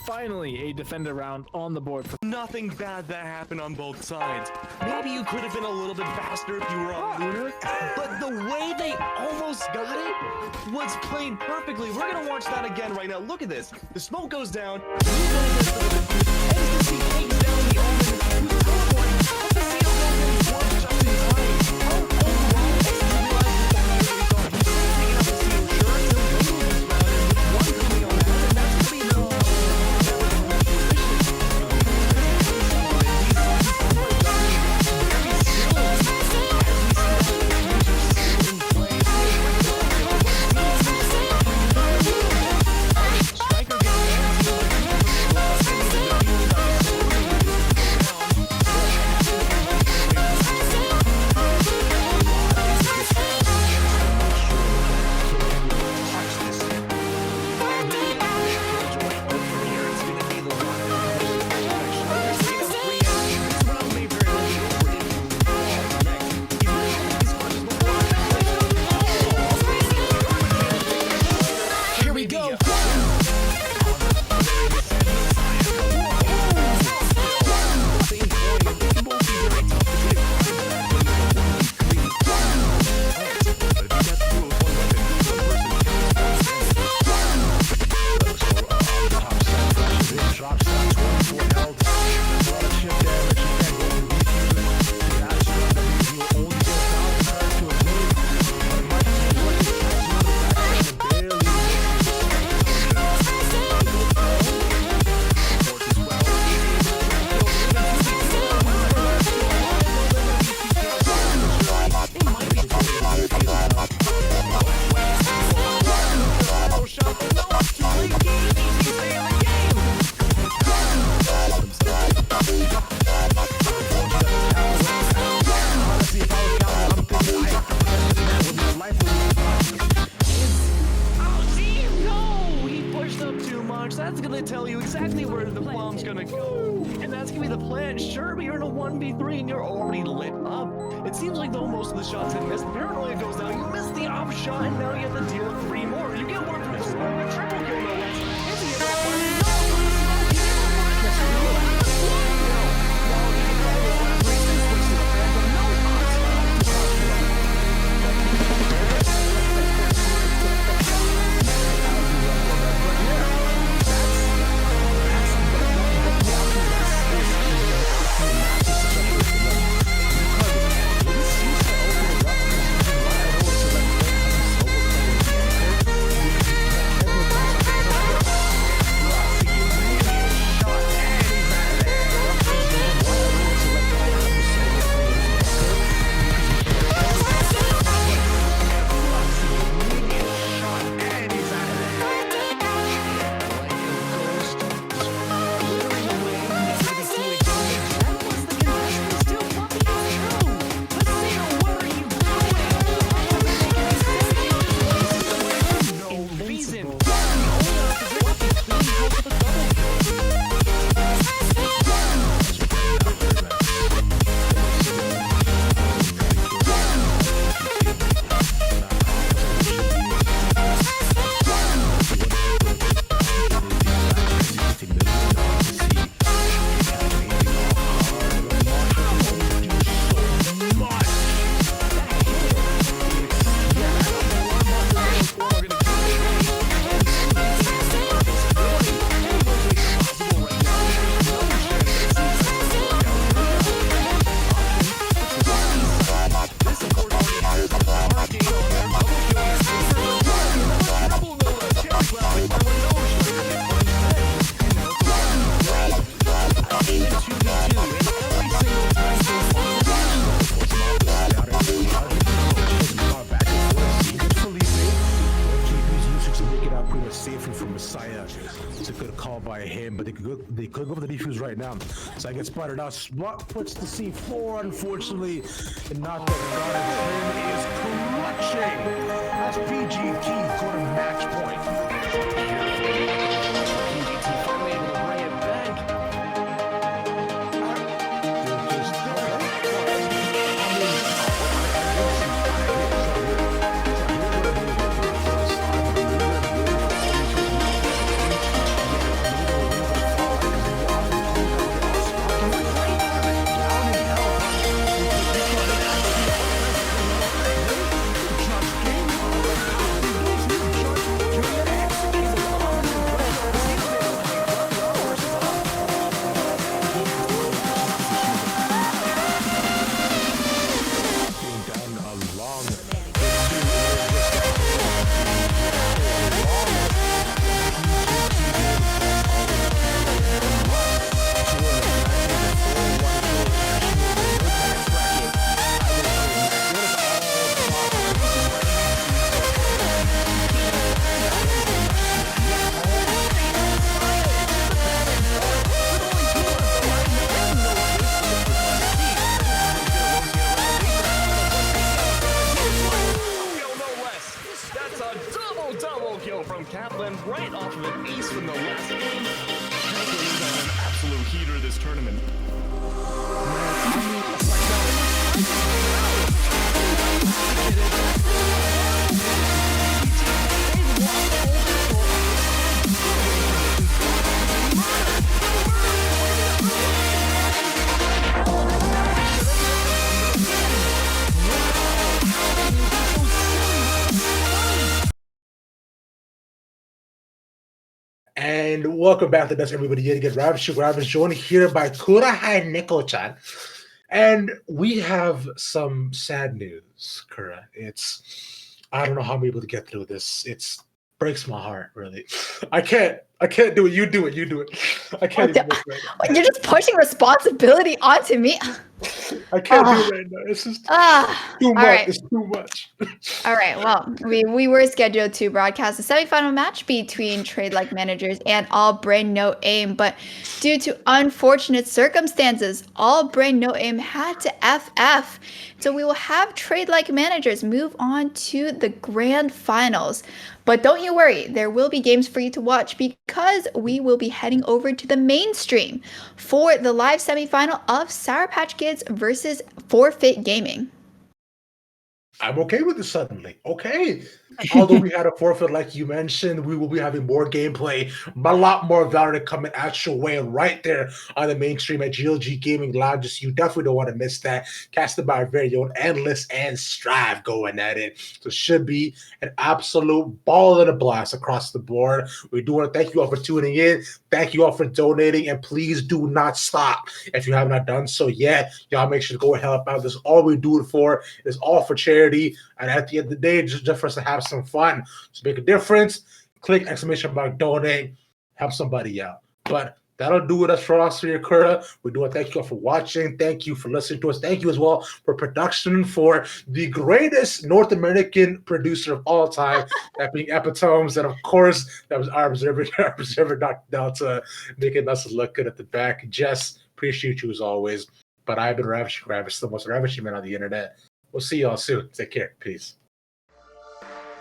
Finally, a defender round on the board. Nothing bad that happened on both sides. Maybe you could have been a little bit faster if you were on Lunar, but the way they almost got it was played perfectly. We're gonna watch that again right now. Look at this. The smoke goes down. That's gonna tell you exactly where the bomb's gonna go. And that's gonna be the plan. Sure, but you're in a 1v3 and you're already lit up. It seems like though most of the shots had missed. Paranoia goes down, you missed the off shot, and now you have to deal with 3 more. You get one for scoring a triple kill no less. Is he enough? all by him, but they could go for the defuse right now. So I get spotted out. Spot puts the C4, unfortunately, and not the gun. Is clutching. That's PGT for a match point. PGT finally able to bring it back. From Kaplan, right off of an ace from the last game. Kaplan is on an absolute heater this tournament. And welcome back to That's Everybody Yet Again. Ravish joined here by Kurahai Neko-chan. And we have some sad news, Kura. I don't know how I'm able to get through this. It breaks my heart, really. I can't do it. You do it. I can't even do it right now. You're just pushing responsibility onto me. I can't do it right now. It's just too much. Right. It's too much. All right. Well, we were scheduled to broadcast a semifinal match between Trade Like Managers and All Brain No Aim, but due to unfortunate circumstances, All Brain No Aim had to FF. So we will have Trade Like Managers move on to the grand finals. But don't you worry, there will be games for you to watch because we will be heading over to the mainstream for the live semifinal of Sour Patch Kids versus Forfeit Gaming. I'm okay with this suddenly. Okay. Although we had a forfeit, like you mentioned, we will be having more gameplay, but a lot more Valorant coming at your way right there on the mainstream at GLG Gaming Live. Just you definitely don't want to miss that. Casted by our very own Endless and Strive going at it. So it should be an absolute ball and a blast across the board. We do want to thank you all for tuning in. Thank you all for donating, and please do not stop if you have not done so yet. Y'all make sure to go and help out. This is all we do it for. It's all for charity, and at the end of the day, just for us to have some fun, to make a difference. Click ! Donate, help somebody out. But that'll do it for us here, Kura. We do want to thank you all for watching. Thank you for listening to us. Thank you as well for production for the greatest North American producer of all time, that being Epitomes. And of course, that was our observer Dr. Delta, making us look good at the back. Jess, appreciate you as always. But I've been Ravish, the most ravishing man on the internet. We'll see y'all soon. Take care. Peace.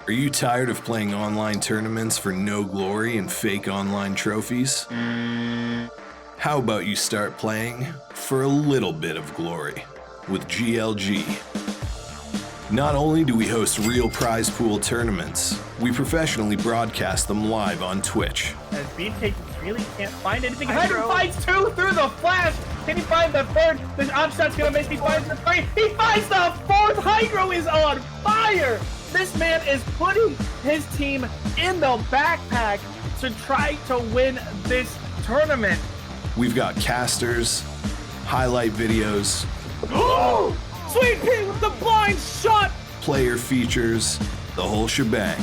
Are you tired of playing online tournaments for no glory and fake online trophies? How about you start playing for a little bit of glory with GLG? Not only do we host real prize pool tournaments, we professionally broadcast them live on Twitch. As Beefcake really can't find anything. Hydro finds two through the flash. Can he find the third? The opshot's gonna make me find the three. He finds the fourth. Hydro is on fire. This man is putting his team in the backpack to try to win this tournament. We've got casters, highlight videos, Oh! Sweet Pea with the blind shot! player features, the whole shebang.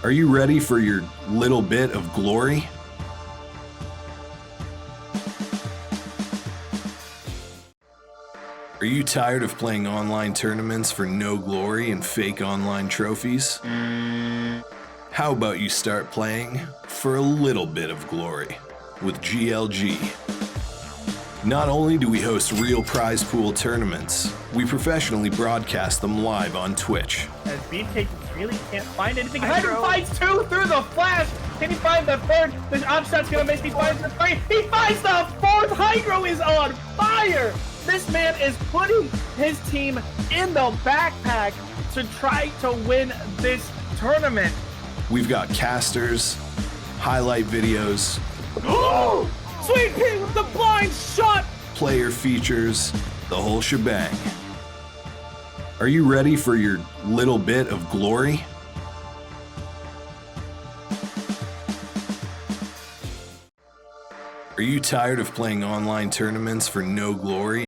Are you ready for your little bit of glory? Are you tired of playing online tournaments for no glory and fake online trophies? How about you start playing for a little bit of glory with GLG? Not only do we host real prize pool tournaments, we professionally broadcast them live on Twitch. As Beefcake really can't find anything. Hydro finds 2 through the flash. Can he find the 3rd? This offset's gonna make me find the 3. He finds the 4th. Hydro is on fire. This man is putting his team in the backpack to try to win this tournament. We've got casters, highlight videos, Oh! Sweet Pea with the blind shot! player features, the whole shebang. Are you ready for your little bit of glory? Are you tired of playing online tournaments for no glory?